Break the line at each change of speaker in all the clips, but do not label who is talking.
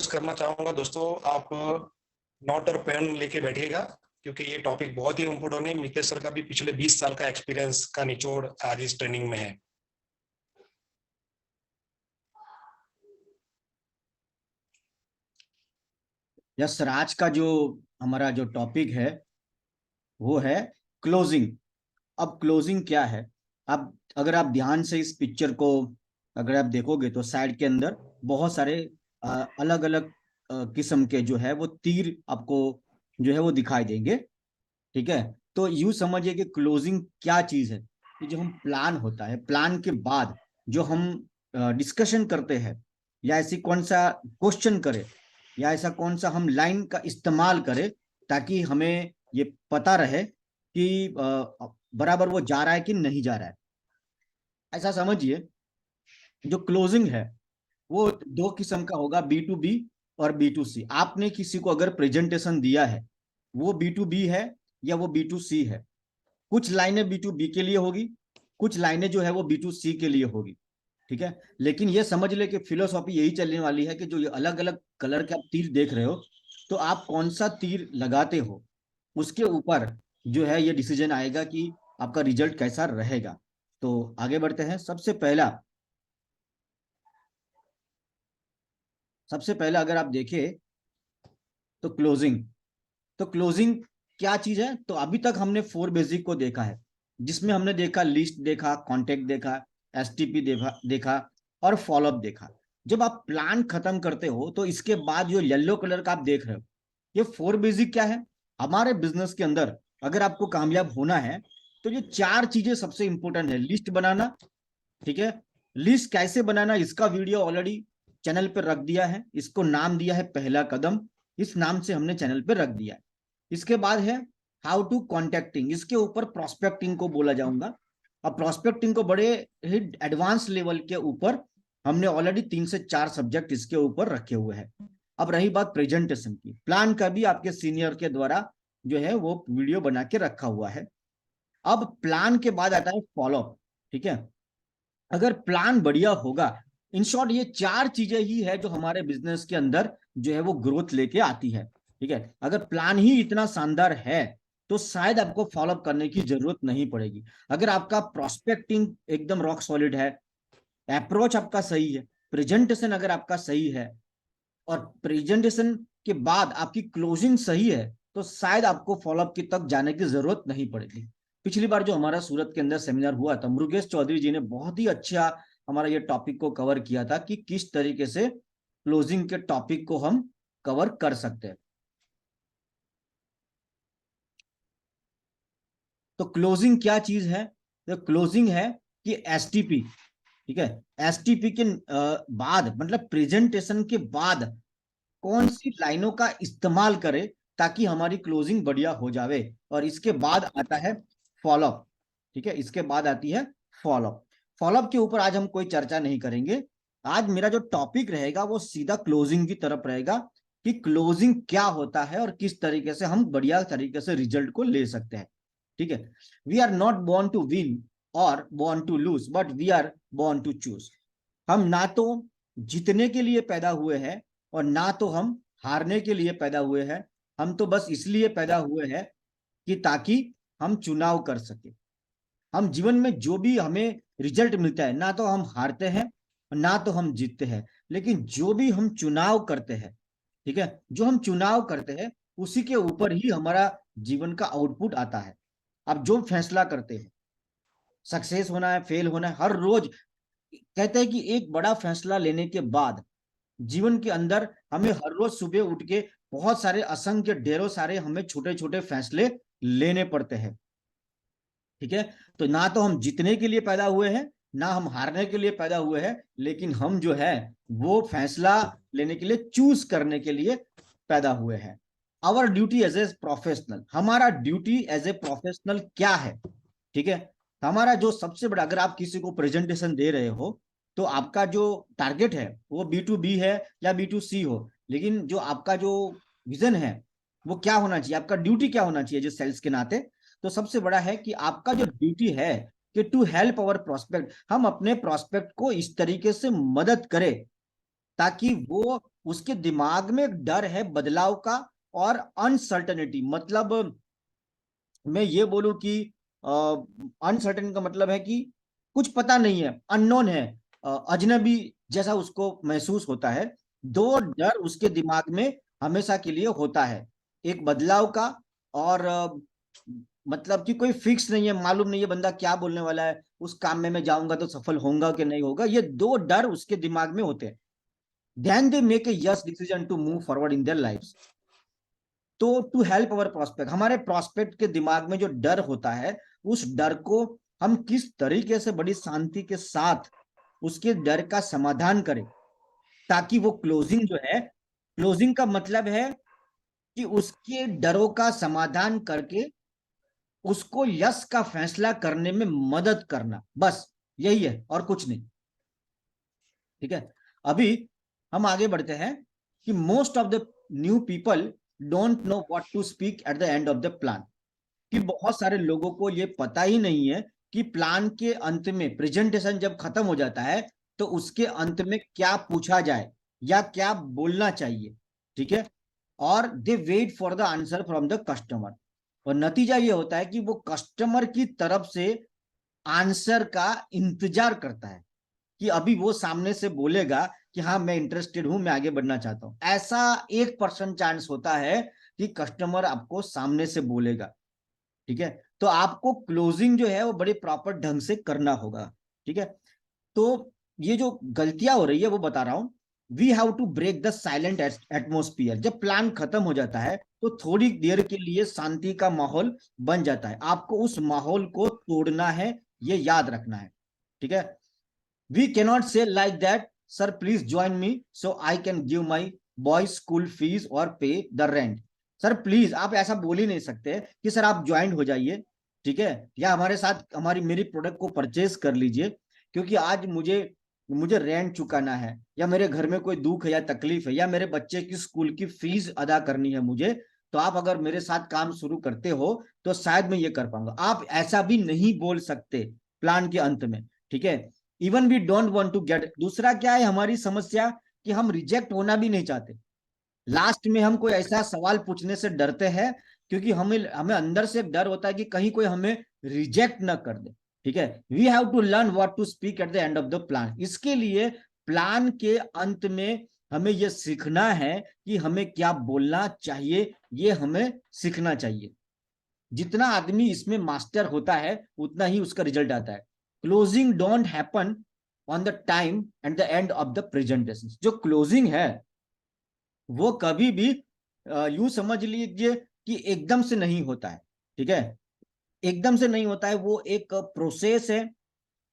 Request करना चाहूंगा दोस्तों, आप नोट और पेन लेके बैठिएगा, क्योंकि ये टॉपिक बहुत ही इम्पोर्टेंट है। मितेश सर का भी पिछले 20 साल का एक्सपीरियंस का निचोड़ आज इस ट्रेनिंग में है।
यस सर, आज का जो हमारा जो टॉपिक है वो है क्लोजिंग। अब क्लोजिंग क्या है? अब अगर आप ध्यान से इस पिक्चर को अगर आप देखोगे तो साइड के अंदर बहुत सारे अलग अलग किस्म के जो है वो तीर आपको जो है वो दिखाई देंगे। ठीक है, तो यूं समझिए कि क्लोजिंग क्या चीज है। कि जो हम प्लान होता है, प्लान के बाद जो हम डिस्कशन करते हैं, या ऐसी कौन सा क्वेश्चन करें, या ऐसा कौन सा हम लाइन का इस्तेमाल करें ताकि हमें ये पता रहे कि बराबर वो जा रहा है कि नहीं जा रहा है। ऐसा समझिए, जो क्लोजिंग है वो दो किस्म का होगा, बी टू बी और बी टू सी। आपने किसी को अगर प्रेजेंटेशन दिया है, वो बी टू बी है या वो बी टू सी है। कुछ लाइनें बी टू बी के लिए होगी, कुछ लाइनें जो है वो बी टू सी के लिए होगी। ठीक है, लेकिन ये समझ ले कि फिलोसॉफी यही चलने वाली है कि जो ये अलग अलग कलर के आप तीर देख रहे हो, तो आप कौन सा तीर लगाते हो, उसके ऊपर जो है ये डिसीजन आएगा कि आपका रिजल्ट कैसा रहेगा। तो आगे बढ़ते हैं। सबसे पहला अगर आप देखें तो क्लोजिंग क्या चीज है? तो अभी तक हमने फोर बेसिक को देखा है, जिसमें हमने देखा लिस्ट, देखा कॉन्टेक्ट, देखा एसटीपी, देखा और फॉलोअप देखा। जब आप प्लान खत्म करते हो तो इसके बाद जो येलो कलर का आप देख रहे हो, ये फोर बेसिक क्या है हमारे बिजनेस के अंदर। अगर आपको कामयाब होना है तो ये चार चीजें सबसे इंपॉर्टेंट है। लिस्ट बनाना, ठीक है, लिस्ट कैसे बनाना इसका वीडियो ऑलरेडी चैनल पर रख दिया है। इसको नाम दिया है पहला कदम, इस नाम से हमने चैनल पर रख दिया है। इसके बाद है हाउ टू कॉन्टेक्टिंग, इसके ऊपर प्रोस्पेक्टिंग को बोला जाऊंगा। अब प्रोस्पेक्टिंग को बड़े ही एडवांस लेवल के ऊपर हमने ऑलरेडी 3 से 4 सब्जेक्ट इसके ऊपर रखे हुए हैं। अब रही बात प्रेजेंटेशन की, प्लान का भी आपके सीनियर के द्वारा जो है वो वीडियो बना के रखा हुआ है। अब प्लान के बाद आता है फॉलोअप। ठीक है, अगर प्लान बढ़िया होगा, इन शॉर्ट ये चार चीजें ही है जो हमारे बिजनेस के अंदर जो है वो ग्रोथ लेके आती है। ठीक है, अगर प्लान ही इतना शानदार है तो शायद आपको फॉलोअप करने की जरूरत नहीं पड़ेगी। अगर आपका प्रोस्पेक्टिंग एकदम रॉक सॉलिड है, अप्रोच आपका सही है, प्रेजेंटेशन अगर आपका सही है, और प्रेजेंटेशन के बाद आपकी क्लोजिंग सही है, तो शायद आपको फॉलोअप की तक जाने की जरूरत नहीं पड़ेगी। पिछली बार जो हमारा सूरत के अंदर सेमिनार हुआ था, मुरुगेश चौधरी जी ने बहुत ही अच्छा हमारा ये टॉपिक को कवर किया था कि किस तरीके से क्लोजिंग के टॉपिक को हम कवर कर सकते हैं। तो क्लोजिंग क्या चीज है? तो क्लोजिंग है कि एसटीपी, ठीक है, एसटीपी के बाद मतलब प्रेजेंटेशन के बाद कौन सी लाइनों का इस्तेमाल करें ताकि हमारी क्लोजिंग बढ़िया हो जावे। और इसके बाद आता है फॉलोअप। ठीक है, इसके बाद आती है फॉलोअप। फॉलोअप के ऊपर आज हम कोई चर्चा नहीं करेंगे। आज मेरा जो टॉपिक रहेगा वो सीधा क्लोजिंग की तरफ रहेगा कि क्लोजिंग क्या होता है और किस तरीके से हम बढ़िया तरीके से रिजल्ट को ले सकते हैं। ठीक है, we are not born to win और born to lose, but we are born to choose. हम ना तो जीतने के लिए पैदा हुए हैं और ना तो हम हारने के लिए पैदा हुए हैं। हम तो बस इसलिए पैदा हुए हैं कि ताकि हम चुनाव कर सके। हम जीवन में जो भी हमें रिजल्ट मिलता है, ना तो हम हारते हैं ना तो हम जीतते हैं, लेकिन जो भी हम चुनाव करते हैं, ठीक है, जो हम चुनाव करते हैं उसी के ऊपर ही हमारा जीवन का आउटपुट आता है। अब जो फैसला करते हैं, सक्सेस होना है, फेल होना है, हर रोज कहते हैं कि एक बड़ा फैसला लेने के बाद जीवन के अंदर हमें हर रोज सुबह उठ के बहुत सारे असंख्य ढेरों सारे हमें छोटे छोटे फैसले लेने पड़ते हैं। ठीक है, तो ना तो हम जीतने के लिए पैदा हुए हैं ना हम हारने के लिए पैदा हुए हैं, लेकिन हम जो है वो फैसला लेने के लिए, चूज करने के लिए पैदा हुए हैं। Our duty as a professional, हमारा ड्यूटी एज ए प्रोफेशनल क्या है? ठीक है, हमारा जो सबसे बड़ा, अगर आप किसी को प्रेजेंटेशन दे रहे हो तो आपका जो टारगेट है वो बी टू बी है या बी टू सी हो, लेकिन जो आपका जो विजन है वो क्या होना चाहिए, आपका ड्यूटी क्या होना चाहिए जो सेल्स के नाते? तो सबसे बड़ा है कि आपका जो ड्यूटी है कि टू हेल्प अवर प्रोस्पेक्ट, हम अपने प्रोस्पेक्ट को इस तरीके से मदद करें ताकि वो, उसके दिमाग में एक डर है बदलाव का और अनसर्टेनिटी, मतलब मैं ये बोलूं कि अनसर्टेन का मतलब है कि कुछ पता नहीं है, अननोन है, अजनबी जैसा उसको महसूस होता है। दो डर उसके दिमाग में हमेशा के लिए होता है, एक बदलाव का और मतलब कि कोई फिक्स नहीं है, मालूम नहीं है बंदा क्या बोलने वाला है, उस काम में मैं जाऊंगा तो सफल होऊंगा कि नहीं होगा, ये दो डर उसके दिमाग में होते हैं। Then they make a yes decision to move forward in their life. तो टू हेल्प अवर प्रोस्पेक्ट, हमारे प्रोस्पेक्ट के दिमाग में जो डर होता है, उस डर को हम किस तरीके से बड़ी शांति के साथ उसके डर का समाधान करें, ताकि वो क्लोजिंग जो है, क्लोजिंग का मतलब है कि उसके डरों का समाधान करके उसको यस का फैसला करने में मदद करना, बस यही है और कुछ नहीं। ठीक है, अभी हम आगे बढ़ते हैं कि most of the new people don't know what to speak at the end of the plan, कि बहुत सारे लोगों को ये पता ही नहीं है कि प्लान के अंत में, प्रेजेंटेशन जब खत्म हो जाता है तो उसके अंत में क्या पूछा जाए या क्या बोलना चाहिए। ठीक है, और they wait for the answer from the customer, और नतीजा ये होता है कि वो कस्टमर की तरफ से आंसर का इंतजार करता है कि अभी वो सामने से बोलेगा कि हाँ मैं इंटरेस्टेड हूं, मैं आगे बढ़ना चाहता हूं। ऐसा 1% चांस होता है कि कस्टमर आपको सामने से बोलेगा। ठीक है, तो आपको क्लोजिंग जो है वो बड़े प्रॉपर ढंग से करना होगा। ठीक है, तो ये जो गलतियां हो रही है वो बता रहा हूं। We have to break the silent atmosphere, जब प्लान खत्म हो जाता है तो थोड़ी देर के लिए शांति का माहौल बन जाता है, आपको उस माहौल को तोड़ना है, ये याद रखना है। ठीक है, we cannot say like that sir please join me so I can give my boy school fees और pay the rent. Sir please, आप ऐसा बोल ही नहीं सकते कि सर आप ज्वाइन हो जाइए, ठीक है, या हमारे साथ हमारी मेरी प्रोडक्ट को परचेज कर लीजिए, क्योंकि आज मुझे मुझे रेंट चुकाना है, या मेरे घर में कोई दुख है या तकलीफ है, या मेरे बच्चे की स्कूल की फीस अदा करनी है मुझे, तो आप अगर मेरे साथ काम शुरू करते हो तो शायद मैं ये कर पाऊंगा। आप ऐसा भी नहीं बोल सकते प्लान के अंत में। ठीक है, even we don't want to get, दूसरा क्या है हमारी समस्या, कि हम रिजेक्ट होना भी नहीं चाहते। लास्ट में हम कोई ऐसा सवाल पूछने से डरते हैं, क्योंकि हमें हमें अंदर से डर होता है कि कहीं कोई हमें रिजेक्ट ना कर दे। ठीक है, we have to learn what to speak at the end of the plan, इसके लिए प्लान के अंत में हमें यह सीखना है कि हमें क्या बोलना चाहिए, ये हमें सीखना चाहिए। जितना आदमी इसमें मास्टर होता है उतना ही उसका रिजल्ट आता है। Closing don't happen on the time and the end of the presentation, जो क्लोजिंग है वो कभी भी यूं समझ लीजिए कि एकदम से नहीं होता है। ठीक है, एकदम से नहीं होता है, वो एक प्रोसेस है,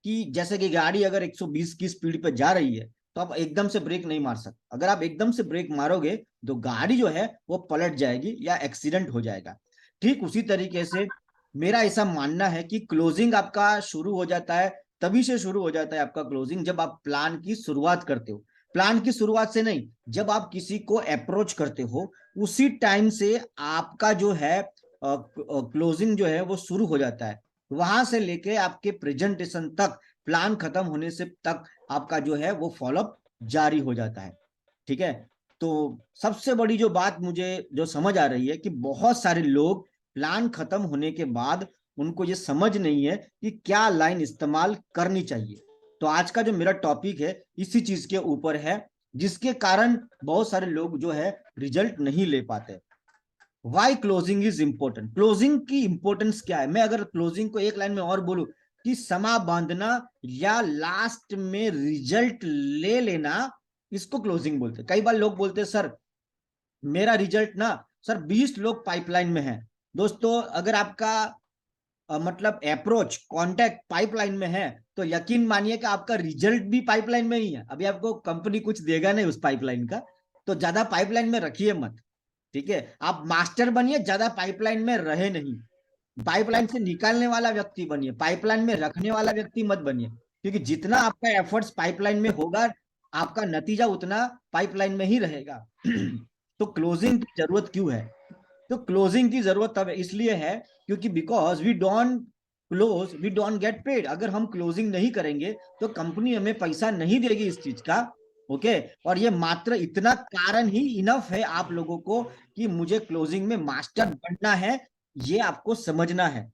कि जैसे कि गाड़ी अगर 120 की स्पीड पे जा रही है तो आप एकदम से ब्रेक नहीं मार सकते, अगर आप एकदम से ब्रेक मारोगे तो गाड़ी जो है वो पलट जाएगी या एक्सीडेंट हो जाएगा। ठीक उसी तरीके से मेरा ऐसा मानना है कि क्लोजिंग आपका शुरू हो जाता है, तभी से शुरू हो जाता है आपका क्लोजिंग जब आप प्लान की शुरुआत करते हो। प्लान की शुरुआत से नहीं, जब आप किसी को अप्रोच करते हो उसी टाइम से आपका जो है क्लोजिंग जो है वो शुरू हो जाता है। वहां से लेके आपके प्रेजेंटेशन तक, प्लान खत्म होने से तक आपका जो है वो फॉलोअप जारी हो जाता है। ठीक है, तो सबसे बड़ी जो बात मुझे जो समझ आ रही है कि बहुत सारे लोग प्लान खत्म होने के बाद उनको ये समझ नहीं है कि क्या लाइन इस्तेमाल करनी चाहिए। तो आज का जो मेरा टॉपिक है इसी चीज के ऊपर है, जिसके कारण बहुत सारे लोग जो है रिजल्ट नहीं ले पाते। Why closing is important, closing की इंपॉर्टेंस क्या है, मैं अगर क्लोजिंग को एक लाइन में और बोलूं कि समा बांधना या लास्ट में रिजल्ट ले लेना, इसको क्लोजिंग बोलते हैं। कई बार लोग बोलते हैं सर मेरा रिजल्ट ना, सर 20 लोग पाइपलाइन में है। दोस्तों अगर आपका मतलब अप्रोच कॉन्टैक्ट पाइपलाइन में है तो यकीन मानिए कि आपका रिजल्ट भी पाइपलाइन में ही है। अभी आपको कंपनी कुछ देगा नहीं उस पाइपलाइन का, तो ज्यादा पाइपलाइन में रखिए मत। ठीक है, आप मास्टर बनिए, ज्यादा पाइपलाइन में रहे नहीं, पाइपलाइन से निकालने वाला व्यक्ति बनिए, पाइपलाइन में रखने वाला व्यक्ति मत बनिए, क्योंकि जितना आपका एफर्ट्स पाइपलाइन में होगा आपका नतीजा उतना पाइपलाइन में ही रहेगा। तो क्लोजिंग की जरूरत क्यों है, तो क्लोजिंग की जरूरत तब इसलिए है क्योंकि because we don't close we don't get paid, अगर हम क्लोजिंग नहीं करेंगे तो कंपनी हमें पैसा नहीं देगी इस चीज का ओके। और ये मात्र इतना कारण ही इनफ है आप लोगों को कि मुझे क्लोजिंग में मास्टर बनना है, ये आपको समझना है।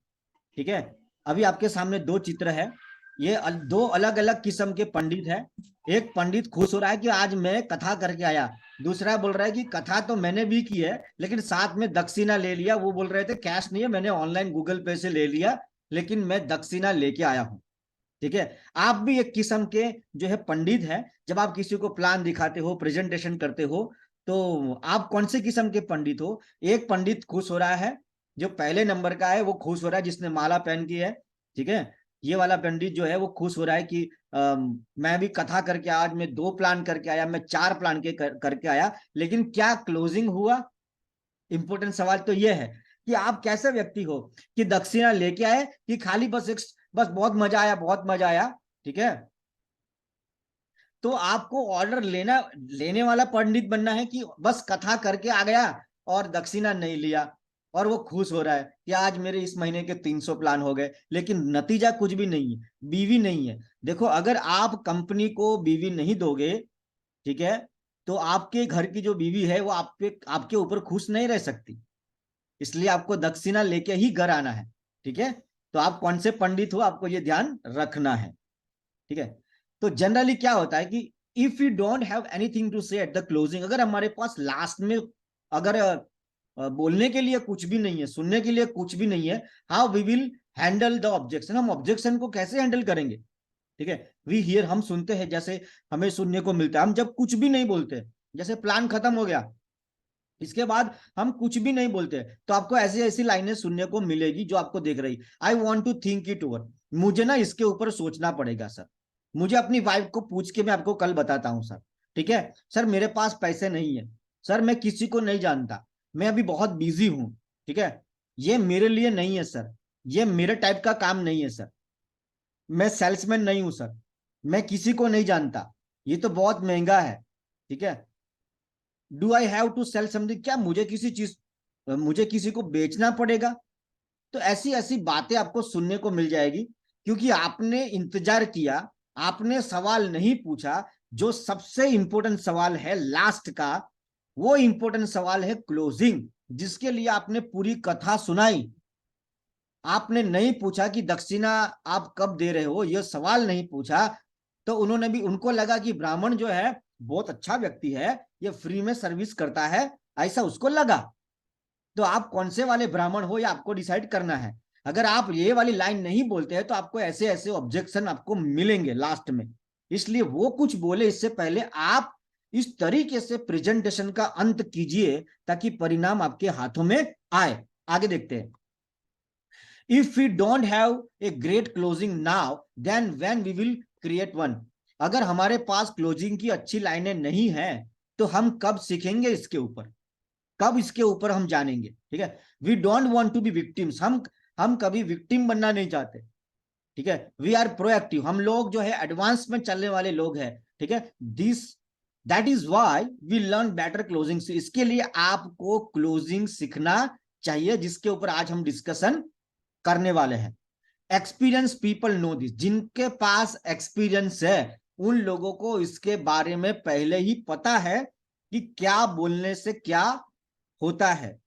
ठीक है, अभी आपके सामने दो चित्र है, ये दो अलग अलग किस्म के पंडित है। एक पंडित खुश हो रहा है कि आज मैं कथा करके आया, दूसरा बोल रहा है कि कथा तो मैंने भी की है लेकिन साथ में दक्षिणा ले लिया। वो बोल रहे थे कैश नहीं है, मैंने ऑनलाइन गूगल पे से ले लिया, लेकिन मैं दक्षिणा लेके आया हूं। ठीक है, आप भी एक किस्म के जो है पंडित है। जब आप किसी को प्लान दिखाते हो, प्रेजेंटेशन करते हो, तो आप कौन से किस्म के पंडित हो? एक पंडित खुश हो रहा है, जो पहले नंबर का है वो खुश हो रहा है, जिसने माला पहन की है। ठीक है, ये वाला पंडित जो है वो खुश हो रहा है कि मैं भी कथा करके आज मैं 2 प्लान करके आया, मैं 4 प्लान करके आया, लेकिन क्या क्लोजिंग हुआ? इंपॉर्टेंट सवाल तो ये है कि आप कैसे व्यक्ति हो, कि दक्षिणा लेके आए कि खाली बस बहुत मजा आया, बहुत मजा आया। ठीक है, तो आपको ऑर्डर लेने वाला पंडित बनना है कि बस कथा करके आ गया और दक्षिणा नहीं लिया, और वो खुश हो रहा है कि आज मेरे इस महीने के 300 प्लान हो गए, लेकिन नतीजा कुछ भी नहीं है, बीवी नहीं है। देखो, अगर आप कंपनी को बीवी नहीं दोगे, ठीक है, तो आपके घर की जो बीवी है वो आपके ऊपर खुश नहीं रह सकती, इसलिए आपको दक्षिणा लेके ही घर आना है। ठीक है, तो आप कौन से पंडित हो आपको ये ध्यान रखना है। ठीक है, तो जनरली क्या होता है कि if you don't have anything to say at the closing, अगर हमारे पास लास्ट में अगर बोलने के लिए कुछ भी नहीं है, सुनने के लिए कुछ भी नहीं है, how we will handle the objection, हम ऑब्जेक्शन को कैसे हैंडल करेंगे? ठीक है, वी हियर, हम सुनते हैं, जैसे हमें सुनने को मिलता है, हम जब कुछ भी नहीं बोलते, जैसे प्लान खत्म हो गया, इसके बाद हम कुछ भी नहीं बोलते, तो आपको ऐसी ऐसी लाइनें सुनने को मिलेगी जो आपको देख रही, I want to think it over, मुझे ना इसके ऊपर सोचना पड़ेगा सर, मुझे अपनी वाइफ को पूछ के मैं आपको कल बताता हूँ सर। ठीक है सर, मेरे पास पैसे नहीं है सर, मैं किसी को नहीं जानता, मैं अभी बहुत बिजी हूं। ठीक है, ये मेरे लिए नहीं है सर, ये मेरे टाइप का काम नहीं है सर, मैं सेल्समैन नहीं हूं सर, मैं किसी को नहीं जानता, ये तो बहुत महंगा है। ठीक है, do I have to sell something, क्या मुझे किसी को बेचना पड़ेगा? तो ऐसी ऐसी बातें आपको सुनने को मिल जाएगी, क्योंकि आपने इंतजार किया, आपने सवाल नहीं पूछा। जो सबसे इंपॉर्टेंट सवाल है लास्ट का, वो इंपॉर्टेंट सवाल है क्लोजिंग, जिसके लिए आपने पूरी कथा सुनाई, आपने नहीं पूछा कि दक्षिणा आप कब दे रहे हो, यह सवाल नहीं पूछा, तो उनको लगा कि ब्राह्मण जो है बहुत अच्छा व्यक्ति है, ये फ्री में सर्विस करता है, ऐसा उसको लगा। तो आप कौन से वाले ब्राह्मण हो, ये आपको डिसाइड करना है। अगर आप ये वाली लाइन नहीं बोलते हैं तो आपको ऐसे ऐसे ऑब्जेक्शन आपको मिलेंगे लास्ट में, इसलिए वो कुछ बोले इससे पहले आप इस तरीके से प्रेजेंटेशन का अंत कीजिए ताकि परिणाम आपके हाथों में आए। आगे देखते हैं, if we don't have a great closing now, then when we will create one, अगर हमारे पास क्लोजिंग की अच्छी लाइनें नहीं है तो हम कब सीखेंगे इसके ऊपर, कब इसके ऊपर हम जानेंगे? ठीक है, we don't want to be victims, हम कभी विक्टिम बनना नहीं चाहते। ठीक है, वी आर प्रोएक्टिव, हम लोग जो है एडवांस में चलने वाले लोग हैं। ठीक है, that is why we learn better closing, इसके लिए आपको क्लोजिंग सीखना चाहिए, जिसके ऊपर आज हम डिस्कशन करने वाले हैं। एक्सपीरियंस पीपल नो दिस, जिनके पास एक्सपीरियंस है उन लोगों को इसके बारे में पहले ही पता है कि क्या बोलने से क्या होता है।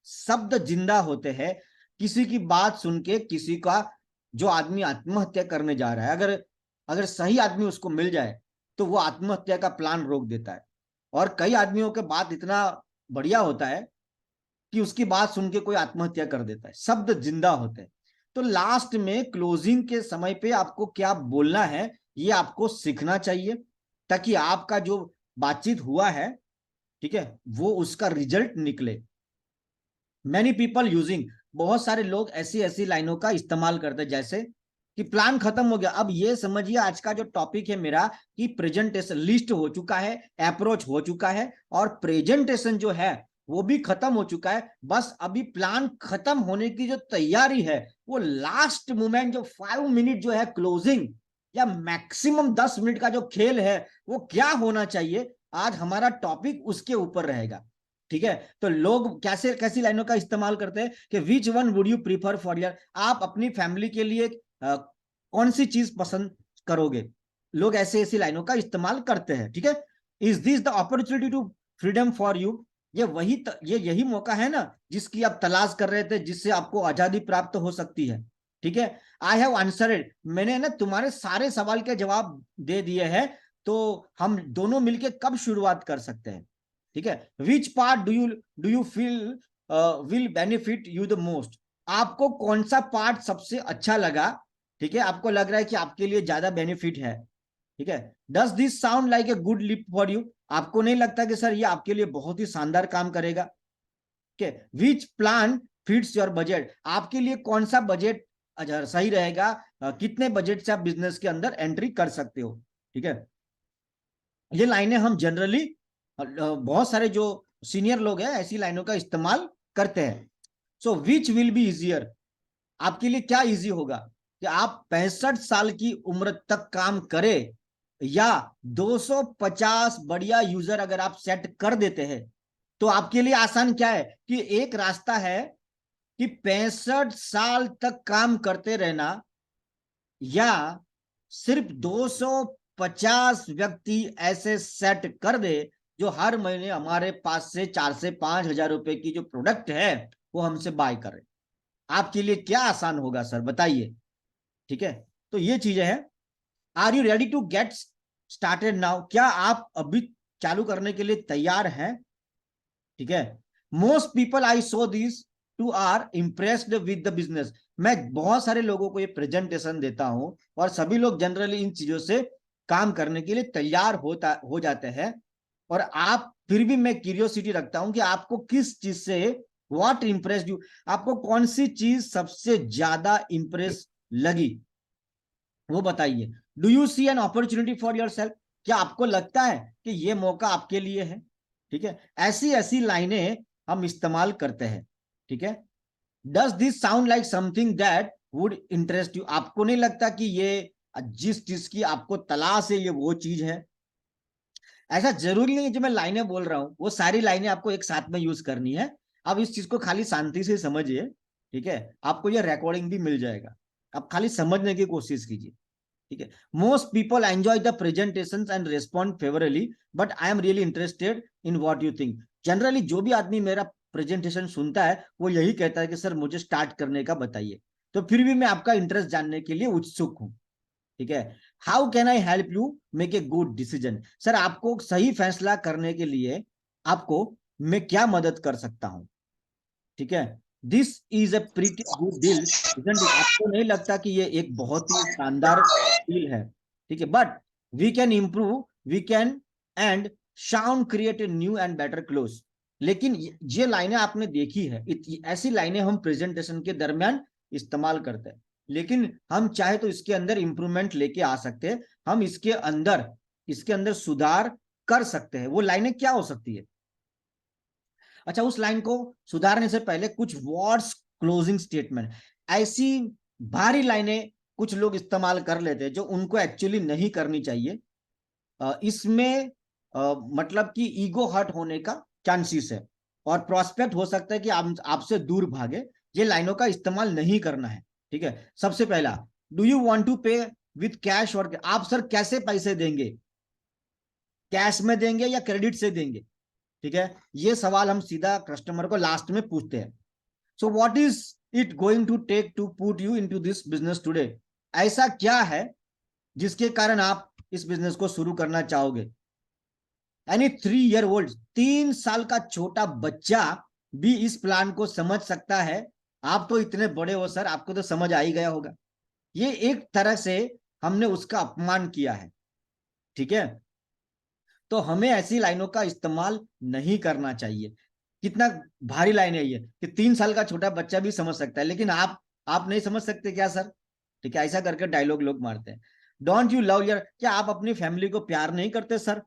शब्द जिंदा होते हैं, किसी की बात सुन के किसी का, जो आदमी आत्महत्या करने जा रहा है, अगर अगर सही आदमी उसको मिल जाए तो वो आत्महत्या का प्लान रोक देता है, और कई आदमियों के बात इतना बढ़िया होता है कि उसकी बात सुन के कोई आत्महत्या कर देता है। शब्द जिंदा होते हैं, तो लास्ट में क्लोजिंग के समय पे आपको क्या बोलना है ये आपको सीखना चाहिए, ताकि आपका जो बातचीत हुआ है, ठीक है, वो उसका रिजल्ट निकले। मैनी पीपल यूजिंग, बहुत सारे लोग ऐसी ऐसी लाइनों का इस्तेमाल करते हैं, जैसे कि प्लान खत्म हो गया। अब ये समझिए आज का जो टॉपिक है मेरा, कि प्रेजेंटेशन लिस्ट हो चुका है, अप्रोच हो चुका है, और प्रेजेंटेशन जो है वो भी खत्म हो चुका है। बस अभी प्लान खत्म होने की जो तैयारी है, वो लास्ट मोमेंट जो 5 मिनट जो है क्लोजिंग, या मैक्सिमम 10 मिनट का जो खेल है, वो क्या होना चाहिए, आज हमारा टॉपिक उसके ऊपर रहेगा। ठीक है, तो लोग कैसे कैसी लाइनों का इस्तेमाल करते हैं कि which one would you prefer for your, आप अपनी फैमिली के लिए कौन सी चीज पसंद करोगे, लोग ऐसे ऐसी लाइनों का इस्तेमाल करते हैं। ठीक है, is this the opportunity to freedom for you? ये यही मौका है ना जिसकी आप तलाश कर रहे थे, जिससे आपको आजादी प्राप्त हो सकती है। ठीक है, आई हैव आंसर्ड, मैंने ना तुम्हारे सारे सवाल के जवाब दे दिए हैं, तो हम दोनों मिलके कब शुरुआत कर सकते हैं? ठीक है, which part do you feel will benefit you the most? आपको कौन सा पार्ट सबसे अच्छा लगा? ठीक है, आपको लग रहा है कि आपके लिए ज्यादा बेनिफिट है। ठीक है, does this sound like a good lip for you? आपको नहीं लगता कि सर ये आपके लिए बहुत ही शानदार काम करेगा? ठीक है, विच प्लान फिट्स योर बजट? आपके लिए कौन सा बजट सही रहेगा? कितने बजट से आप बिजनेस के अंदर एंट्री कर सकते हो? ठीक है, ये लाइनें हम जनरली बहुत सारे जो सीनियर लोग हैं ऐसी लाइनों का इस्तेमाल करते हैं। सो विच विल बी इजियर? आपके लिए क्या इजी होगा कि आप 65 साल की उम्र तक काम करें, या 250 बढ़िया यूजर अगर आप सेट कर देते हैं तो आपके लिए आसान क्या है? कि एक रास्ता है कि 65 साल तक काम करते रहना, या सिर्फ 250 व्यक्ति ऐसे सेट कर दे जो हर महीने हमारे पास से 4 से 5 हजार रुपए की जो प्रोडक्ट है वो हमसे बाय करे। आपके लिए क्या आसान होगा सर, बताइए। ठीक है, तो ये चीजें हैं। Are you ready to get started now? क्या आप अभी चालू करने के लिए तैयार हैं? ठीक है, most people I saw this to are impressed with the business. मैं बहुत सारे लोगों को ये प्रेजेंटेशन देता हूं और सभी लोग जनरली इन चीजों से काम करने के लिए तैयार हो जाते हैं। और आप फिर भी मैं क्यूरियोसिटी रखता हूं कि आपको किस चीज से व्हाट इंप्रेस्ड यू? आपको कौन सी चीज सबसे ज्यादा इंप्रेस लगी वो बताइए। Do you see an opportunity for yourself? क्या आपको लगता है कि ये मौका आपके लिए है? ठीक है, ऐसी ऐसी लाइनें हम इस्तेमाल करते हैं। ठीक है, does this sound like something that would interest you? आपको नहीं लगता कि ये जिस चीज की आपको तलाश है ये वो चीज है? ऐसा जरूरी नहीं है जो मैं लाइनें बोल रहा हूं वो सारी लाइनें आपको एक साथ में यूज करनी है। आप इस चीज को खाली शांति से समझिए। ठीक है, आपको ये रिकॉर्डिंग भी मिल जाएगा, आप खाली समझने की कोशिश कीजिए। ठीक है, most people enjoy the presentation and respond favourably, but I am really interested in what you think. Generally जो भी आदमी मेरा प्रेजेंटेशन सुनता है वो यही कहता है कि सर मुझे स्टार्ट करने का बताइए। तो फिर भी मैं आपका इंटरेस्ट जानने के लिए उत्सुक हूं। ठीक है, how can I help you make a good decision? Sir आपको सही फैसला करने के लिए आपको मैं क्या मदद कर सकता हूं? ठीक है, this is a pretty good deal, आपको नहीं लगता कि ये एक बहुत ही शानदार डील है? ठीक है, but we can improve, we can and should create a new and better close. लेकिन ये लाइनें आपने देखी है, ऐसी लाइनें हम प्रेजेंटेशन के दरमियान इस्तेमाल करते हैं, लेकिन हम चाहे तो इसके अंदर इंप्रूवमेंट लेके आ सकते हैं। हम इसके अंदर सुधार कर सकते हैं। वो लाइनें क्या हो सकती है? अच्छा, उस लाइन को सुधारने से पहले कुछ वर्ड्स क्लोजिंग स्टेटमेंट, ऐसी भारी लाइनें कुछ लोग इस्तेमाल कर लेते हैं जो उनको एक्चुअली नहीं करनी चाहिए। इसमें मतलब कि ईगो हर्ट होने का चांसेस है और प्रोस्पेक्ट हो सकता है कि आपसे दूर भागे। ये लाइनों का इस्तेमाल नहीं करना है। ठीक है, सबसे पहला, डू यू वांट टू पे विथ कैश? और आप सर कैसे पैसे देंगे? कैश में देंगे या क्रेडिट से देंगे? ठीक है, ये सवाल हम सीधा कस्टमर को लास्ट में पूछते हैं। So what is it going to take to put you into this business today? ऐसा क्या है जिसके कारण आप इस बिजनेस को शुरू करना चाहोगे? यानी 3 ईयर ओल्ड, 3 साल का छोटा बच्चा भी इस प्लान को समझ सकता है। आप तो इतने बड़े हो सर, आपको तो समझ आ ही गया होगा। ये एक तरह से हमने उसका अपमान किया है। ठीक है, तो हमें ऐसी लाइनों का इस्तेमाल नहीं करना चाहिए। कितना भारी लाइन है ये कि 3 साल का छोटा बच्चा भी समझ सकता है, लेकिन आप नहीं समझ सकते क्या सर? ठीक है, ऐसा करके डायलॉग लोग मारते हैं। डोंट यू लव योर, क्या आप अपनी फैमिली को प्यार नहीं करते सर?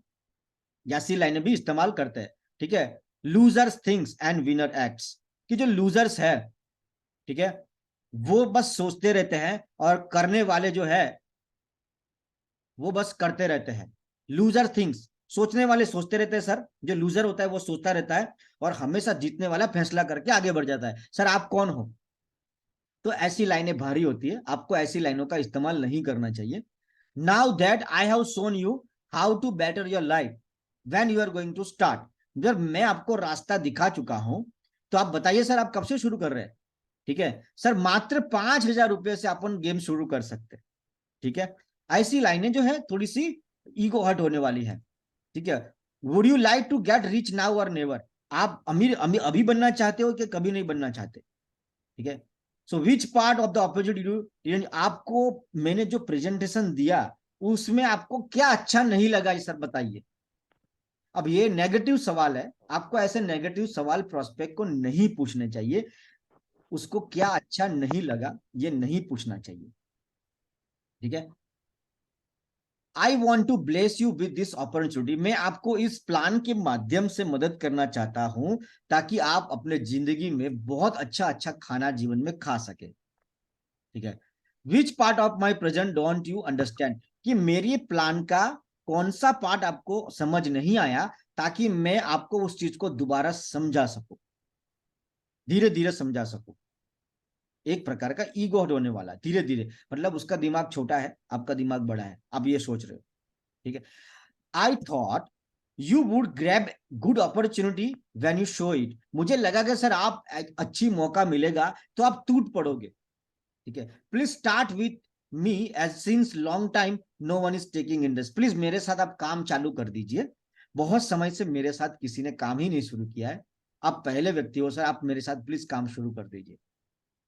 ऐसी लाइनें भी इस्तेमाल करते हैं। ठीक है, losers things and winner acts, कि जो लूजर्स है, ठीक है, वो बस सोचते रहते हैं और करने वाले जो है वो बस करते रहते हैं। लूजर थिंग्स, सोचने वाले सोचते रहते हैं सर, जो लूजर होता है वो सोचता रहता है और हमेशा जीतने वाला फैसला करके आगे बढ़ जाता है। सर आप कौन हो? तो ऐसी लाइनें भारी होती है, आपको ऐसी लाइनों का इस्तेमाल नहीं करना चाहिए। Now that I have shown you how to better your life, when you are going to start. जब मैं आपको रास्ता दिखा चुका हूं तो आप बताइए सर आप कब से शुरू कर रहे हैं? ठीक है सर, मात्र 5,000 रुपए से अपन गेम शुरू कर सकते हैं। ठीक है, ऐसी लाइनें जो है थोड़ी सी ईगो हर्ट होने वाली है। ठीक है, would you like to get rich now or never? आप अमीर अमीर अभी बनना चाहते हो कि कभी नहीं बनना चाहते? ठीक है, so which part of the opportunity, आपको मैंने जो प्रेजेंटेशन दिया उसमें आपको क्या अच्छा नहीं लगा सर बताइए। अब ये नेगेटिव सवाल है, आपको ऐसे नेगेटिव सवाल प्रोस्पेक्ट को नहीं पूछने चाहिए। उसको क्या अच्छा नहीं लगा ये नहीं पूछना चाहिए। ठीक है, I want to bless you with this opportunity, मैं आपको इस प्लान के माध्यम से मदद करना चाहता हूं ताकि आप अपने जिंदगी में बहुत अच्छा अच्छा खाना जीवन में खा सके। ठीक है, विच part of my present don't you understand, कि मेरी प्लान का कौन सा पार्ट आपको समझ नहीं आया, ताकि मैं आपको उस चीज को दोबारा समझा सकूं, धीरे धीरे समझा सकूं। एक प्रकार का ईगो हट होने वाला धीरे धीरे, मतलब उसका दिमाग छोटा है, आपका दिमाग बड़ा है, आप ये सोच रहे हो। ठीक है, I thought you would grab good opportunity when you show it, मुझे लगा कि सर आप अच्छी मौका मिलेगा तो आप टूट पड़ोगे। ठीक है, please start with me as since long time no one is taking interest, please मेरे साथ आप काम चालू कर दीजिए, बहुत समय से मेरे साथ किसी ने काम ही नहीं शुरू किया है, आप पहले व्यक्ति हो सर, आप मेरे साथ प्लीज काम शुरू कर दीजिए।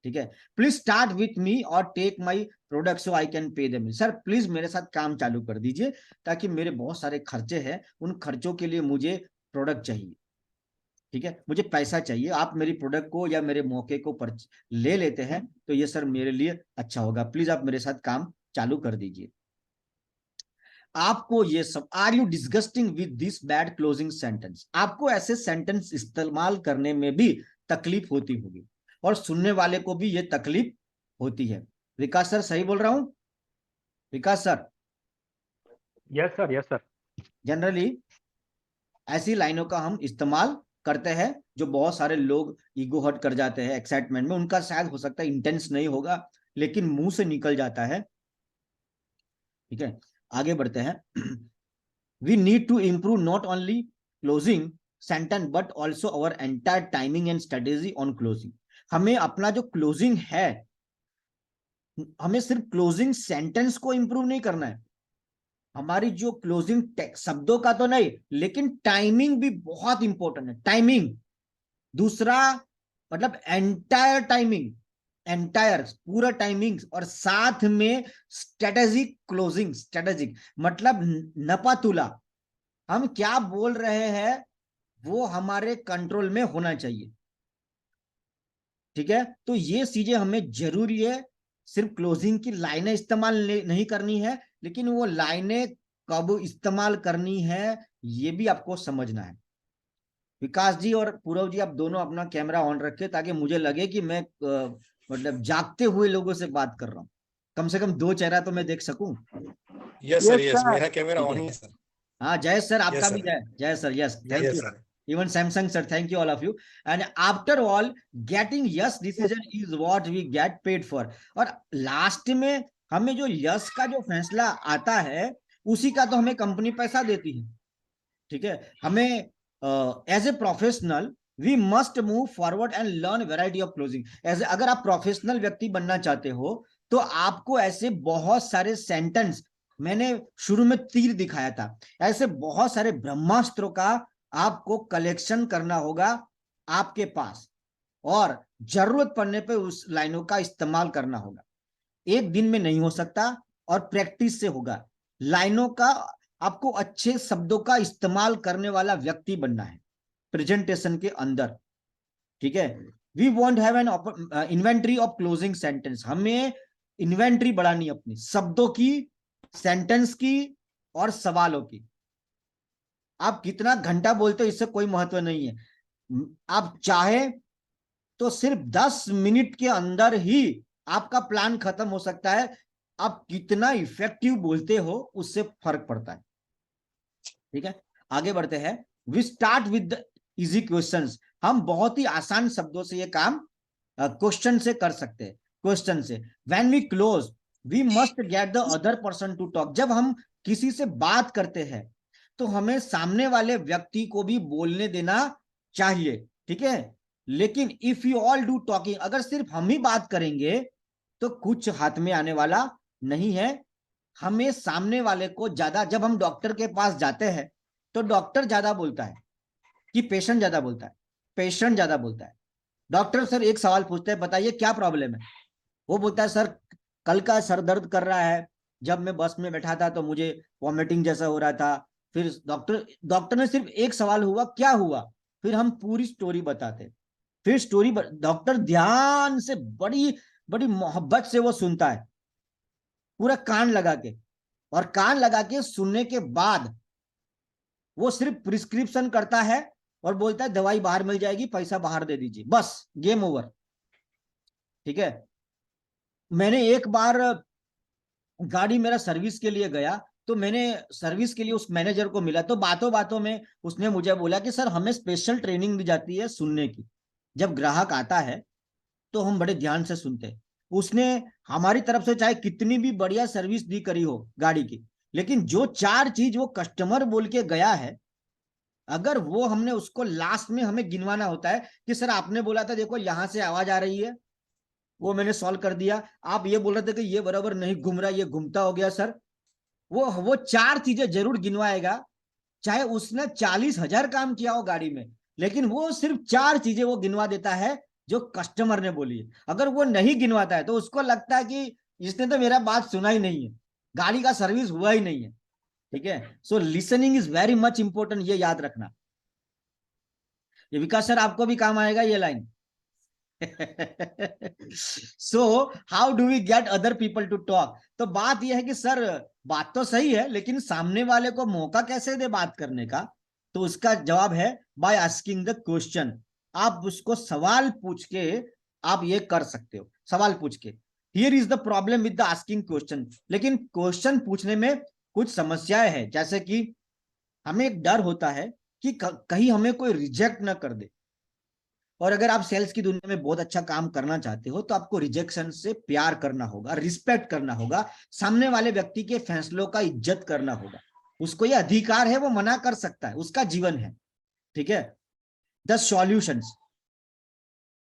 ठीक है, प्लीज स्टार्ट विथ मी और take my product so I can pay them, sir please मेरे साथ काम चालू कर दीजिए ताकि मेरे बहुत सारे खर्चे हैं, उन खर्चों के लिए मुझे प्रोडक्ट चाहिए। ठीक है, मुझे पैसा चाहिए, आप मेरी प्रोडक्ट को या मेरे मौके को ले लेते हैं तो ये सर मेरे लिए अच्छा होगा, प्लीज आप मेरे साथ काम चालू कर दीजिए। आपको ये सब, are you disgusting with this bad closing sentence, आपको ऐसे सेंटेंस इस्तेमाल करने में भी तकलीफ होती होगी और सुनने वाले को भी ये तकलीफ होती है। विकास सर सही बोल रहा हूं? Vikas sir?
Yes sir, yes sir.
Generally ऐसी लाइनों का हम इस्तेमाल करते हैं जो बहुत सारे लोग ईगो हर्ट कर जाते हैं एक्साइटमेंट में, उनका शायद हो सकता है इंटेंस नहीं होगा लेकिन मुंह से निकल जाता है। ठीक है, आगे बढ़ते हैं। We need to improve not only closing sentence but also our entire timing and strategy on closing, हमें अपना जो क्लोजिंग है, हमें सिर्फ क्लोजिंग सेंटेंस को इंप्रूव नहीं करना है, हमारी जो क्लोजिंग शब्दों का तो नहीं लेकिन टाइमिंग भी बहुत इंपॉर्टेंट है। टाइमिंग दूसरा, मतलब एंटायर टाइमिंग, एंटायर पूरा टाइमिंग, और साथ में स्ट्रेटेजिक क्लोजिंग, स्ट्रेटेजिक मतलब नपातुला, हम क्या बोल रहे हैं वो हमारे कंट्रोल में होना चाहिए। ठीक है, तो ये चीजें हमें जरूरी है, सिर्फ क्लोजिंग की लाइनें इस्तेमाल नहीं करनी है, लेकिन वो लाइनें कब इस्तेमाल करनी है ये भी आपको समझना है। विकास जी और पूरव जी, आप दोनों अपना कैमरा ऑन रखें ताकि मुझे लगे कि मैं मतलब जागते हुए लोगों से बात कर रहा हूँ, कम से कम दो चेहरा तो मैं देख सकूं।
Yes sir, yes,
sir.
मेरा कैमरा
ठीक
ऑन
है,
ही है सर।
हाँ जय सर, आपका
यस
भी
सर,
जय, जय sir, yes, thank
yes
you.
Sir.
Even Samsung sir, thank you all of you. And after all, getting yes decision is what we get paid for. और last में हमें जो यस का जो फैसला आता है उसी का तो हमें कंपनी पैसा देती है। ठीक है, हमें as a professional we must move forward and learn variety of closing. As अगर आप प्रोफेशनल व्यक्ति बनना चाहते हो तो आपको ऐसे बहुत सारे सेंटेंस, मैंने शुरू में तीर दिखाया था, ऐसे बहुत सारे ब्रह्मास्त्रों का आपको कलेक्शन करना होगा आपके पास, और जरूरत पड़ने पे उस लाइनों का इस्तेमाल करना होगा। एक दिन में नहीं हो सकता और प्रैक्टिस से होगा। लाइनों का आपको अच्छे शब्दों का इस्तेमाल करने वाला व्यक्ति बनना है प्रेजेंटेशन के अंदर। ठीक है, we want have an inventory of closing sentence, हमें इन्वेंट्री बढ़ानी अपनी शब्दों की, सेंटेंस की और सवालों की। आप कितना घंटा बोलते हो इससे कोई महत्व नहीं है, आप चाहे तो सिर्फ 10 मिनट के अंदर ही आपका प्लान खत्म हो सकता है। आप कितना इफेक्टिव बोलते हो उससे फर्क पड़ता है। ठीक है, आगे बढ़ते हैं। We start with easy questions, हम बहुत ही आसान शब्दों से ये काम क्वेश्चन से कर सकते हैं। क्वेश्चन से when we close we must get the other person to talk, जब हम किसी से बात करते हैं तो हमें सामने वाले व्यक्ति को भी बोलने देना चाहिए, ठीक है। लेकिन if you all do talking, अगर सिर्फ हम ही बात करेंगे तो कुछ हाथ में आने वाला नहीं है। हमें सामने वाले को ज्यादा, जब हम डॉक्टर के पास जाते हैं तो डॉक्टर ज्यादा बोलता है कि पेशेंट ज्यादा बोलता है? पेशेंट ज्यादा बोलता है। डॉक्टर सर एक सवाल पूछते हैं, बताइए क्या प्रॉब्लम है? वो बोलता है सर कल का सर दर्द कर रहा है, जब मैं बस में बैठा था तो मुझे वॉमिटिंग जैसा हो रहा था। फिर डॉक्टर ने सिर्फ एक सवाल हुआ, क्या हुआ? फिर हम पूरी स्टोरी बताते। फिर स्टोरी डॉक्टर ध्यान से बड़ी बड़ी मोहब्बत से वो सुनता है, पूरा कान लगा के। और कान लगा के सुनने के बाद वो सिर्फ प्रिस्क्रिप्शन करता है और बोलता है दवाई बाहर मिल जाएगी, पैसा बाहर दे दीजिए, बस गेम ओवर, ठीक है। मैंने एक बार गाड़ी मेरा सर्विस के लिए गया, तो मैंने सर्विस के लिए उस मैनेजर को मिला, तो बातों बातों में उसने मुझे बोला कि सर हमें स्पेशल ट्रेनिंग दी जाती है सुनने की। जब ग्राहक आता है तो हम बड़े ध्यान से सुनते हैं। उसने हमारी तरफ से चाहे कितनी भी बढ़िया सर्विस दी करी हो गाड़ी की, लेकिन जो 4 चीज वो कस्टमर बोल के गया है, अगर वो हमने उसको लास्ट में हमें गिनवाना होता है कि सर आपने बोला था देखो यहां से आवाज आ रही है, वो मैंने सॉल्व कर दिया। आप ये बोल रहे थे कि ये बराबर नहीं घूम रहा, ये घूमता हो गया सर। वो 4 चीजें जरूर गिनवाएगा, चाहे उसने 40,000 काम किया हो गाड़ी में, लेकिन वो सिर्फ 4 चीजें वो गिनवा देता है जो कस्टमर ने बोली है। अगर वो नहीं गिनवाता है तो उसको लगता है कि इसने तो मेरा बात सुना ही नहीं है, गाड़ी का सर्विस हुआ ही नहीं है, ठीक है। So listening is very much important, ये याद रखना। ये विकास सर आपको भी काम आएगा ये line. So how do we get other people to talk? तो बात यह है कि सर बात तो सही है, लेकिन सामने वाले को मौका कैसे दे बात करने का? तो उसका जवाब है बाय आस्किंग द क्वेश्चन। आप उसको सवाल पूछ के आप ये कर सकते हो, सवाल पूछ के। Here is the problem with the asking question. लेकिन क्वेश्चन पूछने में कुछ समस्याएं हैं, जैसे कि हमें एक डर होता है कि कहीं हमें कोई रिजेक्ट ना कर दे। और अगर आप सेल्स की दुनिया में बहुत अच्छा काम करना चाहते हो तो आपको रिजेक्शन से प्यार करना होगा, रिस्पेक्ट करना होगा, सामने वाले व्यक्ति के फैसलों का इज्जत करना होगा। उसको ये अधिकार है, वो मना कर सकता है, उसका जीवन है, ठीक है। The solutions,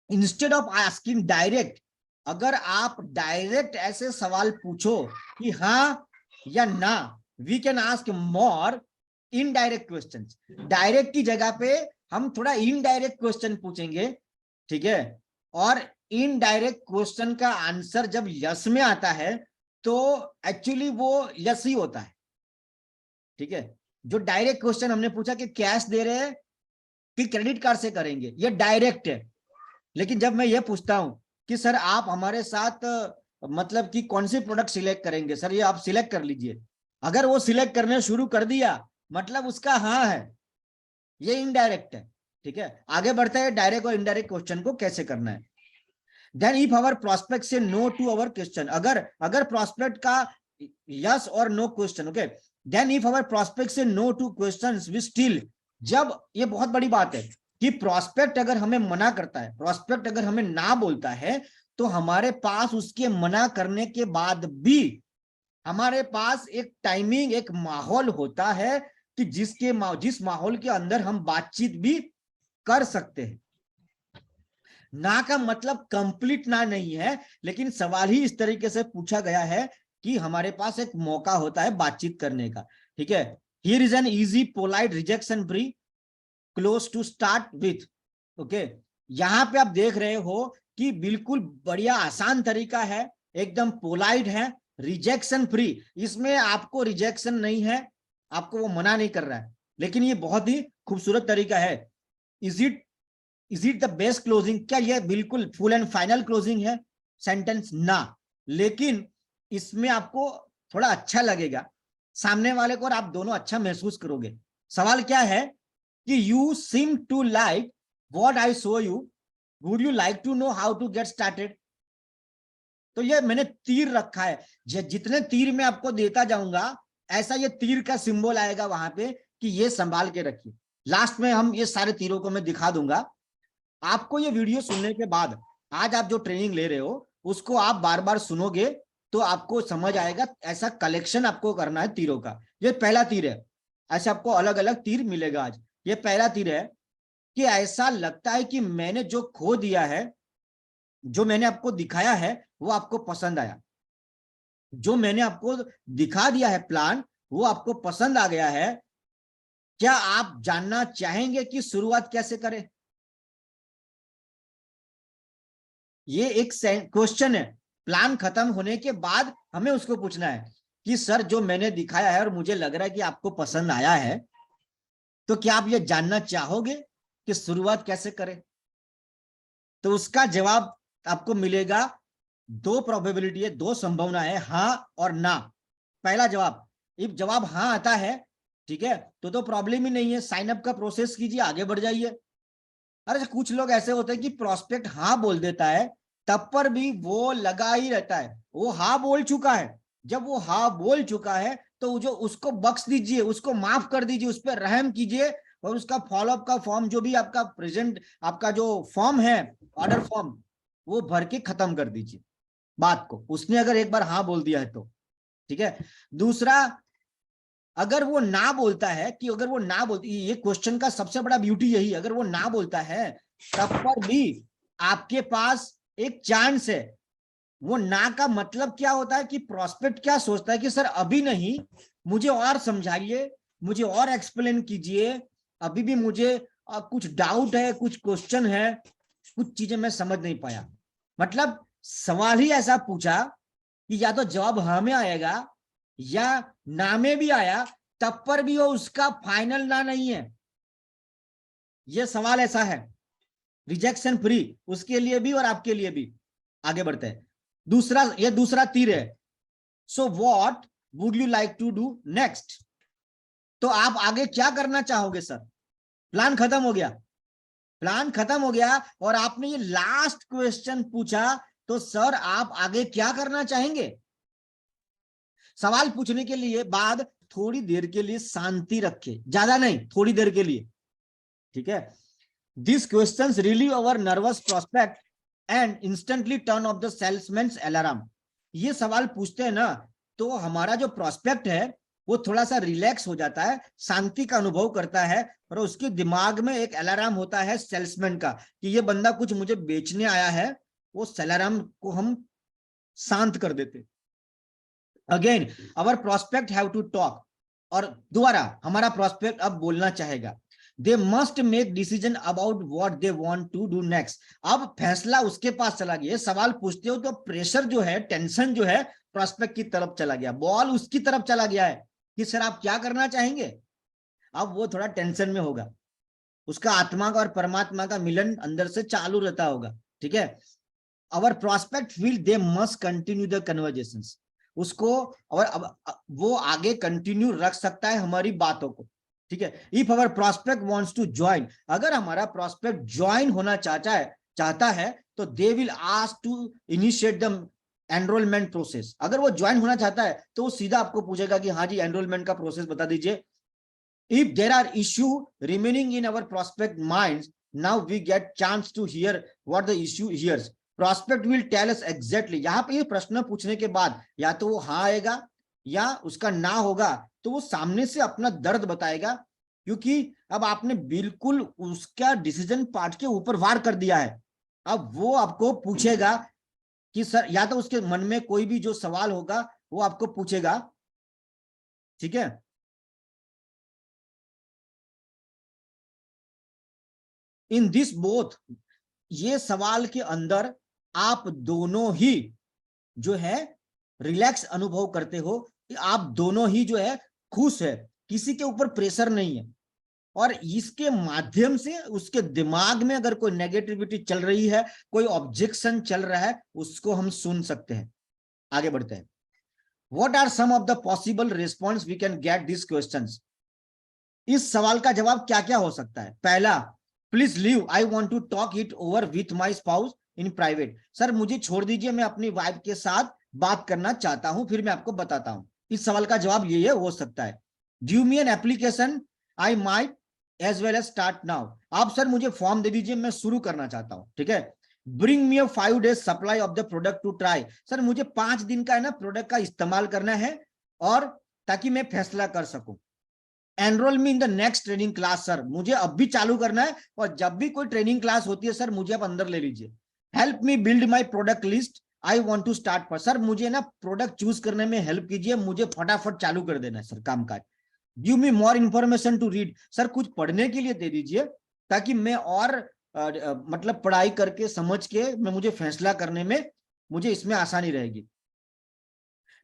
instead of asking direct, अगर आप डायरेक्ट ऐसे सवाल पूछो कि हाँ या ना, we can ask more indirect questions. Direct की जगह पे हम थोड़ा इनडायरेक्ट क्वेश्चन पूछेंगे, ठीक है। और इनडायरेक्ट क्वेश्चन का आंसर जब यस में आता है तो एक्चुअली वो यस ही होता है, ठीक है। जो डायरेक्ट क्वेश्चन हमने पूछा कि कैश दे रहे हैं कि क्रेडिट कार्ड से करेंगे, ये डायरेक्ट है। लेकिन जब मैं ये पूछता हूं कि सर आप हमारे साथ मतलब कि कौन सी प्रोडक्ट सिलेक्ट करेंगे, सर ये आप सिलेक्ट कर लीजिए, अगर वो सिलेक्ट करने शुरू कर दिया मतलब उसका हाँ है, ये इनडायरेक्ट है, ठीक है। आगे बढ़ते हैं डायरेक्ट और इनडायरेक्ट क्वेश्चन को कैसे करना है। Then if our prospect says no to our question, अगर प्रोस्पेक्ट का यस और no question, okay. Then if our prospect says no to questions we still, जब ये बहुत बड़ी बात है कि प्रोस्पेक्ट अगर हमें मना करता है, प्रोस्पेक्ट अगर हमें ना बोलता है, तो हमारे पास उसके मना करने के बाद भी हमारे पास एक टाइमिंग, एक माहौल होता है कि जिस माहौल के अंदर हम बातचीत भी कर सकते हैं। ना का मतलब कंप्लीट ना नहीं है, लेकिन सवाल ही इस तरीके से पूछा गया है कि हमारे पास एक मौका होता है बातचीत करने का, ठीक है। Here is an easy polite rejection free close to start with, okay. यहां पे आप देख रहे हो कि बिल्कुल बढ़िया आसान तरीका है, एकदम पोलाइट है, रिजेक्शन फ्री। इसमें आपको रिजेक्शन नहीं है, आपको वो मना नहीं कर रहा है, लेकिन ये बहुत ही खूबसूरत तरीका है। Is it the best closing? क्या ये बिल्कुल फुल एंड फाइनल क्लोजिंग है सेंटेंस? ना, लेकिन इसमें आपको थोड़ा अच्छा लगेगा, सामने वाले को और आप दोनों अच्छा महसूस करोगे। सवाल क्या है कि you seem to like what I show you, would you like to know how to get started? तो ये मैंने तीर रखा है, जितने तीर मैं आपको देता जाऊंगा ऐसा ये तीर का सिंबल आएगा वहां पे कि ये संभाल के रखिए। लास्ट में हम ये सारे तीरों को मैं दिखा दूंगा आपको। ये वीडियो सुनने के बाद आज आप जो ट्रेनिंग ले रहे हो उसको आप बार बार सुनोगे तो आपको समझ आएगा, ऐसा कलेक्शन आपको करना है तीरों का। ये पहला तीर है, ऐसे आपको अलग अलग तीर मिलेगा आज। ये पहला तीर है कि ऐसा लगता है कि मैंने जो खो दिया है, जो मैंने आपको दिखाया है वो आपको पसंद आया, जो मैंने आपको दिखा दिया है प्लान वो आपको पसंद आ गया है। क्या आप जानना चाहेंगे कि शुरुआत कैसे करें? ये एक क्वेश्चन है। प्लान खत्म होने के बाद हमें उसको पूछना है कि सर जो मैंने दिखाया है और मुझे लग रहा है कि आपको पसंद आया है, तो क्या आप ये जानना चाहोगे कि शुरुआत कैसे करें? तो उसका जवाब आपको मिलेगा, दो प्रोबेबिलिटी है, दो संभावना है, हाँ और ना। पहला जवाब, if जवाब हाँ आता है, ठीक है, तो प्रॉब्लम ही नहीं है, साइन अप का प्रोसेस कीजिए, आगे बढ़ जाइए। अरे कुछ लोग ऐसे होते हैं कि प्रोस्पेक्ट हाँ बोल देता है, तब पर भी वो लगा ही रहता है, वो हाँ बोल चुका है। जब वो हाँ बोल चुका है तो जो उसको बख्श दीजिए, उसको माफ कर दीजिए, उस पर रहम कीजिए और उसका फॉलोअप का फॉर्म, जो भी आपका प्रेजेंट आपका जो फॉर्म है, ऑर्डर फॉर्म, वो भर के खत्म कर दीजिए बात को। उसने अगर एक बार हाँ बोल दिया है तो ठीक है। दूसरा, अगर वो ना बोलता है, कि अगर वो ना बोलती, ये क्वेश्चन का सबसे बड़ा ब्यूटी यही, अगर वो ना बोलता है तब पर भी आपके पास एक चांस है। वो ना का मतलब क्या होता है कि प्रोस्पेक्ट क्या सोचता है कि सर अभी नहीं, मुझे और समझाइए, मुझे और एक्सप्लेन कीजिए, अभी भी मुझे कुछ डाउट है, कुछ क्वेश्चन है, कुछ चीजें मैं समझ नहीं पाया। मतलब सवाल ही ऐसा पूछा कि या तो जवाब हाँ में आएगा या ना में भी आया, तब पर भी वो उसका फाइनल ना नहीं है। ये सवाल ऐसा है, रिजेक्शन फ्री, उसके लिए भी और आपके लिए भी। आगे बढ़ते हैं। दूसरा, ये दूसरा तीर है। So what would you like to do next? तो आप आगे क्या करना चाहोगे सर? प्लान खत्म हो गया, प्लान खत्म हो गया और आपने ये लास्ट क्वेश्चन पूछा, तो सर आप आगे क्या करना चाहेंगे? सवाल पूछने के लिए बाद थोड़ी देर के लिए शांति रखे, ज्यादा नहीं, थोड़ी देर के लिए, ठीक है। This questions relieve our nervous prospect and instantly turn off the salesman's alarm. ये सवाल पूछते हैं ना, तो हमारा जो प्रोस्पेक्ट है वो थोड़ा सा रिलैक्स हो जाता है, शांति का अनुभव करता है, और उसके दिमाग में एक अलार्म होता है सेल्समैन का कि ये बंदा कुछ मुझे बेचने आया है। वो अलार्म को हम शांत कर देते। Again our prospect have to talk, और दोबारा हमारा प्रोस्पेक्ट अब बोलना चाहेगा। They must make decision about what they want to do next. अब फैसला उसके पास चला गया। सवाल पूछते हो तो प्रेशर जो है, टेंशन जो है, प्रोस्पेक्ट की तरफ चला गया, बॉल उसकी तरफ चला गया है कि सर आप क्या करना चाहेंगे। अब वो थोड़ा टेंशन में होगा, उसका आत्मा का और परमात्मा का मिलन अंदर से चालू रहता होगा, ठीक है। Our prospect feel they must continue the conversations, उसको, और अब वो आगे कंटिन्यू रख सकता है हमारी बातों को, ठीक है। If our prospect wants to join, अगर हमारा प्रोस्पेक्ट ज्वाइन होना चाहता है तो they will ask to initiate the enrollment process. अगर वो ज्वाइन होना चाहता है तो वो सीधा आपको पूछेगा कि हाँ जी एनरोलमेंट का प्रोसेस बता दीजिए। If there are issue remaining in our prospect minds, now we get chance to hear what the issue here's. Prospect will tell us exactly. यहाँ पे ये प्रश्न पूछने के बाद या तो वो हाँ आएगा या उसका ना होगा, तो वो सामने से अपना दर्द बताएगा, क्योंकि अब आपने बिल्कुल उसका डिसीजन पार्ट के ऊपर वार कर दिया है। अब वो आपको पूछेगा कि सर, या तो उसके मन में कोई भी जो सवाल होगा वो आपको पूछेगा, ठीक है। इन दिस बोथ, ये सवाल के अंदर आप दोनों ही जो है रिलैक्स अनुभव करते हो, आप दोनों ही जो है खुश है, किसी के ऊपर प्रेशर नहीं है, और इसके माध्यम से उसके दिमाग में अगर कोई नेगेटिविटी चल रही है, कोई ऑब्जेक्शन चल रहा है, उसको हम सुन सकते हैं। आगे बढ़ते हैं। What are some of the possible response we can get this questions? इस सवाल का जवाब क्या क्या हो सकता है? पहला, please leave, I want to talk it over with my spouse in private. Sir मुझे छोड़ दीजिए, मैं अपनी वाइफ के साथ बात करना चाहता हूं, फिर मैं आपको बताता हूं। इस सवाल का जवाब ये हो सकता है। Give me an application, I might as well as start now. आप सर मुझे फॉर्म दे दीजिए, मैं शुरू करना चाहता हूं, ठीक है। Bring me a 5 days supply of the product to try. Sir मुझे 5 दिन का है ना प्रोडक्ट का इस्तेमाल करना है, और ताकि मैं फैसला कर सकूं। Enrol me in the next training class sir, मुझे अब भी चालू करना है और जब भी कोई ट्रेनिंग क्लास होती है सर मुझे आप अंदर ले लीजिए। Help me build my product list, I want to start first, sir मुझे ना प्रोडक्ट चूज करने में हेल्प कीजिए, मुझे फटाफट चालू कर देना है सर कामकाज। Give me more information to read, sir कुछ पढ़ने के लिए दे दीजिए ताकि मैं और मतलब पढ़ाई करके समझ के मैं मुझे फैसला करने में मुझे इसमें आसानी रहेगी।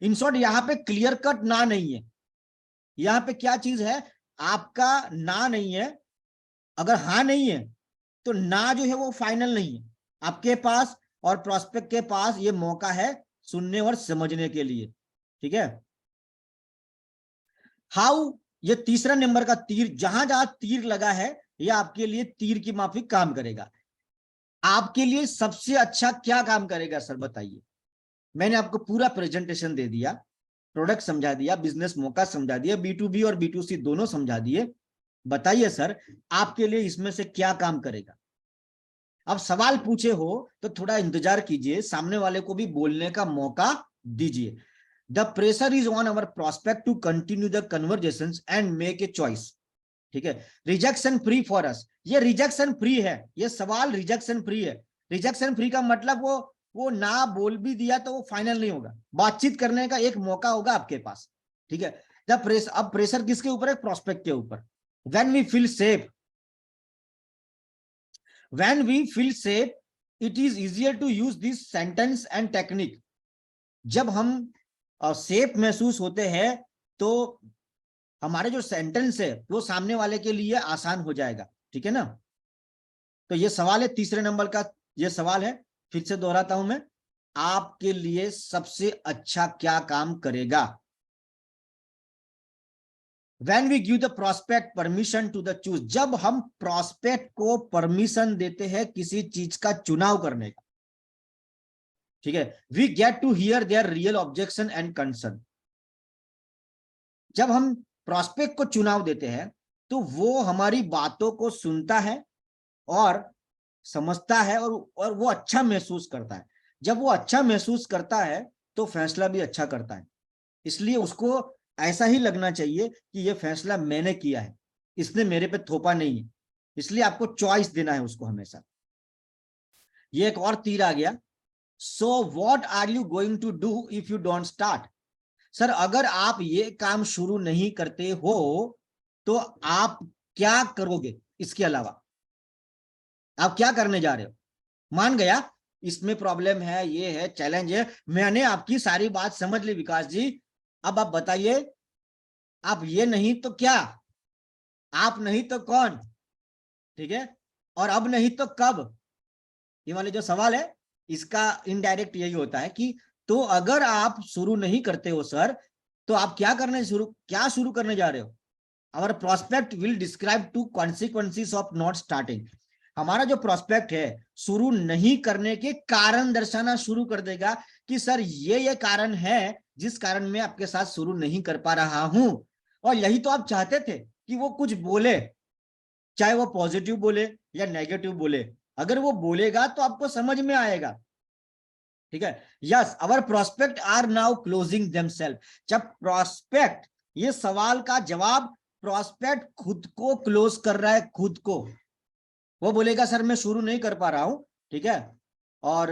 इन शॉर्ट यहाँ पे क्लियर कट ना नहीं है, यहाँ पे क्या चीज है, आपका ना नहीं है, अगर हाँ नहीं है तो ना जो है वो फाइनल नहीं है, आपके पास और प्रोस्पेक्ट के पास ये मौका है सुनने और समझने के लिए, ठीक है। हाउ, ये तीसरा नंबर का तीर, जहां जहां तीर लगा है ये आपके लिए तीर की माफिक काम करेगा। आपके लिए सबसे अच्छा क्या काम करेगा सर बताइए। मैंने आपको पूरा प्रेजेंटेशन दे दिया, प्रोडक्ट समझा दिया, बिजनेस मौका समझा दिया, B2B और B2C दोनों समझा दिए, बताइए सर आपके लिए इसमें से क्या काम करेगा। अब सवाल पूछे हो तो थोड़ा इंतजार कीजिए, सामने वाले को भी बोलने का मौका दीजिए। The pressure is on our prospect to continue the conversations and make a choice, ठीक है। रिजेक्शन फ्री फॉर अस, ये रिजेक्शन फ्री है, ये सवाल रिजेक्शन फ्री है। रिजेक्शन फ्री का मतलब वो ना बोल भी दिया तो वो फाइनल नहीं होगा, बातचीत करने का एक मौका होगा आपके पास, ठीक है। द प्रेशर, अब प्रेशर किसके ऊपर है, प्रोस्पेक्ट के ऊपर। When we feel safe, when we feel safe it is easier to use this sentence and technique, जब हम सेफ महसूस होते हैं तो हमारे जो सेंटेंस है वो सामने वाले के लिए आसान हो जाएगा, ठीक है ना। तो ये सवाल है तीसरे नंबर का, ये सवाल है, फिर से दोहराता हूं मैं, आपके लिए सबसे अच्छा क्या काम करेगा। When we give the prospect permission to the choose, जब हम prospect को परमिशन देते हैं किसी चीज का चुनाव करने का, ठीक है। We get to hear their real objection and concern, जब हम prospect को चुनाव देते हैं तो वो हमारी बातों को सुनता है और समझता है और वो अच्छा महसूस करता है। जब वो अच्छा महसूस करता है तो फैसला भी अच्छा करता है, इसलिए उसको ऐसा ही लगना चाहिए कि ये फैसला मैंने किया है, इसने मेरे पे थोपा नहीं है, इसलिए आपको चॉइस देना है उसको हमेशा। ये एक और तीर आ गया, so what are you going to do if you don't start, sir अगर आप ये काम शुरू नहीं करते हो तो आप क्या करोगे, इसके अलावा आप क्या करने जा रहे हो। मान गया इसमें प्रॉब्लम है, ये है, चैलेंज है, मैंने आपकी सारी बात समझ ली विकास जी, अब आप बताइए, आप ये नहीं तो क्या, आप नहीं तो कौन, ठीक है, और अब नहीं तो कब। ये वाले जो सवाल है इसका इनडायरेक्ट यही होता है कि तो अगर आप शुरू नहीं करते हो सर तो आप क्या शुरू करने जा रहे हो। Our prospect will describe to consequences of not starting, हमारा जो प्रोस्पेक्ट है शुरू नहीं करने के कारण दर्शाना शुरू कर देगा कि सर ये कारण है जिस कारण मैं आपके साथ शुरू नहीं कर पा रहा हूं। और यही तो आप चाहते थे कि वो कुछ बोले, चाहे वो पॉजिटिव बोले या नेगेटिव बोले, अगर वो बोलेगा तो आपको समझ में आएगा, ठीक है। Yes, our prospect are now closing themselves, जब प्रोस्पेक्ट, ये सवाल का जवाब प्रोस्पेक्ट खुद को क्लोज कर रहा है, खुद को। वो बोलेगा सर मैं शुरू नहीं कर पा रहा हूं, ठीक है, और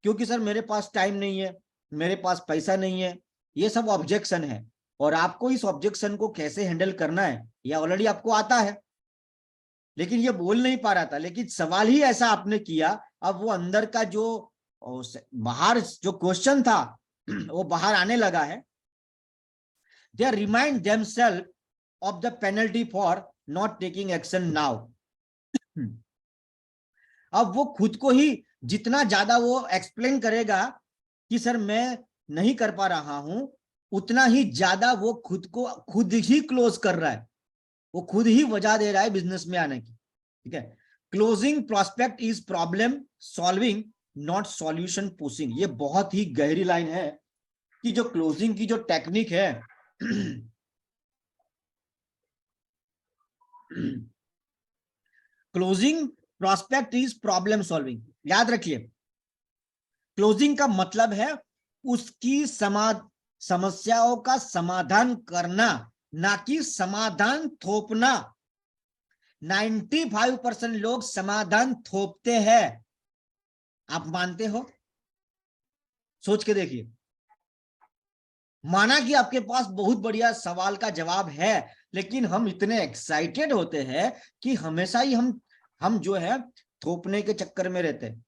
क्योंकि सर मेरे पास टाइम नहीं है, मेरे पास पैसा नहीं है, ये सब ऑब्जेक्शन है। और आपको इस ऑब्जेक्शन को कैसे हैंडल करना है ये ऑलरेडी आपको आता है, लेकिन ये बोल नहीं पा रहा था, लेकिन सवाल ही ऐसा आपने किया, अब वो अंदर का जो बाहर जो क्वेश्चन था वो बाहर आने लगा है। They remind themselves of the penalty for not taking action now, अब वो खुद को ही जितना ज्यादा वो एक्सप्लेन करेगा कि सर मैं नहीं कर पा रहा हूं, उतना ही ज्यादा वो खुद को खुद ही क्लोज कर रहा है, वो खुद ही वजह दे रहा है बिजनेस में आने की, ठीक है। Closing prospect is problem solving not solution pushing, ये बहुत ही गहरी लाइन है कि जो क्लोजिंग की जो टेक्निक है closing prospect is problem solving, याद रखिए क्लोजिंग का मतलब है उसकी समस्याओं का समाधान करना, ना कि समाधान थोपना। 95% लोग समाधान थोपते हैं। आप मानते हो? सोच के देखिए। माना कि आपके पास बहुत बढ़िया सवाल का जवाब है, लेकिन हम इतने एक्साइटेड होते हैं कि हमेशा ही हम जो है थोपने के चक्कर में रहते हैं।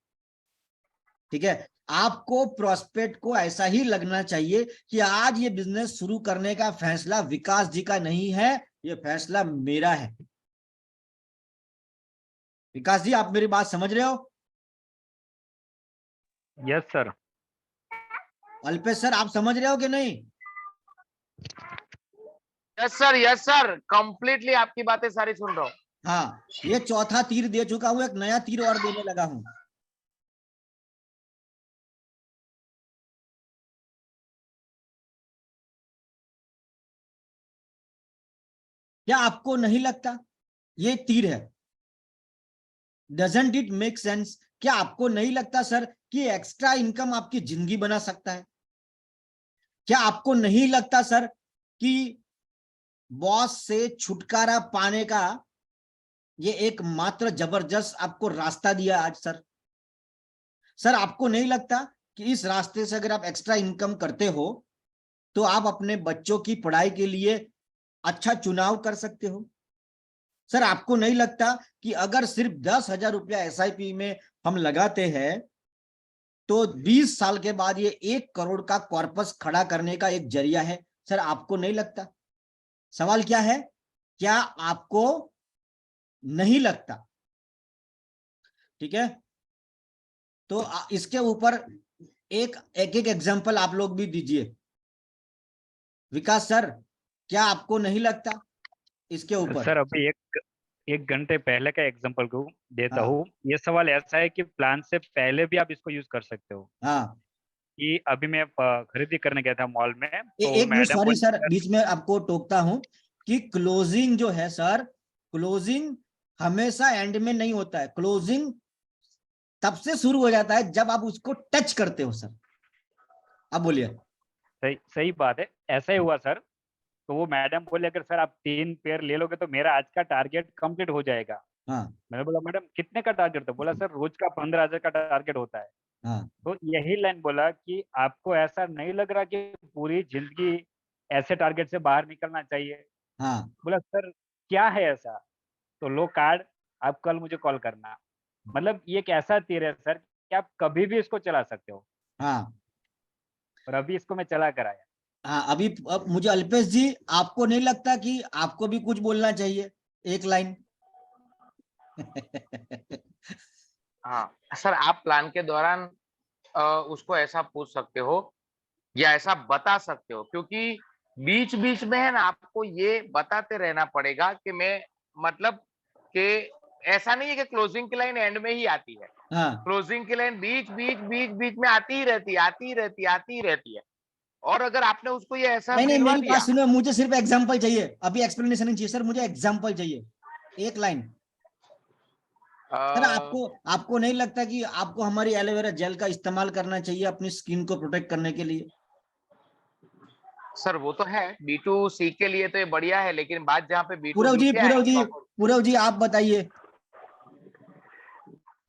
ठीक है, आपको प्रोस्पेक्ट को ऐसा ही लगना चाहिए कि आज ये बिजनेस शुरू करने का फैसला विकास जी का नहीं है, ये फैसला मेरा है। विकास जी, आप मेरी बात समझ रहे हो?
Yes sir.
अल्पेश सर, आप समझ रहे हो कि नहीं?
यस सर, कंप्लीटली आपकी बातें सारी सुन रहा हूँ।
हाँ, ये चौथा तीर दे चुका हूं, एक नया तीर और देने लगा हूं। क्या आपको नहीं लगता ये तीर है? Doesn't it make sense? क्या आपको नहीं लगता सर कि एक्स्ट्रा इनकम आपकी जिंदगी बना सकता है? क्या आपको नहीं लगता सर कि बॉस से छुटकारा पाने का ये एक मात्र जबरदस्त आपको रास्ता दिया आज सर? सर, आपको नहीं लगता कि इस रास्ते से अगर आप एक्स्ट्रा इनकम करते हो तो आप अपने बच्चों की पढ़ाई के लिए अच्छा चुनाव कर सकते हो? सर, आपको नहीं लगता कि अगर सिर्फ 10,000 रुपया SIP में हम लगाते हैं तो 20 साल के बाद ये 1 करोड़ का कॉर्पस खड़ा करने का एक जरिया है? सर, आपको नहीं लगता? सवाल क्या है? क्या आपको नहीं लगता? ठीक है, तो इसके ऊपर एक एग्जांपल आप लोग भी दीजिए। विकास सर, क्या आपको नहीं लगता इसके ऊपर?
सर अभी एक घंटे पहले का एग्जांपल को देता
हाँ।
हूँ। ये सवाल ऐसा है कि प्लान से पहले भी आप इसको यूज कर सकते हो।
हाँ,
कि अभी मैं खरीदी करने गया था मॉल में, तो
एक मिनट,
मैडम
सॉरी
बोली
सर, बीच में आपको टोकता हूं कि क्लोजिंग जो है सर, क्लोजिंग हमेशा एंड में नहीं होता है। क्लोजिंग तब से शुरू हो जाता है जब आप उसको टच करते हो सर। अब बोलिए।
सही बात है, ऐसा ही हुआ सर। तो वो मैडम बोले अगर सर आप 3 पेयर ले लोगे तो मेरा आज का टारगेट कंप्लीट हो जाएगा।
हाँ।
मैंने बोला मैडम कितने का टारगेट था? बोला सर रोज का 15,000 का टारगेट होता है।
हाँ।
तो यही लाइन बोला कि आपको ऐसा नहीं लग रहा कि पूरी जिंदगी ऐसे टारगेट से बाहर निकलना चाहिए?
हाँ।
बोला सर क्या है ऐसा? तो लो कार्ड, आप कल मुझे कॉल करना। मतलब ये एक ऐसा तीर है सर कि आप कभी भी इसको चला सकते हो।
हाँ।
और अभी इसको मैं चला कर आया।
हाँ, अभी अब मुझे अल्पेश जी, आपको नहीं लगता कि आपको भी कुछ बोलना चाहिए, एक लाइन?
हाँ सर, आप प्लान के दौरान उसको ऐसा पूछ सकते हो या ऐसा बता सकते हो, क्योंकि बीच बीच में है ना आपको ये बताते रहना पड़ेगा कि मैं मतलब कि ऐसा नहीं है कि क्लोजिंग की लाइन एंड में ही आती है।
हाँ।
क्लोजिंग की लाइन बीच बीच बीच बीच में आती ही रहती है, आती ही रहती है, आती ही रहती है। और अगर आपने उसको ये एहसास
नहीं,
दिलवा
मेरी बात
दिया,
सुनो, मुझे सिर्फ एग्जांपल चाहिए, अभी एक्सप्लेनेशन नहीं चाहिए सर, मुझे एग्जांपल चाहिए, एक लाइन। सर, आपको आपको नहीं लगता कि आपको हमारी एलोवेरा जेल का इस्तेमाल करना चाहिए अपनी स्किन को प्रोटेक्ट करने के लिए?
सर वो तो है, B2C के लिए तो ये बढ़िया है, लेकिन बात जहाँ पे
पूरव
B2B
जी,
पे
पूरव
आएगी
जी,
तो
पूरव जी, आप बताइए।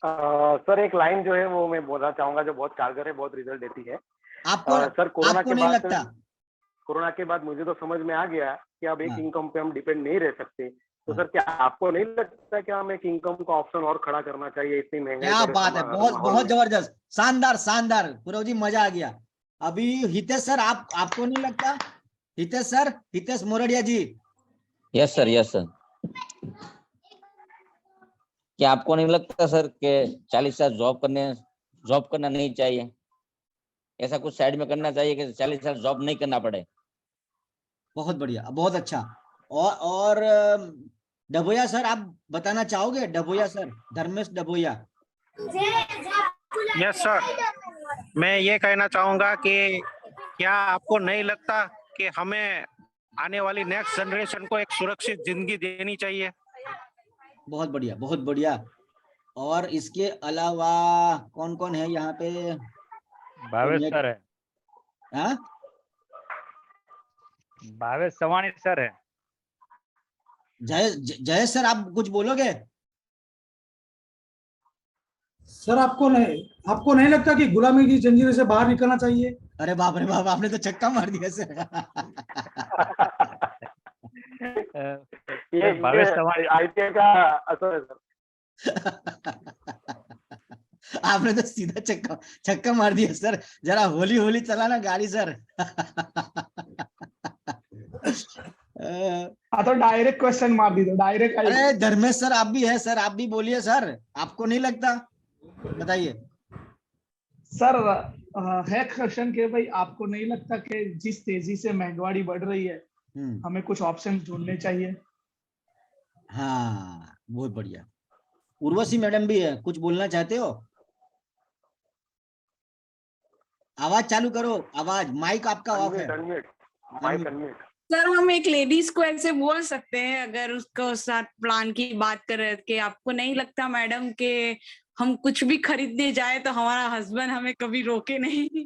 सर एक लाइन जो है वो मैं बोलना चाहूंगा जो बहुत कारगर है, बहुत रिजल्ट देती है।
आपको
सर कोरोना
आपको
के
नहीं
बाद
लगता?
कोरोना के बाद मुझे तो समझ में आ गया कि अब एक
हाँ।
इनकम पे हम डिपेंड नहीं रह सकते। तो
हाँ।
सर क्या आपको नहीं लगता कि हम एक इनकम का ऑप्शन और खड़ा करना चाहिए इतनी महंगाई
क्या
भरे
बात है, बहुत
माहौल
बहुत
में?
जबरदस्त, शानदार शानदार, पूरव जी, मजा आ गया। अभी हितेश सर, आपको नहीं लगता? Hitesh sir, Hitesh Moradiya ji.
Yes sir, yes sir. क्या आपको नहीं लगता सर कि 40 साल जॉब करना नहीं चाहिए? ऐसा कुछ साइड में करना चाहिए कि 40 साल जॉब नहीं करना पड़े।
बहुत बढ़िया, बहुत अच्छा। और डबोया सर, आप बताना चाहोगे? डबोया सर, धर्मेश डबोया।
यस सर, मैं ये कहना चाहूंगा कि क्या आपको नहीं लगता कि हमें आने वाली नेक्स्ट जनरेशन को एक सुरक्षित जिंदगी देनी चाहिए?
बहुत बढ़िया, बहुत बढ़िया। और इसके अलावा कौन कौन है यहाँ पे?
भावेश सर है,
हाँ?
भावेश सवानी सर है।
जय सर, आप कुछ बोलोगे?
सर आपको नहीं लगता कि गुलामी की जंजीरों से बाहर निकलना चाहिए?
अरे बाप रे बाप, आपने तो छक्का मार दिया सर।
ये
भावेश चौहान
आईपीएल का असर है सर।
आपने तो सीधा छक्का मार दिया सर। जरा होली होली चलाना गाड़ी सर।
हाँ तो डायरेक्ट क्वेश्चन मार दी, तो डायरेक्ट।
अरे धर्मेश सर, आप भी है सर, आप भी बोलिए सर, आपको नहीं लगता? बताइए
सर। है क्वेश्चन के भाई, आपको नहीं लगता कि जिस तेजी से महंगाई बढ़ रही है हमें कुछ ऑप्शन ढूंढने चाहिए?
हाँ, बहुत बढ़िया। उर्वशी मैडम भी है, कुछ बोलना चाहते हो? आवाज चालू करो, आवाज, माइक आपका ऑफ है।
Mic unmute.
सर हम एक लेडीज को ऐसे बोल सकते हैं, अगर उसको साथ प्लान की बात कर रहे कि आपको नहीं लगता मैडम कि हम कुछ भी खरीदने जाए तो हमारा हस्बैंड हमें कभी रोके नहीं,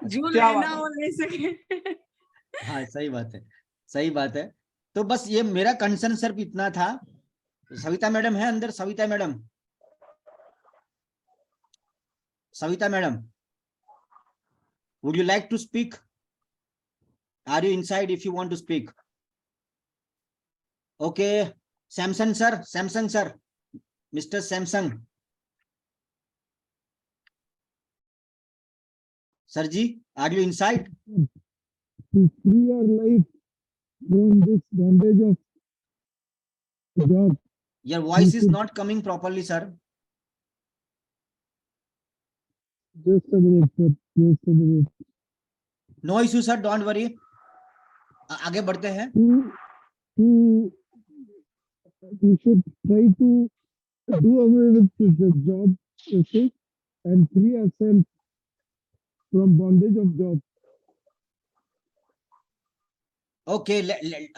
जो लेना वो ले सके।
हाँ सही बात है, सही बात है। तो बस ये मेरा कंसर्न सिर्फ इतना था। सविता मैडम है अंदर? Savita madam, Savita madam, would you like to speak? Are you inside if you want to speak? Okay, Samsung sir, Mr. Samsung. Sir ji, are you inside?
To free our life from this bondage of job.
Your voice is not coming properly, sir.
Just a minute, sir. Just a minute.
No issue, sir. Don't worry. आगे बढ़ते हैं.
We should try to do away with the job ethic and free ourselves from bondage of job.
Okay,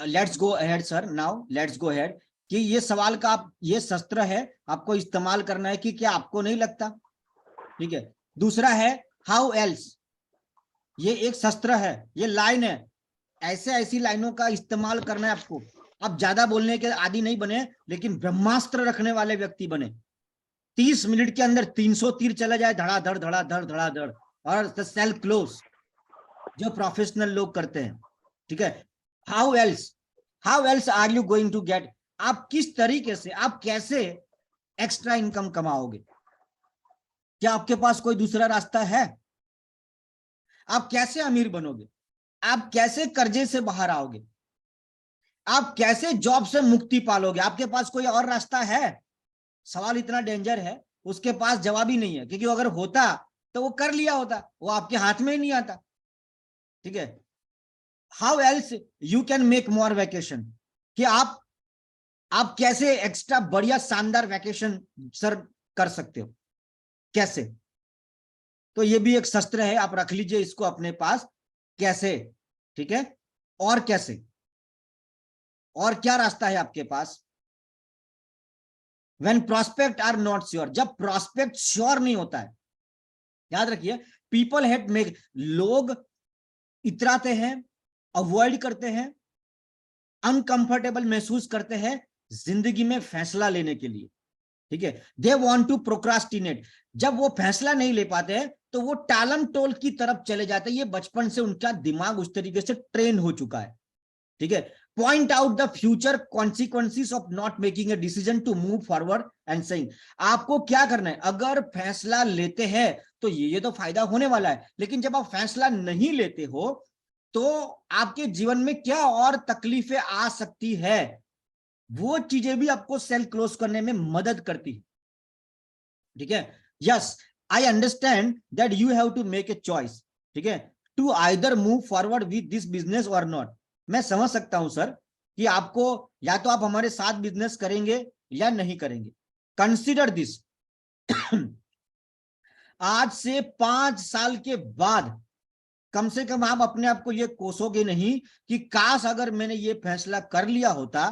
let's go ahead, sir. Now let's go ahead. कि ये सवाल का आप, ये शस्त्र है, आपको इस्तेमाल करना है कि क्या आपको नहीं लगता? ठीक है। दूसरा है हाउ एल्स, ये एक शस्त्र है, ये लाइन है, ऐसी लाइनों का इस्तेमाल करना है आपको। आप ज्यादा बोलने के आदी नहीं बने, लेकिन ब्रह्मास्त्र रखने वाले व्यक्ति बने। 30 मिनट के अंदर 300 तीर चला जाए, धड़ाधड़ धड़ाधड़ धड़ाधड़, और सेल क्लोज, जो प्रोफेशनल लोग करते हैं। ठीक है। How else are you going to get, आप किस तरीके से, आप कैसे एक्स्ट्रा इनकम कमाओगे? क्या आपके पास कोई दूसरा रास्ता है? आप कैसे अमीर बनोगे? आप कैसे कर्जे से बाहर आओगे? आप कैसे जॉब से मुक्ति पालोगे? आपके पास कोई और रास्ता है? सवाल इतना डेंजर है, उसके पास जवाब ही नहीं है, क्योंकि अगर होता तो वो कर लिया होता, वो आपके हाथ में ही नहीं आता। ठीक है। How else you can make more vacation, कि आप कैसे एक्स्ट्रा बढ़िया शानदार वैकेशन सर कर सकते हो, कैसे? तो ये भी एक शस्त्र है, आप रख लीजिए इसको अपने पास। कैसे? ठीक है। और कैसे, और क्या रास्ता है आपके पास? When prospect are not sure, जब prospect श्योर नहीं होता है, याद रखिए, people hate make, लोग इतराते हैं, अवॉइड करते हैं, अनकंफर्टेबल महसूस करते हैं जिंदगी में फैसला लेने के लिए। ठीक है। दे वॉन्ट टू प्रोक्रास्टिनेट, जब वो फैसला नहीं ले पाते हैं तो वो टालम टोल की तरफ चले जाते हैं। ये बचपन से उनका दिमाग उस तरीके से ट्रेन हो चुका है। ठीक है। Point out the future consequences of not making a decision to move forward and saying, आपको क्या करना है? अगर फैसला लेते हैं तो ये तो फायदा होने वाला है, लेकिन जब आप फैसला नहीं लेते हो तो आपके जीवन में क्या और तकलीफें आ सकती है, वो चीजें भी आपको सेल क्लोज करने में मदद करती है। ठीक है। Yes, I understand that you have to make a choice, ठीक है, to either move forward with this business और नॉट। मैं समझ सकता हूं सर कि आपको, या तो आप हमारे साथ बिजनेस करेंगे या नहीं करेंगे। कंसीडर दिस, आज से 5 साल के बाद कम से कम आप अपने आप को ये कोसोगे नहीं कि काश अगर मैंने ये फैसला कर लिया होता।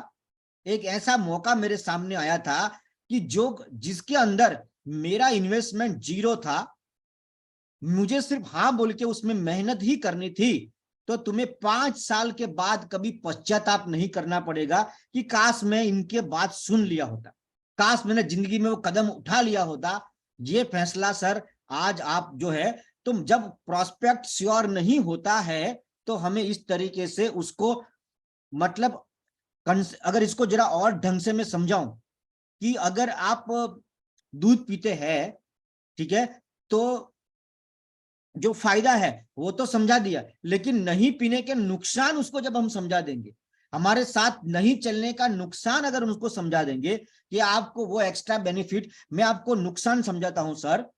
एक ऐसा मौका मेरे सामने आया था कि जिसके अंदर मेरा इन्वेस्टमेंट 0 था, मुझे सिर्फ हाँ बोल के उसमें मेहनत ही करनी थी, तो तुम्हें 5 साल के बाद कभी पश्चाताप नहीं करना पड़ेगा कि काश मैं इनके बात सुन लिया होता, काश मैंने जिंदगी में वो कदम उठा लिया होता। ये फैसला सर आज आप जो है, तुम जब प्रोस्पेक्ट श्योर नहीं होता है तो हमें इस तरीके से उसको, मतलब अगर इसको जरा और ढंग से मैं समझाऊं कि अगर आप दूध पीते हैं, ठीक है, तो जो फायदा है वो तो समझा दिया, लेकिन नहीं पीने के नुकसान उसको जब हम समझा देंगे, हमारे साथ नहीं चलने का नुकसान अगर उसको समझा देंगे कि आपको वो एक्स्ट्रा बेनिफिट, मैं आपको नुकसान समझाता हूं सर,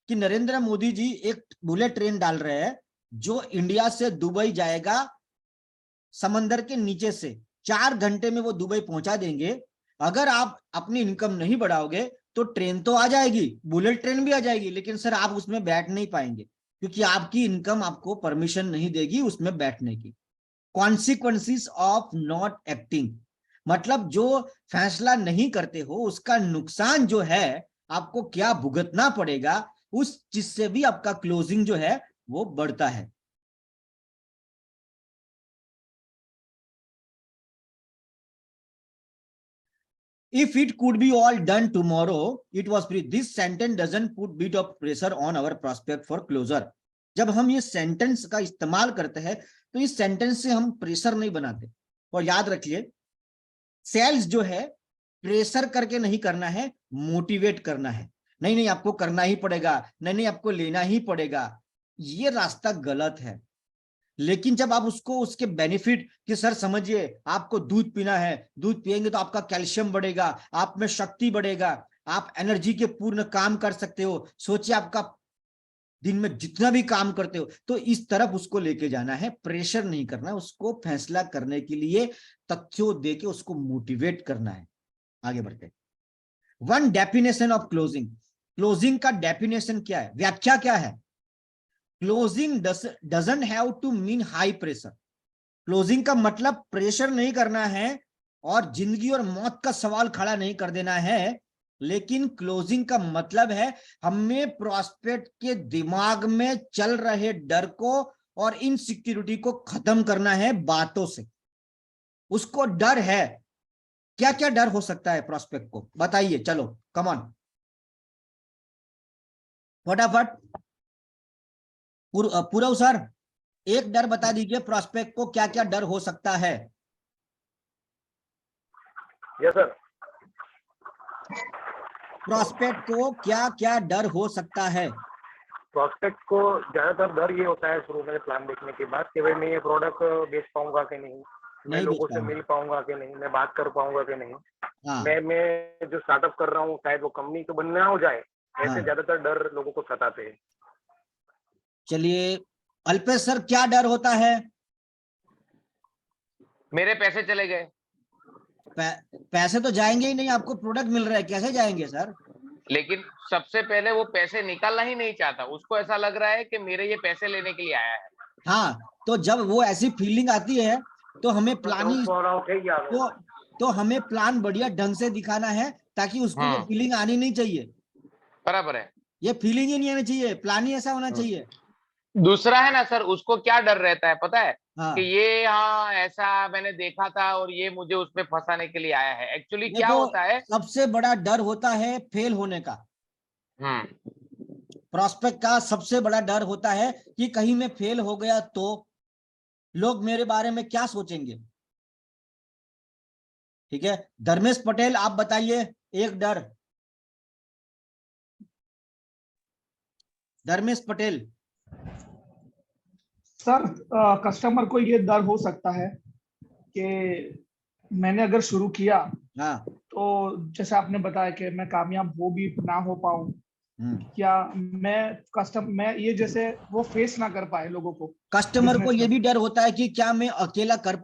कि नरेंद्र मोदी जी एक बुलेट ट्रेन डाल रहे हैं जो इंडिया से दुबई जाएगा, समंदर के नीचे से 4 घंटे में वो दुबई पहुंचा देंगे। अगर आप अपनी इनकम नहीं बढ़ाओगे तो ट्रेन तो आ जाएगी, बुलेट ट्रेन भी आ जाएगी, लेकिन सर आप उसमें बैठ नहीं पाएंगे क्योंकि आपकी इनकम आपको परमिशन नहीं देगी उसमें बैठने की। कॉन्सिक्वेंसेस ऑफ नॉट एक्टिंग, मतलब जो फैसला नहीं करते हो उसका नुकसान जो है आपको क्या भुगतना पड़ेगा, उस चीज से भी आपका क्लोजिंग जो है वो बढ़ता है। If it could be all done tomorrow, it was free. This sentence doesn't put bit of pressure on our prospect for closure. जब हम ये सेंटेंस का इस्तेमाल करते हैं तो इस सेंटेंस से हम प्रेशर नहीं बनाते। और याद रखिए, सेल्स जो है प्रेशर करके नहीं करना है, मोटिवेट करना है। नहीं नहीं आपको करना ही पड़ेगा, नहीं नहीं आपको लेना ही पड़ेगा, ये रास्ता गलत है। लेकिन जब आप उसको उसके बेनिफिट कि सर समझिए आपको दूध पीना है, दूध पिएंगे तो आपका कैल्शियम बढ़ेगा, आप में शक्ति बढ़ेगा, आप एनर्जी के पूर्ण काम कर सकते हो, सोचिए आपका दिन में जितना भी काम करते हो, तो इस तरफ उसको लेके जाना है, प्रेशर नहीं करना, उसको फैसला करने के लिए तथ्यों देके उसको मोटिवेट करना है। आगे बढ़ते, one definition of closing. Closing का डेफिनेशन क्या है, व्याख्या क्या है? Closing doesn't have to mean high pressure. Closing का मतलब प्रेशर नहीं करना है और जिंदगी और मौत का सवाल खड़ा नहीं कर देना है, लेकिन क्लोजिंग का मतलब है हमें प्रोस्पेक्ट के दिमाग में चल रहे डर को और इनसिक्योरिटी को खत्म करना है बातों से। उसको डर है, क्या क्या डर हो सकता है प्रोस्पेक्ट को, बताइए, चलो कम ऑन फटाफट। पूरा सर एक डर बता दीजिए, प्रोस्पेक्ट को क्या क्या डर हो सकता है?
Yes sir.
प्रोस्पेक्ट को क्या क्या डर हो सकता है?
प्रोस्पेक्ट को ज्यादातर डर ये होता है शुरू में प्लान देखने के बाद कि भाई मैं ये प्रोडक्ट बेच पाऊंगा कि नहीं, मैं लोगों से मिल पाऊंगा कि नहीं, मैं बात कर पाऊंगा कि नहीं, मैं जो स्टार्टअप कर रहा हूँ शायद वो कंपनी तो बनना हो जाए, ऐसे ज्यादातर डर लोगों को सताते हैं।
चलिए अल्पेश सर, क्या डर होता है?
मेरे पैसे चले गए।
पैसे तो जाएंगे ही नहीं, आपको प्रोडक्ट मिल रहा है, कैसे जाएंगे सर?
लेकिन सबसे पहले वो पैसे निकालना ही नहीं चाहता, उसको ऐसा लग रहा है कि मेरे ये पैसे लेने के लिए आया है।
हाँ, तो जब वो ऐसी फीलिंग आती है तो हमें प्लानिंग तो हमें प्लान बढ़िया ढंग से दिखाना है ताकि उसको ये फीलिंग आनी नहीं चाहिए।
बराबर है,
ये फीलिंग ही नहीं आनी चाहिए, प्लान ही ऐसा होना चाहिए।
दूसरा है ना सर, उसको क्या डर रहता है पता है? कि ये ऐसा मैंने देखा था और ये मुझे उसमें फंसाने के लिए आया है। एक्चुअली क्या होता है,
सबसे बड़ा डर होता है फेल होने का। प्रोस्पेक्ट का सबसे बड़ा डर होता है कि कहीं मैं फेल हो गया तो लोग मेरे बारे में क्या सोचेंगे। ठीक है, धर्मेश पटेल आप बताइए एक डर। धर्मेश पटेल
सर, कस्टमर को ये डर हो सकता है कि मैंने अगर शुरू किया तो जैसे आपने बताया कि मैं कामयाब हो भी ना हो पाऊं, क्या मैं ये जैसे वो फेस ना कर पाए लोगों को।
कस्टमर को ये भी डर होता है कि क्या मैं अकेला कर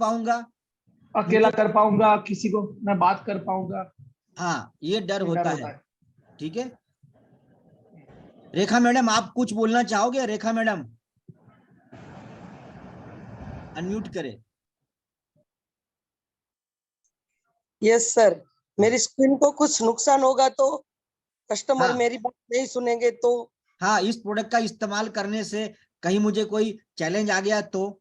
पाऊंगा,
किसी को मैं बात कर पाऊंगा।
हाँ, ये डर होता है। ठीक है, रेखा मैडम आप कुछ बोलना चाहोगे? रेखा मैडम अनम्यूट करें।
यस सर, मेरी स्क्रीन को कुछ नुकसान होगा तो कस्टमर मेरी बात नहीं सुनेंगे तो।
हाँ, इस प्रोडक्ट का इस्तेमाल करने से कहीं मुझे कोई चैलेंज आ गया तो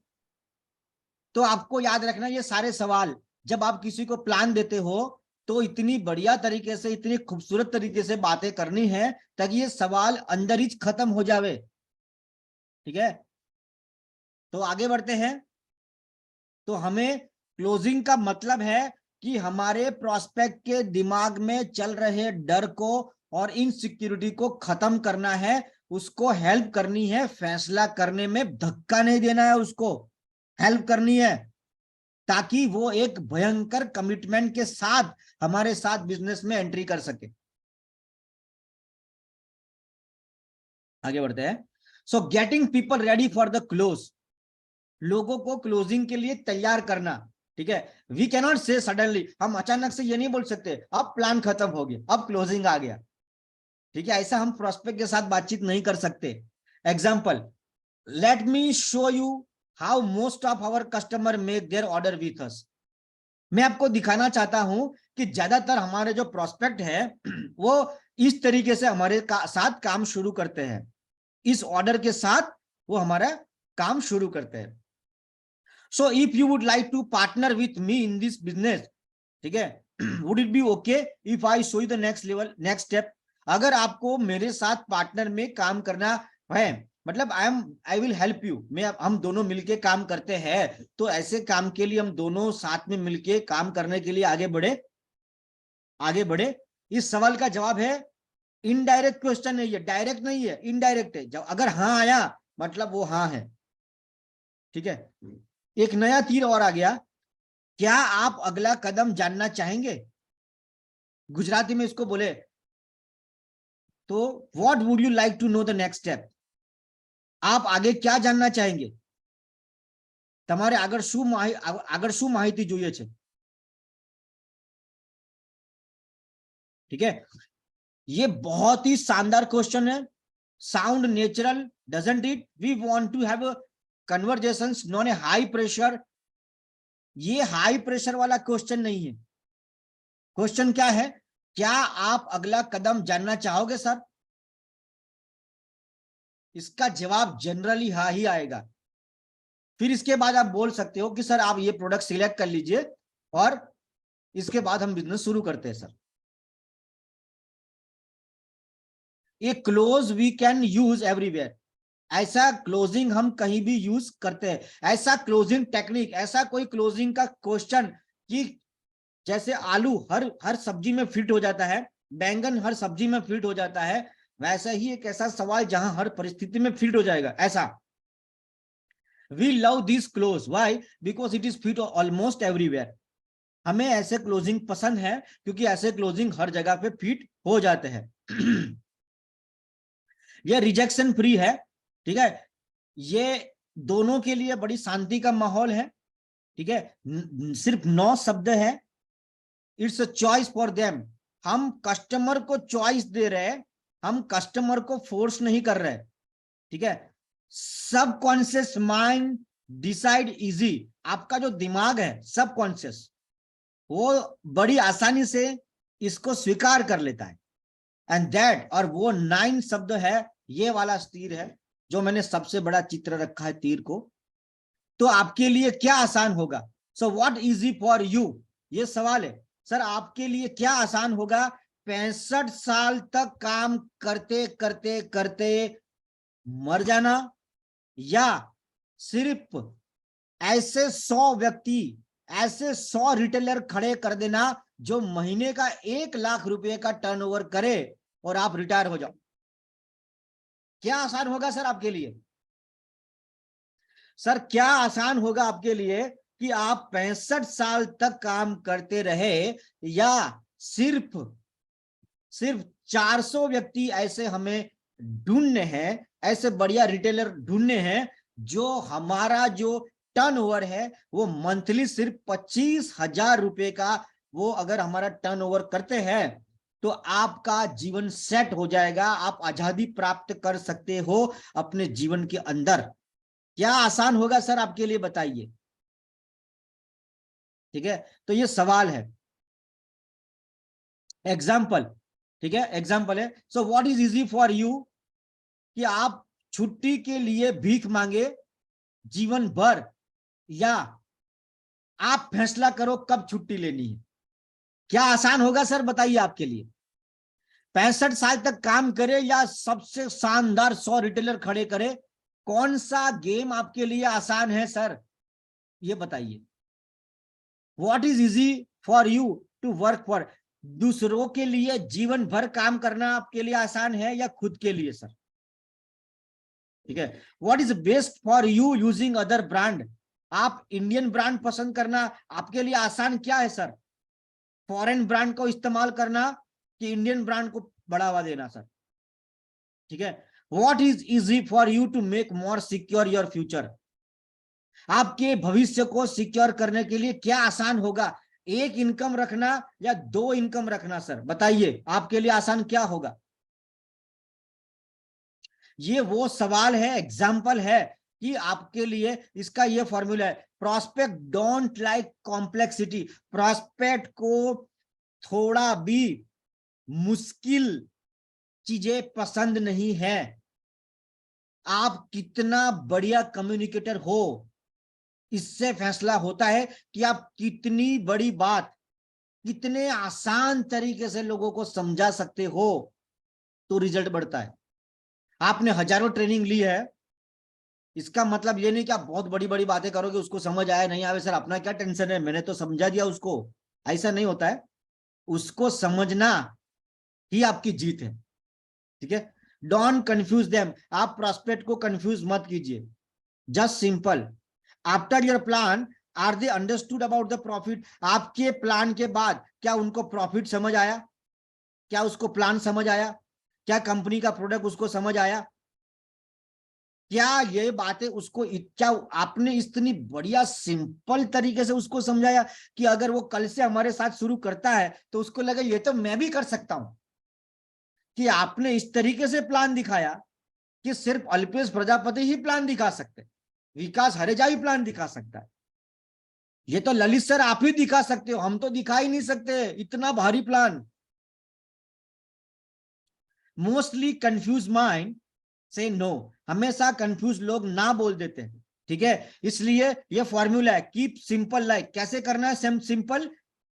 तो आपको याद रखना ये सारे सवाल जब आप किसी को प्लान देते हो तो इतनी बढ़िया तरीके से, इतनी खूबसूरत तरीके से बातें करनी है ताकि ये सवाल अंदर ही खत्म हो जावे। ठीक है, तो आगे बढ़ते हैं। तो हमें क्लोजिंग का मतलब है कि हमारे प्रोस्पेक्ट के दिमाग में चल रहे डर को और इनसिक्योरिटी को खत्म करना है, उसको हेल्प करनी है, फैसला करने में धक्का नहीं देना है, उसको हेल्प करनी है ताकि वो एक भयंकर कमिटमेंट के साथ हमारे साथ बिजनेस में एंट्री कर सके। आगे बढ़ते हैं। So getting people ready for the close, लोगों को क्लोजिंग के लिए तैयार करना। ठीक है, वी कैन नॉट से सडनली, हम अचानक से ये नहीं बोल सकते अब प्लान खत्म हो गया, अब क्लोजिंग आ गया। ठीक है, ऐसा हम प्रोस्पेक्ट के साथ बातचीत नहीं कर सकते। Example, let me show you how most of our customer make their order with us. मैं आपको दिखाना चाहता हूं कि ज्यादातर हमारे जो प्रोस्पेक्ट है वो इस तरीके से हमारे साथ काम शुरू करते हैं, इस ऑर्डर के साथ वो हमारा काम शुरू करते हैं। So if you would like to partner with me in this business, ठीक है, would it be okay if I show you the next level, next step. अगर आपको मेरे साथ पार्टनर में काम करना है, मतलब आई विल हेल्प यू, हम दोनों मिलके काम करते हैं, तो ऐसे काम के लिए हम दोनों साथ में मिलके काम करने के लिए आगे बढ़े। इस सवाल का जवाब है इनडायरेक्ट क्वेश्चन है, ये डायरेक्ट नहीं है, इनडायरेक्ट है। जब अगर हाँ आया मतलब वो हाँ है। ठीक है, एक नया तीर और आ गया, क्या आप अगला कदम जानना चाहेंगे? गुजराती में इसको बोले तो what would you like to know the next step, आप आगे क्या जानना चाहेंगे? તમારે આગળ શું માહિતી જોઈએ છે? ठीक है, ये बहुत ही शानदार क्वेश्चन है, sound natural doesn't it? We want to have conversations non a high pressure. ये हाई प्रेशर वाला क्वेश्चन नहीं है। क्वेश्चन क्या है? क्या आप अगला कदम जानना चाहोगे सर? इसका जवाब जनरली हाँ ही आएगा। फिर इसके बाद आप बोल सकते हो कि सर आप ये प्रोडक्ट सिलेक्ट कर लीजिए और इसके बाद हम बिजनेस शुरू करते हैं सर। ये close we can use everywhere, ऐसा क्लोजिंग हम कहीं भी यूज करते हैं। ऐसा क्लोजिंग टेक्निक, ऐसा कोई क्लोजिंग का क्वेश्चन कि जैसे आलू हर सब्जी में फिट हो जाता है, बैंगन हर सब्जी में फिट हो जाता है, वैसा ही एक ऐसा सवाल जहां हर परिस्थिति में फिट हो जाएगा। ऐसा we love this close, why? Because it is fit almost everywhere. हमें ऐसे क्लोजिंग पसंद है क्योंकि ऐसे क्लोजिंग हर जगह पे फिट हो जाते हैं। ये रिजेक्शन फ्री है। ठीक है, ये दोनों के लिए बड़ी शांति का माहौल है। ठीक है, सिर्फ 9 शब्द है। It's a choice for them. हम कस्टमर को चॉइस दे रहे हैं, हम कस्टमर को फोर्स नहीं कर रहे। ठीक है, सब कॉन्शियस माइंड डिसाइड इजी। आपका जो दिमाग है सब कॉन्शियस, वो बड़ी आसानी से इसको स्वीकार कर लेता है। एंड दैट, और वो 9 शब्द है, ये वाला तीर है जो मैंने सबसे बड़ा चित्र रखा है तीर को। तो आपके लिए क्या आसान होगा? So what easy for you, ये सवाल है। सर आपके लिए क्या आसान होगा? 65 साल तक काम करते करते करते मर जाना, या सिर्फ ऐसे 100 व्यक्ति, ऐसे 100 रिटेलर खड़े कर देना जो महीने का 1 लाख रुपए का टर्नओवर करे और आप रिटायर हो जाओ। क्या आसान होगा सर आपके लिए? सर क्या आसान होगा आपके लिए कि आप 65 साल तक काम करते रहे, या सिर्फ 400 व्यक्ति ऐसे हमें ढूंढने हैं, ऐसे बढ़िया रिटेलर ढूंढने हैं जो हमारा जो टर्नओवर है वो मंथली सिर्फ 25,000 रुपए का, वो अगर हमारा टर्नओवर करते हैं तो आपका जीवन सेट हो जाएगा, आप आजादी प्राप्त कर सकते हो अपने जीवन के अंदर। क्या आसान होगा सर आपके लिए, बताइए? ठीक है, तो ये सवाल है। एग्जाम्पल, ठीक है, एग्जाम्पल है। So what is easy for you, कि आप छुट्टी के लिए भीख मांगे जीवन भर, या आप फैसला करो कब छुट्टी लेनी है। क्या आसान होगा सर, बताइए आपके लिए? 65 साल तक काम करे या सबसे शानदार 100 रिटेलर खड़े करे, कौन सा गेम आपके लिए आसान है सर, ये बताइए। What is easy for you to work for? दूसरों के लिए जीवन भर काम करना आपके लिए आसान है या खुद के लिए सर? ठीक है। What is best for you using other brand? आप इंडियन ब्रांड पसंद करना आपके लिए आसान क्या है सर? फॉरेन ब्रांड को इस्तेमाल करना कि इंडियन ब्रांड को बढ़ावा देना सर? ठीक है। What is easy for you to make more secure your future? आपके भविष्य को सिक्योर करने के लिए क्या आसान होगा? एक इनकम रखना या 2 इनकम रखना सर, बताइए आपके लिए आसान क्या होगा? ये वो सवाल है, एग्जाम्पल है कि आपके लिए इसका ये फॉर्मूला है। Prospect don't like complexity. Prospect को थोड़ा भी मुश्किल चीजें पसंद नहीं है। आप कितना बढ़िया कम्युनिकेटर हो, इससे फैसला होता है कि आप कितनी बड़ी बात कितने आसान तरीके से लोगों को समझा सकते हो, तो रिजल्ट बढ़ता है। आपने हजारों ट्रेनिंग ली है, इसका मतलब ये नहीं कि आप बहुत बड़ी बड़ी बातें करोगे, उसको समझ आए नहीं आए सर अपना क्या टेंशन है, मैंने तो समझा दिया उसको, ऐसा नहीं होता है। उसको समझना ही आपकी जीत है। ठीक है। Don't confuse them. आप प्रॉस्पेक्ट को कंफ्यूज मत कीजिए। Just simple, after your plan are they understood about the profit? आपके प्लान के बाद क्या उनको प्रॉफिट समझ आया? क्या उसको प्लान समझ आया? क्या कंपनी का प्रोडक्ट उसको समझ आया? क्या ये बातें उसको, क्या आपने इतनी बढ़िया सिंपल तरीके से उसको समझाया कि अगर वो कल से हमारे साथ शुरू करता है तो उसको लगे ये तो मैं भी कर सकता हूं? कि आपने इस तरीके से प्लान दिखाया कि सिर्फ अल्पेश प्रजापति ही प्लान दिखा सकते, विकास हरेजा ही प्लान दिखा सकता है। ये तो ललित सर आप ही दिखा सकते हो, हम तो दिखा ही नहीं सकते इतना भारी प्लान। मोस्टली कंफ्यूज माइंड से नो। हमेशा कंफ्यूज लोग ना बोल देते हैं। ठीक है। इसलिए ये फॉर्मूला है, कीप सिंपल लाइफ। कैसे करना है simple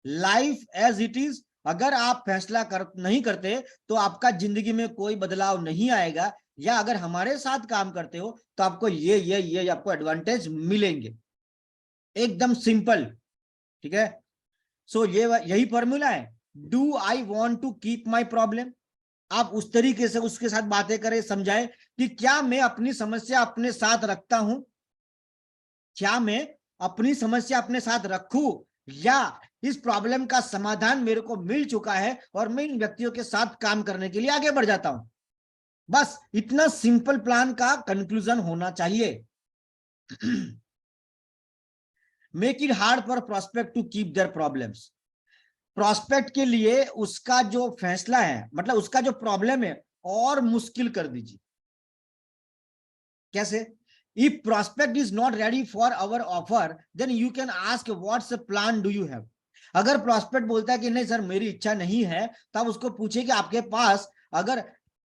life as it is. अगर आप फैसला नहीं करते तो आपका जिंदगी में कोई बदलाव नहीं आएगा, या अगर हमारे साथ काम करते हो तो आपको ये आपको एडवांटेज मिलेंगे। एकदम सिंपल। ठीक है। सो ये यही फॉर्मूला है। Do I want to keep my problem? आप उस तरीके से उसके साथ बातें करें, समझाएं कि क्या मैं अपनी समस्या अपने साथ रखता हूं, क्या मैं अपनी समस्या अपने साथ रखूं, या इस प्रॉब्लम का समाधान मेरे को मिल चुका है और मैं इन व्यक्तियों के साथ काम करने के लिए आगे बढ़ जाता हूं। बस इतना सिंपल प्लान का कंक्लूजन होना चाहिए। Make it hard for prospect to keep their problems. Prospect के लिए उसका जो फैसला है, मतलब उसका जो प्रॉब्लम है, और मुश्किल कर दीजिए। कैसे? If prospect is not ready for our offer then you can ask what's plan do you have. अगर प्रॉस्पेक्ट बोलता है कि नहीं सर मेरी इच्छा नहीं है, तो आप उसको पूछिए कि आपके पास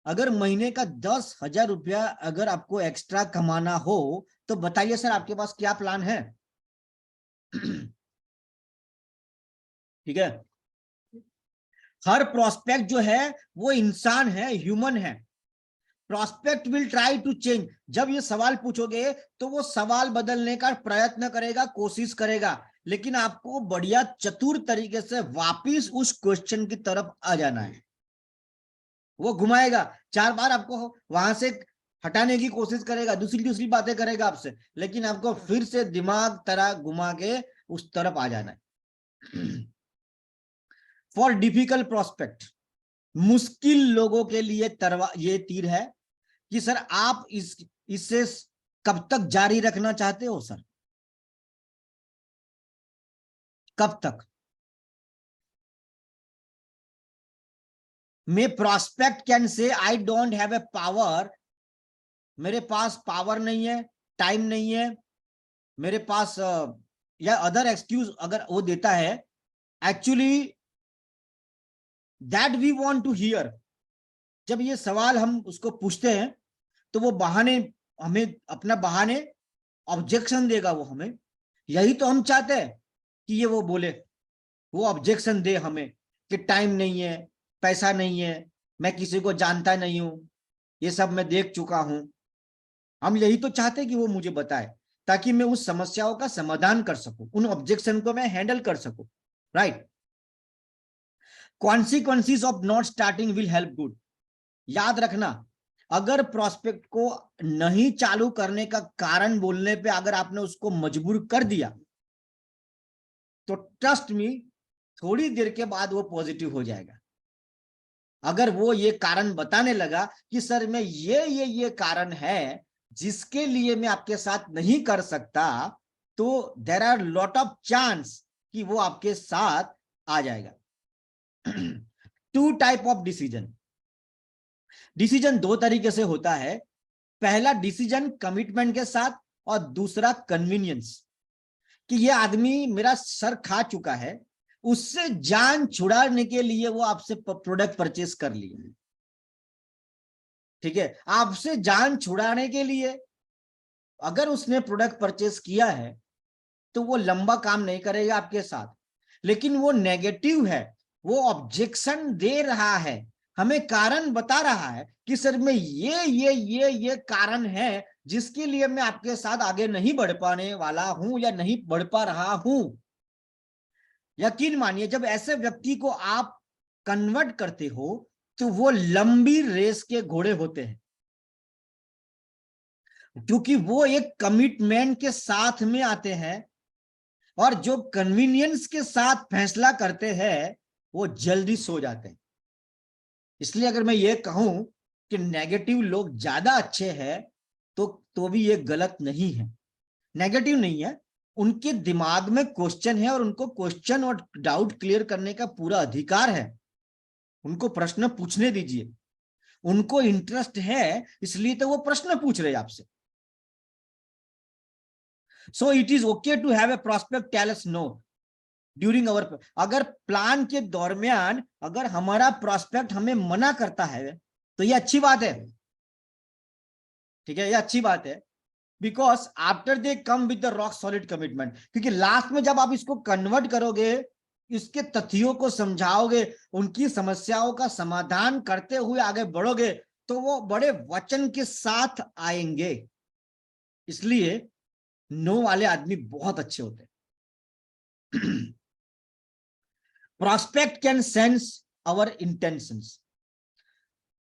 अगर महीने का 10,000 रुपया अगर आपको एक्स्ट्रा कमाना हो तो बताइए सर आपके पास क्या प्लान है। ठीक है। हर प्रॉस्पेक्ट जो है वो इंसान है, ह्यूमन है। Prospect will try to change. जब ये सवाल पूछोगे तो वो सवाल बदलने का प्रयत्न करेगा, कोशिश करेगा, लेकिन आपको बढ़िया चतुर तरीके से वापिस उस क्वेश्चन की तरफ आ जाना है। वो घुमाएगा 4 बार, आपको वहां से हटाने की कोशिश करेगा, दूसरी बातें करेगा आपसे, लेकिन आपको फिर से दिमाग तरह घुमा के उस तरफ आ जाना है। फॉर डिफिकल्ट प्रॉस्पेक्ट, मुश्किल लोगों के लिए ये तीर है कि सर आप इससे कब तक जारी रखना चाहते हो सर, कब तक? मे prospect can say I don't have A power. मेरे पास पावर नहीं है, टाइम नहीं है, मेरे पास या अदर एक्सक्यूज अगर वो देता है, actually that we want to hear. जब ये सवाल हम उसको पूछते हैं तो वो बहाने, हमें अपना बहाने ऑब्जेक्शन देगा वो हमें, यही तो हम चाहते हैं। कि ये वो बोले, वो ऑब्जेक्शन दे हमें कि टाइम नहीं है, पैसा नहीं है, मैं किसी को जानता नहीं हूं, ये सब मैं देख चुका हूं। हम यही तो चाहते हैं कि वो मुझे बताए, ताकि मैं उस समस्याओं का समाधान कर सकूं, उन ऑब्जेक्शन को मैं हैंडल कर सकूं, right. Consequences of not starting will help good. याद रखना, अगर प्रोस्पेक्ट को नहीं चालू करने का कारण बोलने पे अगर आपने उसको मजबूर कर दिया, तो ट्रस्ट मी, थोड़ी देर के बाद वो पॉजिटिव हो जाएगा। अगर वो ये कारण बताने लगा कि सर मैं ये कारण है जिसके लिए मैं आपके साथ नहीं कर सकता, तो there are lot of chance कि वो आपके साथ आ जाएगा। 2 टाइप ऑफ डिसीजन। डिसीजन 2 तरीके से होता है। पहला डिसीजन कमिटमेंट के साथ, और दूसरा कन्वीनियंस, कि ये आदमी मेरा सर खा चुका है, उससे जान छुड़ाने के लिए वो आपसे प्रोडक्ट परचेस कर लिए। ठीक है, आपसे जान छुड़ाने के लिए अगर उसने प्रोडक्ट परचेस किया है तो वो लंबा काम नहीं करेगा आपके साथ, लेकिन वो नेगेटिव है, वो ऑब्जेक्शन दे रहा है, हमें कारण बता रहा है कि सर मैं ये कारण है जिसके लिए मैं आपके साथ आगे नहीं बढ़ पाने वाला हूं या नहीं बढ़ पा रहा हूं। यकीन मानिए, जब ऐसे व्यक्ति को आप कन्वर्ट करते हो तो वो लंबी रेस के घोड़े होते हैं, क्योंकि वो एक कमिटमेंट के साथ में आते हैं, और जो कन्वीनियंस के साथ फैसला करते हैं वो जल्दी सो जाते हैं। इसलिए अगर मैं ये कहूं कि नेगेटिव लोग ज्यादा अच्छे हैं, तो भी ये गलत नहीं है। नेगेटिव नहीं है, उनके दिमाग में क्वेश्चन है और उनको क्वेश्चन और डाउट क्लियर करने का पूरा अधिकार है। उनको प्रश्न पूछने दीजिए, उनको इंटरेस्ट है इसलिए तो वो प्रश्न पूछ रहे हैं आपसे। So it is okay to have a prospect tell us no during our, अगर प्लान के दरमियान अगर हमारा प्रॉस्पेक्ट हमें मना करता है तो ये अच्छी बात है। ठीक है, ये अच्छी बात है, because after they come with the rock solid commitment, क्योंकि लास्ट में जब आप इसको कन्वर्ट करोगे, इसके तथ्यों को समझाओगे, उनकी समस्याओं का समाधान करते हुए आगे बढ़ोगे, तो वो बड़े वचन के साथ आएंगे। इसलिए नो वाले आदमी बहुत अच्छे होते हैं। Prospect can sense our intentions.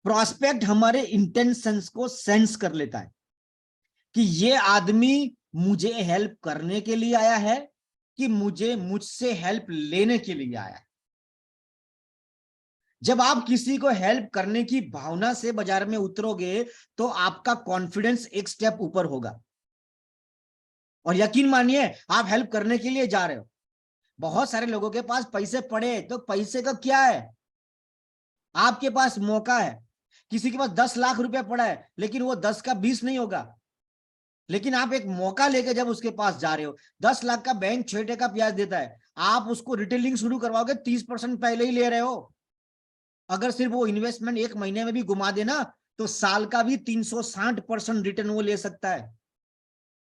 Prospect हमारे इंटेंशंस को सेंस कर लेता है कि ये आदमी मुझे हेल्प करने के लिए आया है कि मुझसे हेल्प लेने के लिए आया है। जब आप किसी को हेल्प करने की भावना से बाजार में उतरोगे तो आपका कॉन्फिडेंस एक स्टेप ऊपर होगा। और यकीन मानिए, आप हेल्प करने के लिए जा रहे हो, बहुत सारे लोगों के पास पैसे पड़े, तो पैसे का क्या है, आपके पास मौका है। किसी के पास 10 लाख रुपया पड़ा है, लेकिन वो 10 का 20 नहीं होगा, लेकिन आप एक मौका लेके जब उसके पास जा रहे हो, 10 लाख का बैंक 6 टका ब्याज देता है, आप उसको रिटेलिंग शुरू करवाओगे, 30% पहले ही ले रहे हो। अगर सिर्फ वो इन्वेस्टमेंट 1 महीने में भी घुमा देना तो साल का भी 360% रिटर्न वो ले सकता है।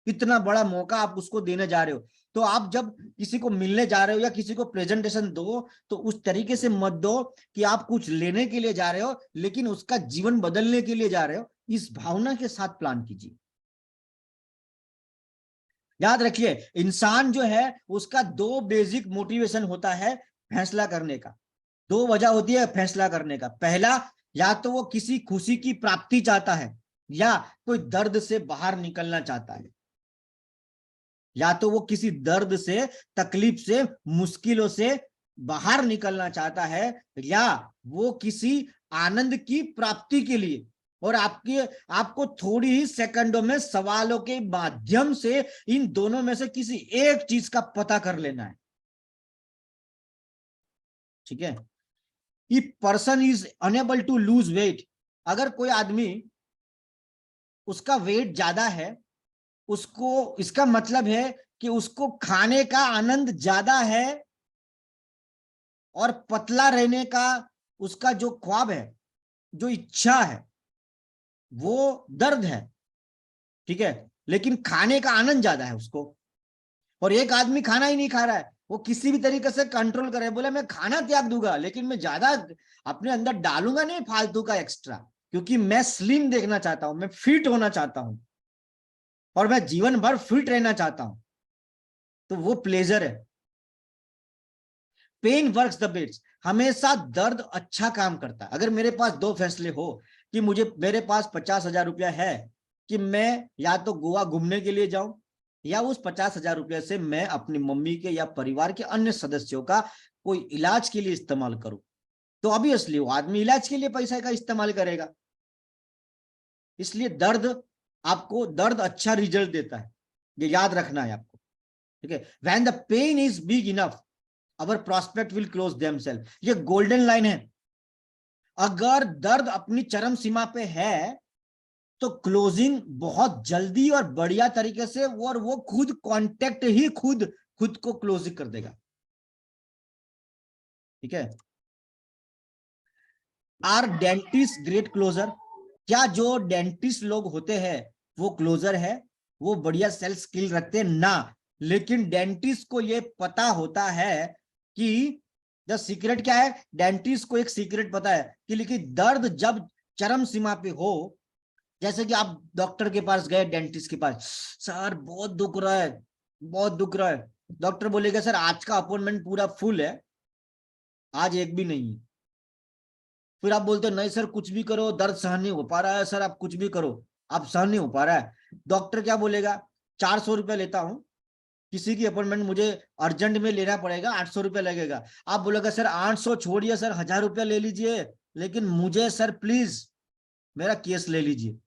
इतना बड़ा मौका आप उसको देने जा रहे हो। तो आप जब किसी को मिलने जा रहे हो या किसी को प्रेजेंटेशन दो, तो उस तरीके से मत दो कि आप कुछ लेने के लिए जा रहे हो, लेकिन उसका जीवन बदलने के लिए जा रहे हो। इस भावना के साथ प्लान कीजिए। याद रखिए, इंसान जो है उसका 2 बेसिक मोटिवेशन होता है फैसला करने का। 2 वजह होती है फैसला करने का। पहला, या तो वो किसी खुशी की प्राप्ति चाहता है, या कोई दर्द से बाहर निकलना चाहता है। या तो वो किसी दर्द से, तकलीफ से, मुश्किलों से बाहर निकलना चाहता है, या वो किसी आनंद की प्राप्ति के लिए। और आपको थोड़ी ही सेकंडों में सवालों के माध्यम से इन दोनों में से किसी एक चीज का पता कर लेना है। ठीक है, if person is unable to lose weight, अगर कोई आदमी उसका वेट ज्यादा है, उसको, इसका मतलब है कि उसको खाने का आनंद ज्यादा है और पतला रहने का उसका जो ख्वाब है, जो इच्छा है, वो दर्द है। ठीक है, लेकिन खाने का आनंद ज्यादा है उसको। और एक आदमी खाना ही नहीं खा रहा है, वो किसी भी तरीके से कंट्रोल करे, बोले मैं खाना त्याग दूंगा लेकिन मैं ज्यादा अपने अंदर डालूंगा नहीं फालतू का एक्स्ट्रा, क्योंकि मैं स्लिम देखना चाहता हूं, मैं फिट होना चाहता हूं और मैं जीवन भर फिट रहना चाहता हूं। तो वो प्लेजर है। पेन वर्क्स द बेस्ट, हमेशा दर्द अच्छा काम करता है। अगर मेरे पास दो फैसले हो कि मेरे पास 50,000 रुपया है कि मैं या तो गोवा घूमने के लिए जाऊं या उस 50,000 रुपये से मैं अपनी मम्मी के या परिवार के अन्य सदस्यों का कोई इलाज के लिए इस्तेमाल करूं, तो ऑब्वियसली वो आदमी इलाज के लिए पैसा का इस्तेमाल करेगा। इसलिए दर्द अच्छा रिजल्ट देता है, ये याद रखना है आपको, ठीक है। When the pain is big enough our prospect will close themself, ये गोल्डन लाइन है। अगर दर्द अपनी चरम सीमा पे है तो क्लोजिंग बहुत जल्दी और बढ़िया तरीके से, और वो खुद कांटेक्ट ही खुद को क्लोज कर देगा, ठीक है। आर डेंटिस्ट ग्रेट क्लोजर, क्या जो डेंटिस्ट लोग होते हैं वो क्लोजर है, वो बढ़िया सेल्स स्किल रखते हैं ना, लेकिन डेंटिस्ट को ये पता होता है कि द सीक्रेट क्या है, डेंटिस्ट को एक सीक्रेट पता है कि लेकिन दर्द जब चरम सीमा पे हो, जैसे कि आप डॉक्टर के पास गए, डेंटिस्ट के पास, सर बहुत दुख रहा है, बहुत दुख रहा है, डॉक्टर बोलेगा सर आज का अपॉइंटमेंट पूरा फुल है, आज एक भी नहीं है। फिर आप बोलते नहीं सर कुछ भी करो, दर्द सहन नहीं हो पा रहा है, सर आप कुछ भी करो, आप सहन नहीं हो पा रहा है। डॉक्टर क्या बोलेगा, 400 रुपया लेता हूं, किसी की अपॉइंटमेंट मुझे अर्जेंट में लेना पड़ेगा, 800 रुपया लगेगा। आप बोलेगा सर 800 छोड़िए सर, 1000 रुपया ले लीजिए, लेकिन मुझे सर प्लीज मेरा केस ले लीजिए।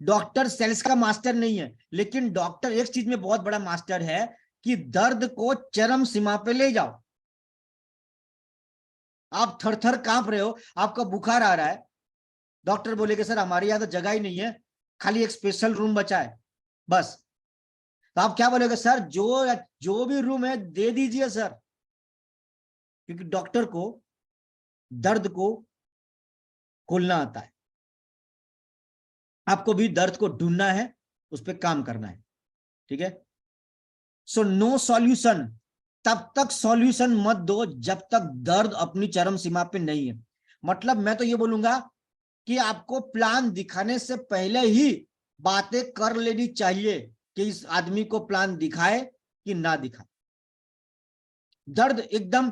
डॉक्टर सेल्स का मास्टर नहीं है, लेकिन डॉक्टर एक चीज में बहुत बड़ा मास्टर है कि दर्द को चरम सीमा पे ले जाओ। आप थर थर कांप रहे हो, आपका बुखार आ रहा है, डॉक्टर बोलेगा सर हमारे यहाँ तो जगह ही नहीं है, खाली एक स्पेशल रूम बचा है बस। तो आप क्या बोलेगा, सर जो भी रूम है दे दीजिए सर, क्योंकि डॉक्टर को दर्द को खोलना आता है। आपको भी दर्द को ढूंढना है, उस पर काम करना है, ठीक है। सो नो सॉल्यूशन, तब तक सॉल्यूशन मत दो जब तक दर्द अपनी चरम सीमा पे नहीं है। मतलब मैं तो ये बोलूंगा कि आपको प्लान दिखाने से पहले ही बातें कर लेनी चाहिए कि इस आदमी को प्लान दिखाए कि ना दिखाए। दर्द एकदम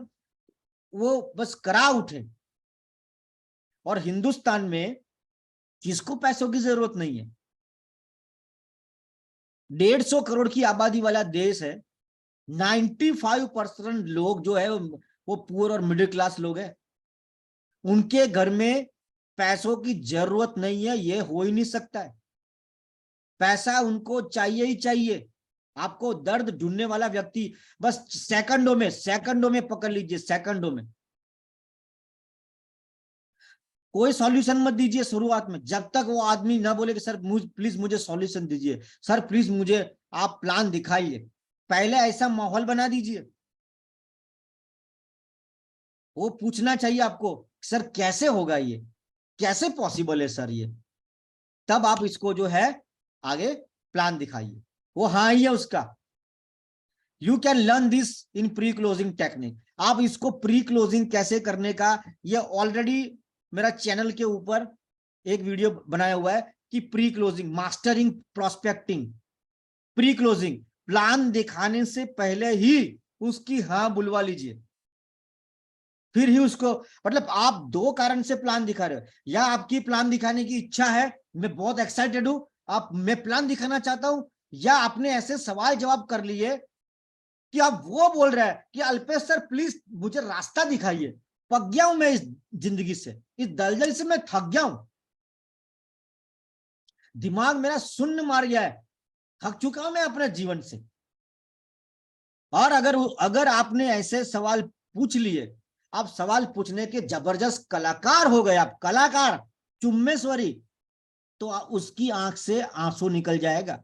वो बस करा उठे, और हिंदुस्तान में किसको पैसों की जरूरत नहीं है, 150 करोड़ की आबादी वाला देश है, 95% लोग जो है वो पुअर और मिडिल क्लास लोग हैं, उनके घर में पैसों की जरूरत नहीं है, ये हो ही नहीं सकता है। पैसा उनको चाहिए ही चाहिए। आपको दर्द ढूंढने वाला व्यक्ति बस सेकंडों में पकड़ लीजिए, सेकंडों में। कोई सॉल्यूशन मत दीजिए शुरुआत में, जब तक वो आदमी ना बोले कि सर प्लीज मुझे सॉल्यूशन दीजिए, सर प्लीज मुझे आप प्लान दिखाइए। पहले ऐसा माहौल बना दीजिए, वो पूछना चाहिए आपको सर कैसे होगा, ये कैसे पॉसिबल है सर ये, तब आप इसको जो है आगे प्लान दिखाइए। वो हाँ ही है उसका। You can learn this in pre closing technique. आप इसको प्री क्लोजिंग कैसे करने का, ये ऑलरेडी मेरा चैनल के ऊपर एक वीडियो बनाया हुआ है कि pre closing, mastering prospecting, pre closing, plan दिखाने से पहले ही उसकी हाँ बुलवा लीजिए, फिर ही उसको, मतलब आप दो कारण से प्लान दिखा रहे हो, या आपकी प्लान दिखाने की इच्छा है, मैं बहुत एक्साइटेड हूं, मैं प्लान दिखाना चाहता हूं, या आपने ऐसे सवाल जवाब कर लिए कि आप वो बोल रहे हैं कि अल्पेश सर प्लीज मुझे रास्ता दिखाइए, पक गया हूं मैं इस जिंदगी से, इस दलदल से मैं थक गया हूं, दिमाग मेरा शून्य मार गया है, थक चुका हूं मैं अपने जीवन से। और अगर आपने ऐसे सवाल पूछ लिए, आप सवाल पूछने के जबरदस्त कलाकार हो गए, आप कलाकार चुम्मेश्वरी, तो उसकी आंख से आंसू निकल जाएगा।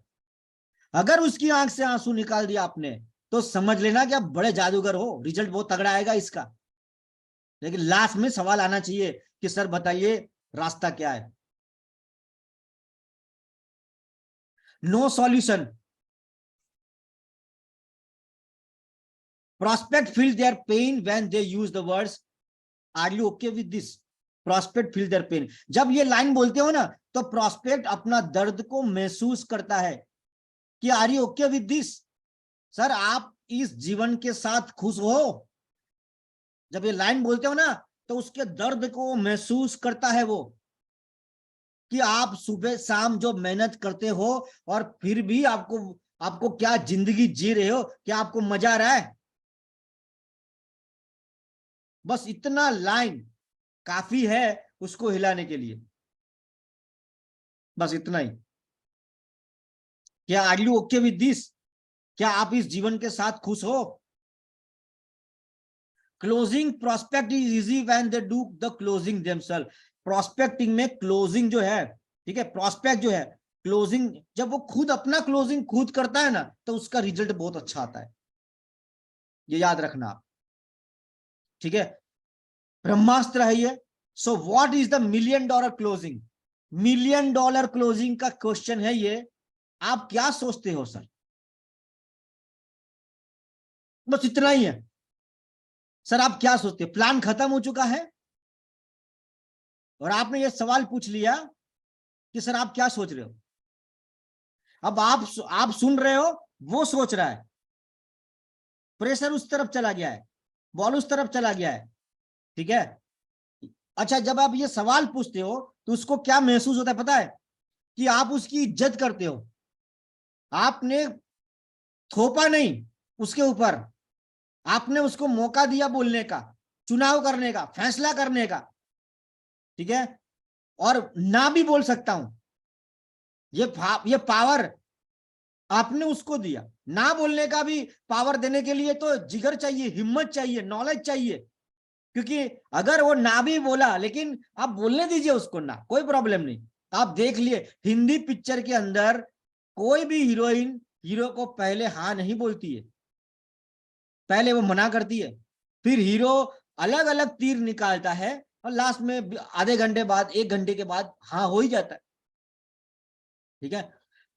अगर उसकी आंख से आंसू निकाल दिया आपने तो समझ लेना कि आप बड़े जादूगर हो, रिजल्ट बहुत तगड़ा आएगा इसका। लेकिन लास्ट में सवाल आना चाहिए कि सर बताइए रास्ता क्या है। No solution, prospect feel their pain when they use the words are you okay with this. prospect feel their pain. जब ये लाइन बोलते हो ना तो prospect अपना दर्द को महसूस करता है कि are you okay with this. Sir आप इस जीवन के साथ खुश हो. जब ये लाइन बोलते हो ना तो उसके दर्द को महसूस करता है वो कि आप सुबह शाम जो मेहनत करते हो और फिर भी आपको क्या जिंदगी जी रहे हो, क्या आपको मजा आ रहा है. बस इतना लाइन काफी है उसको हिलाने के लिए. बस इतना ही. क्या are you okay with this. क्या आप इस जीवन के साथ खुश हो. Closing prospect is easy when they do the closing themself. Prospecting में क्लोजिंग जो है, ठीक है, प्रोस्पेक्ट जो है क्लोजिंग, जब वो खुद अपना क्लोजिंग खुद करता है ना तो उसका रिजल्ट बहुत अच्छा आता है. ये याद रखना आप, ठीक है. ब्रह्मास्त्र है ये. सो what is the $1 million closing. $1 million closing का क्वेश्चन है ये. आप क्या सोचते हो सर. बस इतना ही है सर. आप क्या सोचते हो. प्लान खत्म हो चुका है और आपने ये सवाल पूछ लिया कि सर आप क्या सोच रहे हो. अब आप सुन रहे हो, वो सोच रहा है. प्रेशर उस तरफ चला गया है, बॉल उस तरफ चला गया है, ठीक है. अच्छा, जब आप ये सवाल पूछते हो तो उसको क्या महसूस होता है पता है, कि आप उसकी इज्जत करते हो. आपने थोपा नहीं उसके ऊपर, आपने उसको मौका दिया बोलने का, चुनाव करने का, फैसला करने का, ठीक है. और ना भी बोल सकता हूं, ये पावर आपने उसको दिया. ना बोलने का भी पावर देने के लिए तो जिगर चाहिए, हिम्मत चाहिए, नॉलेज चाहिए. क्योंकि अगर वो ना भी बोला लेकिन आप बोलने दीजिए उसको ना, कोई प्रॉब्लम नहीं. आप देख लिए हिंदी पिक्चर के अंदर कोई भी हीरोइन हीरो को पहले हाँ नहीं बोलती है, पहले वो मना करती है, फिर हीरो अलग अलग तीर निकालता है और लास्ट में आधे घंटे बाद, 1 घंटे के बाद हाँ हो ही जाता है, ठीक है.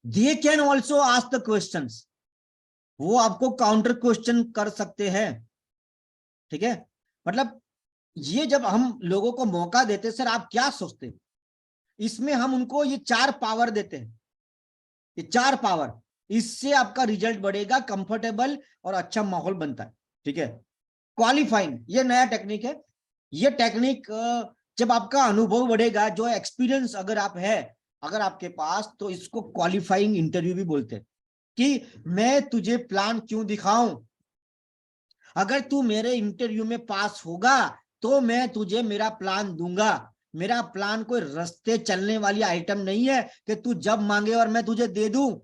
They can also ask the questions. वो आपको काउंटर क्वेश्चन कर सकते हैं, ठीक है. मतलब ये जब हम लोगों को मौका देते, सर आप क्या सोचते हैं, इसमें हम उनको ये 4 पावर देते हैं. ये 4 पावर, इससे आपका रिजल्ट बढ़ेगा, कंफर्टेबल और अच्छा माहौल बनता है, ठीक है. क्वालिफाइंग, ये नया टेक्निक है. ये टेक्निक जब आपका अनुभव बढ़ेगा, जो एक्सपीरियंस अगर आपके पास, तो इसको क्वालिफाइंग इंटरव्यू भी बोलते हैं. कि मैं तुझे प्लान क्यों दिखाऊं, अगर तू मेरे इंटरव्यू में पास होगा तो मैं तुझे मेरा प्लान दूंगा. मेरा प्लान कोई रास्ते चलने वाली आइटम नहीं है कि तू जब मांगे और मैं तुझे दे दूं.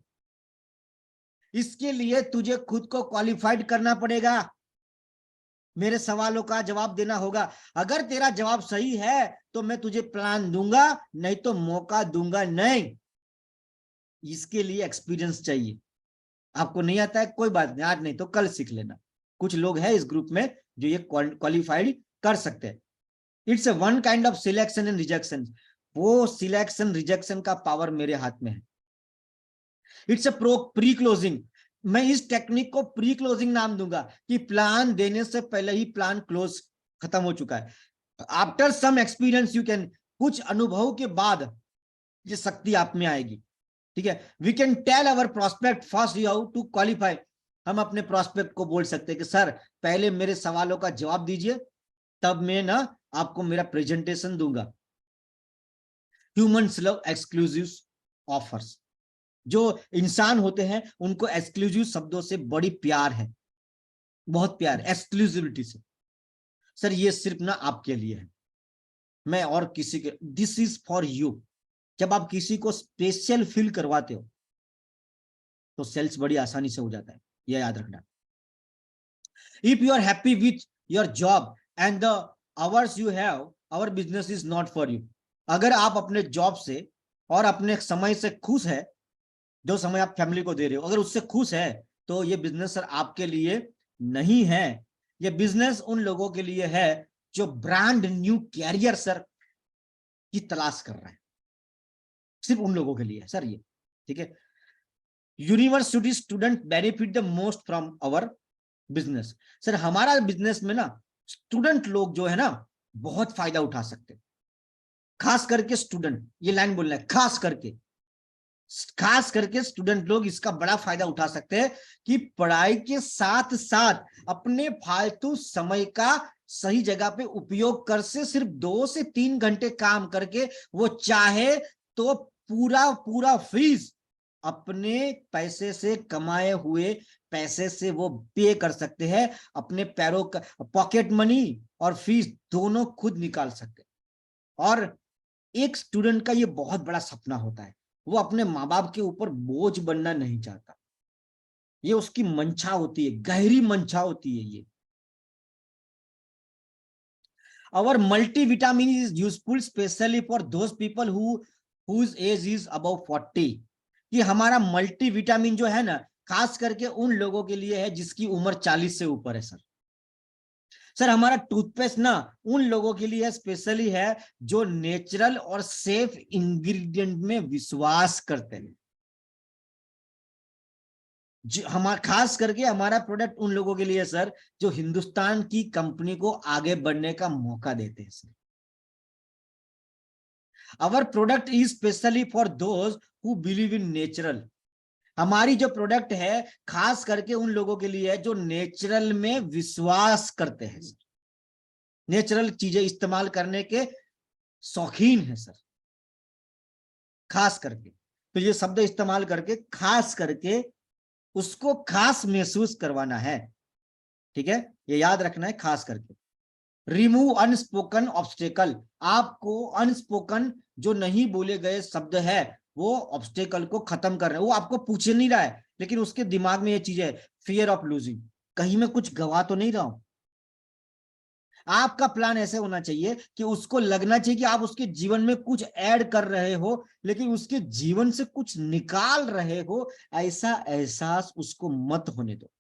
इसके लिए तुझे खुद को क्वालिफाइड करना पड़ेगा, मेरे सवालों का जवाब देना होगा. अगर तेरा जवाब सही है तो मैं तुझे प्लान दूंगा, नहीं तो मौका दूंगा नहीं. इसके लिए एक्सपीरियंस चाहिए. आपको नहीं आता है कोई बात नहीं, आज नहीं तो कल सीख लेना. कुछ लोग हैं इस ग्रुप में जो ये क्वालिफाइड कर सकते हैं. It's a one kind of selection and rejection. वो सिलेक्शन रिजेक्शन का पावर मेरे हाथ में है. It's a pre closing. मैं इस टेक्निक को प्री क्लोजिंग नाम दूंगा कि प्लान देने से पहले ही प्लान क्लोज खत्म हो चुका है. After some experience you can, कुछ अनुभव के बाद ये शक्ति आप में आएगी, ठीक है. We can tell our prospect first you how to qualify. हम अपने प्रोस्पेक्ट को बोल सकते हैं कि सर पहले मेरे सवालों का जवाब दीजिए, तब मैं ना आपको मेरा प्रेजेंटेशन दूंगा. Humans love exclusive offers. जो इंसान होते हैं उनको एक्सक्लूसिव शब्दों से बड़ी प्यार है, बहुत प्यार, एक्सक्लूसिविटी से. सर ये सिर्फ ना आपके लिए है, मैं और किसी के, दिस इज फॉर यू. जब आप किसी को स्पेशल फील करवाते हो तो सेल्स बड़ी आसानी से हो जाता है, यह याद रखना. If you are happy with your job and the hours you have, our business is not for you. अगर आप अपने जॉब से और अपने समय से खुश है, जो समय आप फैमिली को दे रहे हो, अगर उससे खुश है तो ये बिजनेस सर आपके लिए नहीं है. ये बिजनेस उन लोगों के लिए है जो ब्रांड न्यू कैरियर सर की तलाश कर रहे हैं, सिर्फ उन लोगों के लिए है सर ये, ठीक है. University student benefit the most from our business. Sir हमारा बिजनेस में ना स्टूडेंट लोग जो है ना बहुत फायदा उठा सकते हैं, खास करके स्टूडेंट, ये लाइन बोलना है, खास करके स्टूडेंट लोग इसका बड़ा फायदा उठा सकते हैं कि पढ़ाई के साथ साथ अपने फालतू समय का सही जगह पे उपयोग कर से सिर्फ 2 से 3 घंटे काम करके वो चाहे तो पूरा फीस अपने पैसे से कमाए हुए पैसे से वो पे कर सकते हैं, अपने पैरों का पॉकेट मनी और फीस दोनों खुद निकाल सकते हैं। और एक स्टूडेंट का ये बहुत बड़ा सपना होता है, वो अपने माँ बाप के ऊपर बोझ बनना नहीं चाहता, ये उसकी मंशा होती है, गहरी मंशा होती है ये। Our multivitamin is useful specially for those people whose age is above 40। कि हमारा मल्टीविटामिन जो है ना खास करके उन लोगों के लिए है जिसकी उम्र 40 से ऊपर है। सर हमारा टूथपेस्ट ना उन लोगों के लिए स्पेशली है जो नेचुरल और सेफ इंग्रेडिएंट में विश्वास करते हैं। हमारा खास करके हमारा प्रोडक्ट उन लोगों के लिए सर जो हिंदुस्तान की कंपनी को आगे बढ़ने का मौका देते हैं sir. Our product is specially for those who believe in natural. हमारी जो प्रोडक्ट है खास करके उन लोगों के लिए है जो नेचुरल में विश्वास करते हैं सर, नेचुरल चीजें इस्तेमाल करने के शौकीन है सर। खास करके तो ये शब्द इस्तेमाल करके खास करके उसको खास महसूस करवाना है, ठीक है, ये याद रखना है खास करके। रिमूव अनस्पोकन ऑब्स्टेकल, आपको अनस्पोकन जो नहीं बोले गए शब्द है वो ऑब्स्टेकल को खत्म कर रहे हैं। वो आपको पूछ नहीं रहा है लेकिन उसके दिमाग में ये चीज है, फियर ऑफ लूजिंग, कहीं मैं कुछ गवा तो नहीं रहा हूं। आपका प्लान ऐसे होना चाहिए कि उसको लगना चाहिए कि आप उसके जीवन में कुछ ऐड कर रहे हो लेकिन उसके जीवन से कुछ निकाल रहे हो, ऐसा एहसास उसको मत होने दो।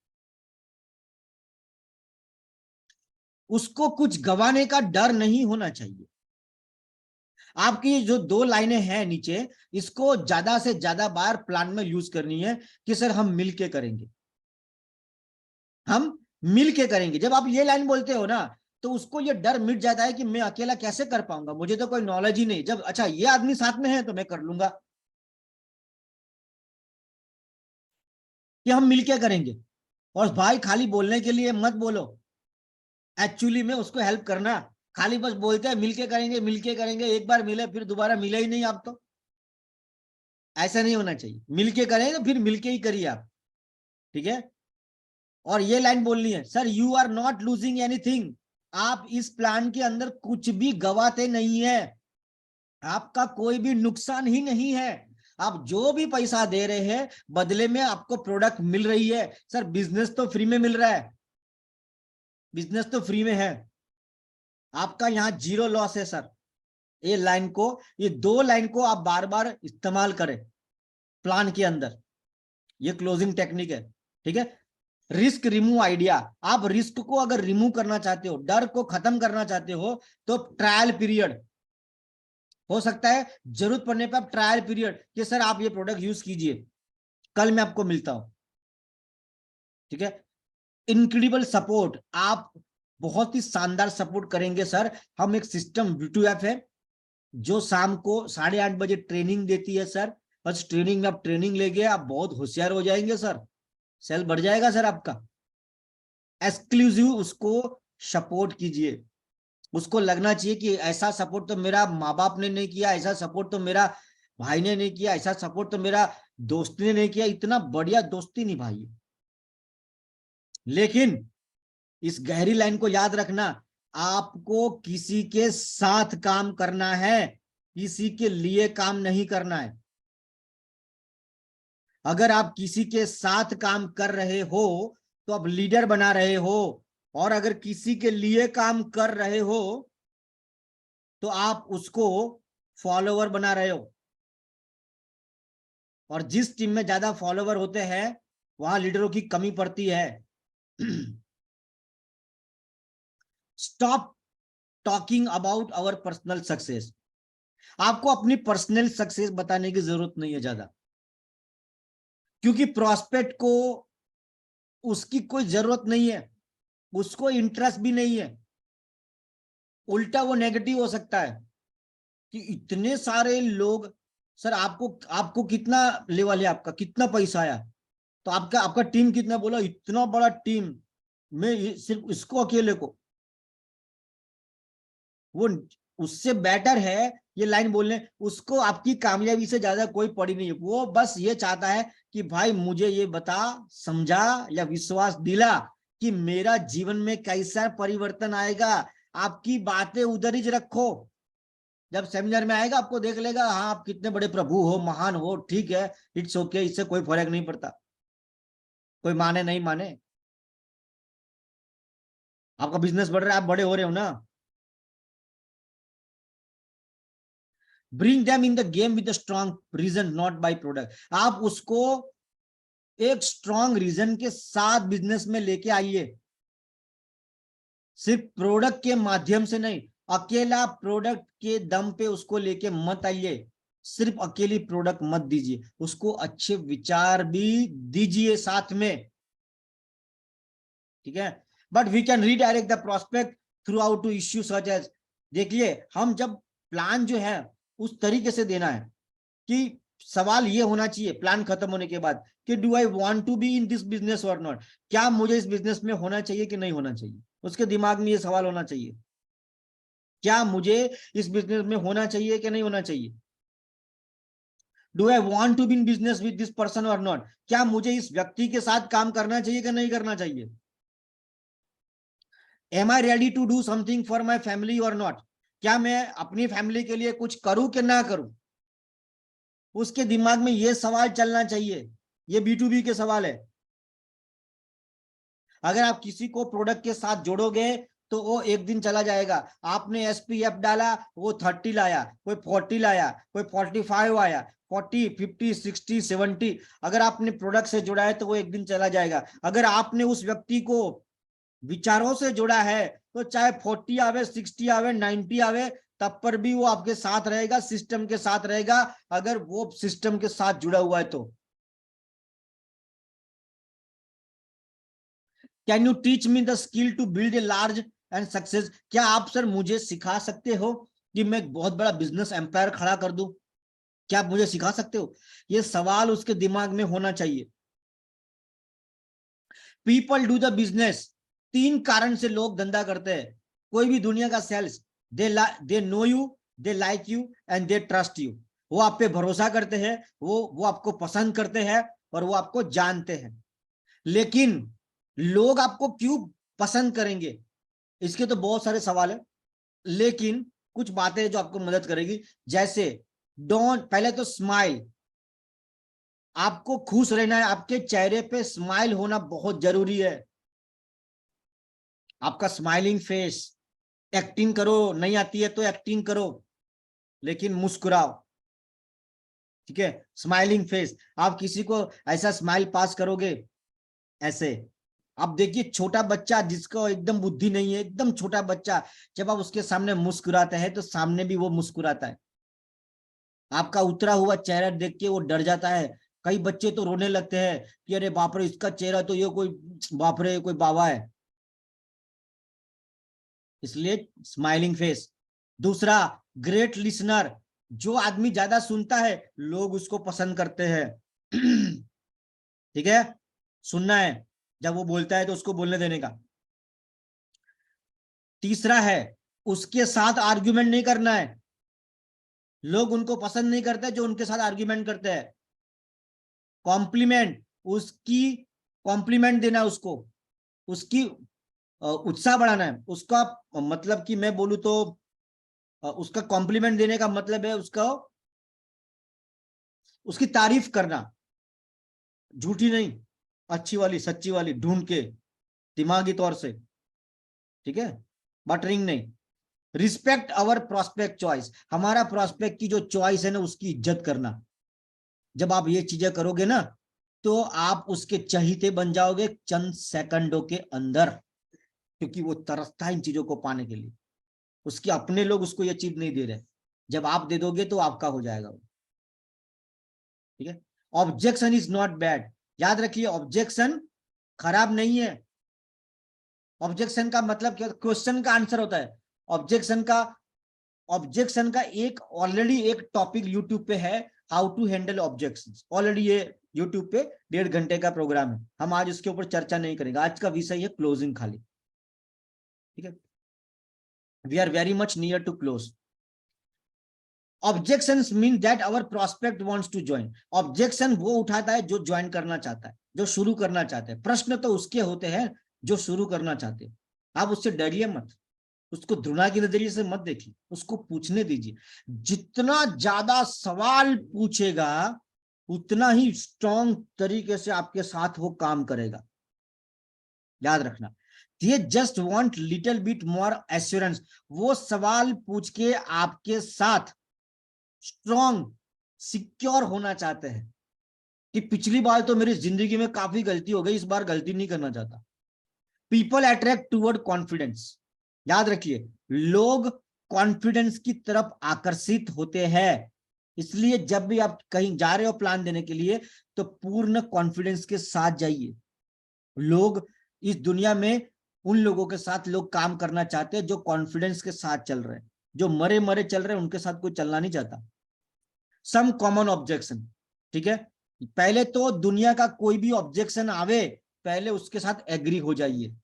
उसको कुछ गंवाने का डर नहीं होना चाहिए। आपकी जो 2 लाइनें हैं नीचे, इसको ज्यादा से ज्यादा बार प्लान में यूज करनी है कि सर हम मिलके करेंगे, हम मिलके करेंगे। जब आप ये लाइन बोलते हो ना तो उसको ये डर मिट जाता है कि मैं अकेला कैसे कर पाऊंगा, मुझे तो कोई नॉलेज ही नहीं। जब अच्छा ये आदमी साथ में है तो मैं कर लूंगा, कि हम मिलके करेंगे। और भाई खाली बोलने के लिए मत बोलो, एक्चुअली में उसको हेल्प करना। खाली बस बोलते हैं मिलके करेंगे, एक बार मिले फिर दोबारा मिले ही नहीं आप तो। ऐसा नहीं होना चाहिए, मिलके करें तो फिर मिलके ही करिए आप, ठीक है। और ये लाइन बोलनी है, sir you are not losing anything. आप इस प्लान के अंदर कुछ भी गवाते नहीं है, आपका कोई भी नुकसान ही नहीं है। आप जो भी पैसा दे रहे हैं बदले में आपको प्रोडक्ट मिल रही है। सर बिजनेस तो फ्री में मिल रहा है, बिजनेस तो फ्री में है, आपका यहाँ 0 लॉस है सर। ये लाइन को, ये 2 लाइन को आप बार बार इस्तेमाल करें प्लान के अंदर, ये क्लोजिंग टेक्निक है, ठीक है। रिस्क रिमूव आइडिया, आप रिस्क को अगर रिमूव करना चाहते हो, डर को खत्म करना चाहते हो तो ट्रायल पीरियड हो सकता है, जरूरत पड़ने पर आप ट्रायल पीरियड कि सर आप ये प्रोडक्ट यूज कीजिए, कल मैं आपको मिलता हूं, ठीक है। इनक्रेडिबल सपोर्ट, आप बहुत ही शानदार सपोर्ट करेंगे सर। हम एक सिस्टम V2F है जो शाम को 8:30 बजे ट्रेनिंग देती है सर। बस ट्रेनिंग में आप ट्रेनिंग लेंगे, आप बहुत होशियार हो जाएंगे सर, सेल बढ़ जाएगा सर आपका। एक्सक्लूसिव उसको सपोर्ट कीजिए, उसको लगना चाहिए कि ऐसा सपोर्ट तो मेरा माँ बाप ने नहीं किया, ऐसा सपोर्ट तो मेरा भाई ने नहीं किया, ऐसा सपोर्ट तो मेरा दोस्त ने नहीं किया, इतना बढ़िया दोस्ती निभाइए। लेकिन इस गहरी लाइन को याद रखना, आपको किसी के साथ काम करना है, किसी के लिए काम नहीं करना है। अगर आप किसी के साथ काम कर रहे हो तो आप लीडर बना रहे हो, और अगर किसी के लिए काम कर रहे हो तो आप उसको फॉलोवर बना रहे हो। और जिस टीम में ज्यादा फॉलोवर होते हैं वहां लीडरों की कमी पड़ती है। Stop talking about our personal success. आपको अपनी पर्सनल सक्सेस बताने की जरूरत नहीं है ज्यादा, क्योंकि प्रॉस्पेक्ट को उसकी कोई जरूरत नहीं है, उसको इंटरेस्ट भी नहीं है, उल्टा वो नेगेटिव हो सकता है कि इतने सारे लोग, सर आपको आपको कितना लेवल है, आपका कितना पैसा आया, तो आपका टीम कितना, बोला इतना बड़ा टीम, मैं सिर्फ इसको अकेले को, वो उससे बेटर है ये लाइन बोलने, उसको आपकी कामयाबी से ज्यादा कोई पड़ी नहीं है, वो बस ये चाहता है कि भाई मुझे ये बता, समझा या विश्वास दिला कि मेरा जीवन में कैसा परिवर्तन आएगा। आपकी बातें उधर ही रखो, जब सेमिनार में आएगा आपको देख लेगा, हाँ आप कितने बड़े प्रभु हो, महान हो, ठीक है, इट्स ओके, इससे कोई फर्क नहीं पड़ता, कोई माने नहीं माने, आपका बिजनेस बढ़ रहा है, आप बड़े हो रहे हो ना। Bring them in the game with a strong reason, not by product. आप उसको एक स्ट्रॉन्ग रीजन के साथ बिजनेस में लेके आइए, सिर्फ प्रोडक्ट के माध्यम से नहीं, अकेला प्रोडक्ट के दम पे उसको लेके मत आइए, सिर्फ अकेली प्रोडक्ट मत दीजिए, उसको अच्छे विचार भी दीजिए साथ में, ठीक है। But we can redirect the prospect throughout to issue such as, देखिए हम जब प्लान जो है उस तरीके से देना है कि सवाल ये होना चाहिए प्लान खत्म होने के बाद कि do I want to be in this business और नॉट, क्या मुझे इस बिजनेस में होना चाहिए कि नहीं होना चाहिए, उसके दिमाग में ये सवाल होना चाहिए, क्या मुझे इस बिजनेस में होना चाहिए कि नहीं होना चाहिए। Do I want to be in business with this person और नॉट, क्या मुझे इस व्यक्ति के साथ काम करना चाहिए कि नहीं करना चाहिए। Am I ready to do something for my family और नॉट, क्या मैं अपनी फैमिली के लिए कुछ करूं कि ना करूं, उसके दिमाग में ये सवाल चलना चाहिए, ये B2B के सवाल है। अगर आप किसी को प्रोडक्ट के साथ जोड़ोगे तो वो एक दिन चला जाएगा, आपने SPF डाला वो 30 लाया, कोई 40 लाया, कोई 45 आया, 40, 50, 60, 70, अगर आपने प्रोडक्ट से जोड़ा है तो वो एक दिन चला जाएगा। अगर आपने उस व्यक्ति को विचारों से जोड़ा है तो चाहे 40 आवे, 60 आवे, 90 आवे, तब पर भी वो आपके साथ रहेगा, सिस्टम के साथ रहेगा, अगर वो सिस्टम के साथ जुड़ा हुआ है तो। Can you teach me the skill to build a large and success, क्या आप सर मुझे सिखा सकते हो कि मैं बहुत बड़ा बिजनेस एम्पायर खड़ा कर दूं, क्या आप मुझे सिखा सकते हो, ये सवाल उसके दिमाग में होना चाहिए। पीपल डू द बिजनेस, 3 कारण से लोग धंधा करते हैं, कोई भी दुनिया का sales, they know you, they like you and they trust you, वो आप पे भरोसा करते हैं, वो आपको पसंद करते हैं और वो आपको जानते हैं। लेकिन लोग आपको क्यों पसंद करेंगे, इसके तो बहुत सारे सवाल है, लेकिन कुछ बातें जो आपको मदद करेगी, जैसे डोंट, पहले तो स्माइल, आपको खुश रहना है, आपके चेहरे पे स्माइल होना बहुत जरूरी है, आपका स्माइलिंग फेस, एक्टिंग करो, नहीं आती है तो एक्टिंग करो लेकिन मुस्कुराओ, ठीक है, स्माइलिंग फेस। आप किसी को ऐसा स्माइल पास करोगे ऐसे, आप देखिए छोटा बच्चा जिसको एकदम बुद्धि नहीं है, एकदम छोटा बच्चा, जब आप उसके सामने मुस्कुराते हैं तो सामने भी वो मुस्कुराता है, आपका उतरा हुआ चेहरा देख के वो डर जाता है। कई बच्चे तो रोने लगते हैं कि अरे बाप रे इसका चेहरा तो ये कोई बाप रे कोई बाबा है, इसलिए स्माइलिंग फेस। दूसरा, ग्रेट लिसनर, जो आदमी ज्यादा सुनता है लोग उसको पसंद करते हैं ठीक है, सुनना है, जब वो बोलता है तो उसको बोलने देने का। तीसरा है, उसके साथ आर्ग्यूमेंट नहीं करना है, लोग उनको पसंद नहीं करते जो उनके साथ आर्ग्यूमेंट करते हैं। कॉम्प्लीमेंट, उसकी कॉम्प्लीमेंट देना, उसको उसकी उत्साह बढ़ाना है, उसका मतलब कि मैं बोलूं तो उसका कॉम्प्लीमेंट देने का मतलब है उसका उसकी तारीफ करना, झूठी नहीं, अच्छी वाली सच्ची वाली ढूंढ के दिमागी तौर से, ठीक है, बटरिंग नहीं। रिस्पेक्ट आवर प्रोस्पेक्ट चॉइस, हमारा प्रोस्पेक्ट की जो चॉइस है ना उसकी इज्जत करना। जब आप ये चीजें करोगे ना तो आप उसके चहीते बन जाओगे चंद सेकंडों के अंदर, क्योंकि वो तरसता है इन चीजों को पाने के लिए, उसके अपने लोग उसको ये चीज नहीं दे रहे, जब आप दे दोगे तो आपका हो जाएगा वो, ठीक है। ऑब्जेक्शन इज नॉट बैड, याद रखिए ऑब्जेक्शन खराब नहीं है। ऑब्जेक्शन का मतलब क्या, क्वेश्चन का आंसर होता है। ऑब्जेक्शन का एक ऑलरेडी एक टॉपिक यूट्यूब पे है, how to handle objections. Already ये यूट्यूब पे 1.5 घंटे का प्रोग्राम है, हम आज उसके ऊपर चर्चा नहीं करेंगे। आज का विषय है क्लोजिंग खाली, ठीक है। We are very much near to close. Objections mean that our prospect wants to join. Objection वो उठाता है जो ज्वाइन करना चाहता है, जो शुरू करना चाहते हैं। प्रश्न तो उसके होते हैं जो शुरू करना चाहते हैं। आप उससे डरिए मत, उसको घृणा के नजरिए से मत देखिए, उसको पूछने दीजिए। जितना ज्यादा सवाल पूछेगा उतना ही स्ट्रॉन्ग तरीके से आपके साथ वो काम करेगा, याद रखना। ये just want little bit more assurance. वो सवाल पूछ के आपके साथ स्ट्रॉन्ग सिक्योर होना चाहते हैं कि पिछली बार तो मेरी जिंदगी में काफी गलती हो गई, इस बार गलती नहीं करना चाहता। People attract toward confidence. याद रखिए, लोग कॉन्फिडेंस की तरफ आकर्षित होते हैं। इसलिए जब भी आप कहीं जा रहे हो प्लान देने के लिए तो पूर्ण कॉन्फिडेंस के साथ जाइए। लोग इस दुनिया में उन लोगों के साथ लोग काम करना चाहते हैं जो कॉन्फिडेंस के साथ चल रहे हैं। जो मरे मरे चल रहे हैं उनके साथ कोई चलना नहीं चाहता। सम कॉमन ऑब्जेक्शन, ठीक है। पहले तो दुनिया का कोई भी ऑब्जेक्शन आवे, पहले उसके साथ एग्री हो जाइए।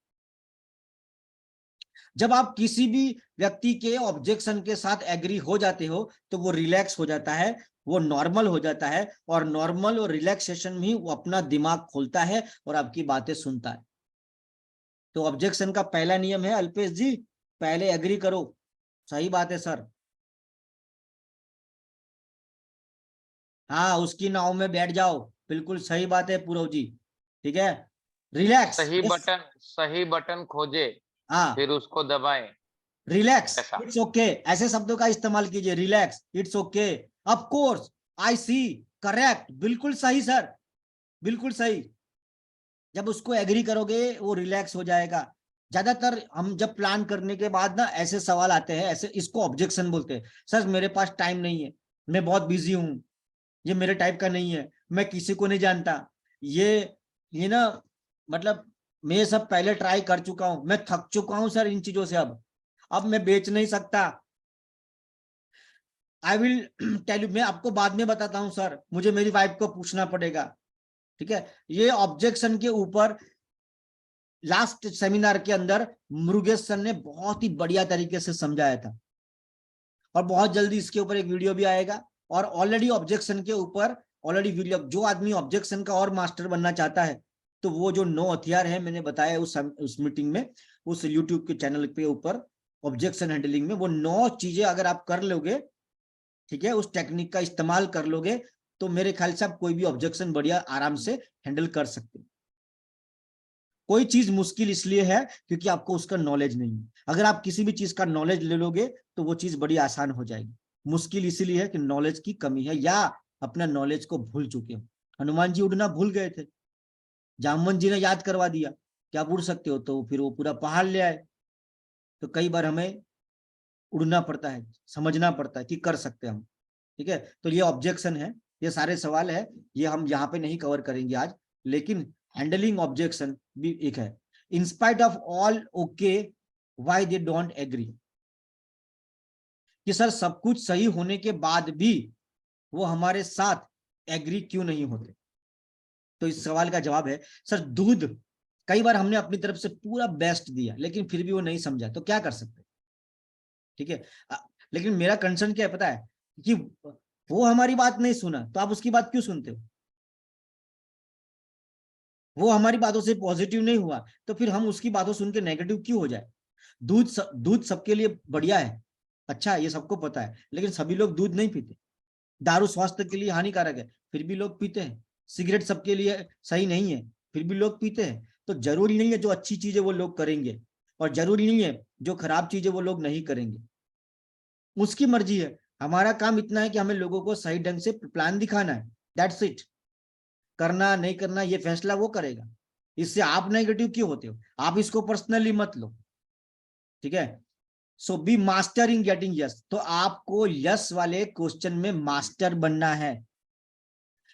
जब आप किसी भी व्यक्ति के ऑब्जेक्शन के साथ एग्री हो जाते हो तो वो रिलैक्स हो जाता है, वो नॉर्मल हो जाता है, और नॉर्मल और रिलैक्सेशन में वो अपना दिमाग खोलता है और आपकी बातें सुनता है। तो ऑब्जेक्शन का पहला नियम है अल्पेश जी, पहले एग्री करो। सही बात है सर, हाँ उसकी नाव में बैठ जाओ, बिल्कुल सही बात है पूरव जी, ठीक है। रिलैक्स,
सही बटन खोजे,
हाँ
फिर उसको दबाएं।
रिलैक्स, इट्स ओके, ऐसे शब्दों का इस्तेमाल कीजिए। Relax, it's okay, of course, I see, correct, बिल्कुल सही सर, बिल्कुल सही। जब उसको एग्री करोगे वो रिलैक्स हो जाएगा। ज्यादातर हम जब प्लान करने के बाद ना ऐसे सवाल आते हैं, ऐसे, इसको ऑब्जेक्शन बोलते हैं। सर मेरे पास टाइम नहीं है, मैं बहुत बिजी हूँ, ये मेरे टाइप का नहीं है, मैं किसी को नहीं जानता, ये ना मतलब मैं ये सब पहले ट्राई कर चुका हूं, मैं थक चुका हूं सर इन चीजों से, अब मैं बेच नहीं सकता। आई विल टेल यू, मैं आपको बाद में बताता हूं सर, मुझे मेरी वाइफ को पूछना पड़ेगा, ठीक है। ये ऑब्जेक्शन के ऊपर लास्ट सेमिनार के अंदर मुरुगेश सर ने बहुत ही बढ़िया तरीके से समझाया था, और बहुत जल्दी इसके ऊपर एक वीडियो भी आएगा। और ऑलरेडी ऑब्जेक्शन के ऊपर ऑलरेडी वीडियो, जो आदमी ऑब्जेक्शन का और मास्टर बनना चाहता है तो वो जो 9 हथियार है मैंने बताया उस मीटिंग में, उस यूट्यूब के चैनल पे ऊपर ऑब्जेक्शन हैंडलिंग में, वो 9 चीजें अगर आप कर लोगे, ठीक है, उस टेक्निक का इस्तेमाल कर लोगे, तो मेरे ख्याल से आप कोई भी ऑब्जेक्शन बढ़िया आराम से हैंडल कर सकते हो। कोई चीज मुश्किल इसलिए है क्योंकि आपको उसका नॉलेज नहीं है। अगर आप किसी भी चीज का नॉलेज ले लोगे तो वो चीज बड़ी आसान हो जाएगी। मुश्किल इसीलिए है कि नॉलेज की कमी है या अपना नॉलेज को भूल चुके हो। हनुमान जी उड़ना भूल गए थे, जामवंत जी ने याद करवा दिया कि आप उड़ सकते हो, तो फिर वो पूरा पहाड़ ले आए। तो कई बार हमें उड़ना पड़ता है, समझना पड़ता है कि कर सकते हम, ठीक है। तो ये ऑब्जेक्शन है, ये सारे सवाल है, ये हम यहाँ पे नहीं कवर करेंगे आज, लेकिन हैंडलिंग ऑब्जेक्शन भी एक है। In spite of all okay why they don't agree, कि सर सब कुछ सही होने के बाद भी वो हमारे साथ एग्री क्यों नहीं होते। तो इस सवाल का जवाब है सर दूध, कई बार हमने अपनी तरफ से पूरा बेस्ट दिया लेकिन फिर भी वो नहीं समझा, तो क्या कर सकते, ठीक है। लेकिन मेरा कंसर्न क्या है पता है, कि वो हमारी बात नहीं सुना तो आप उसकी बात क्यों सुनते हो। वो हमारी बातों से पॉजिटिव नहीं हुआ तो फिर हम उसकी बातों सुन के नेगेटिव क्यों हो जाए। दूध सबके लिए बढ़िया है, अच्छा ये सबको पता है, लेकिन सभी लोग दूध नहीं पीते। दारू स्वास्थ्य के लिए हानिकारक है फिर भी लोग पीते हैं। सिगरेट सबके लिए सही नहीं है फिर भी लोग पीते हैं। तो जरूरी नहीं है जो अच्छी चीजें वो लोग करेंगे, और जरूरी नहीं है जो खराब चीजें वो लोग नहीं करेंगे, उसकी मर्जी है। हमारा काम इतना है कि हमें लोगों को सही ढंग से प्लान दिखाना है, दैट्स इट। करना नहीं करना ये फैसला वो करेगा, इससे आप नेगेटिव क्यों होते हो, आप इसको पर्सनली मत लो, ठीक है। So be master in getting yes, तो आपको यस वाले क्वेश्चन में मास्टर बनना है।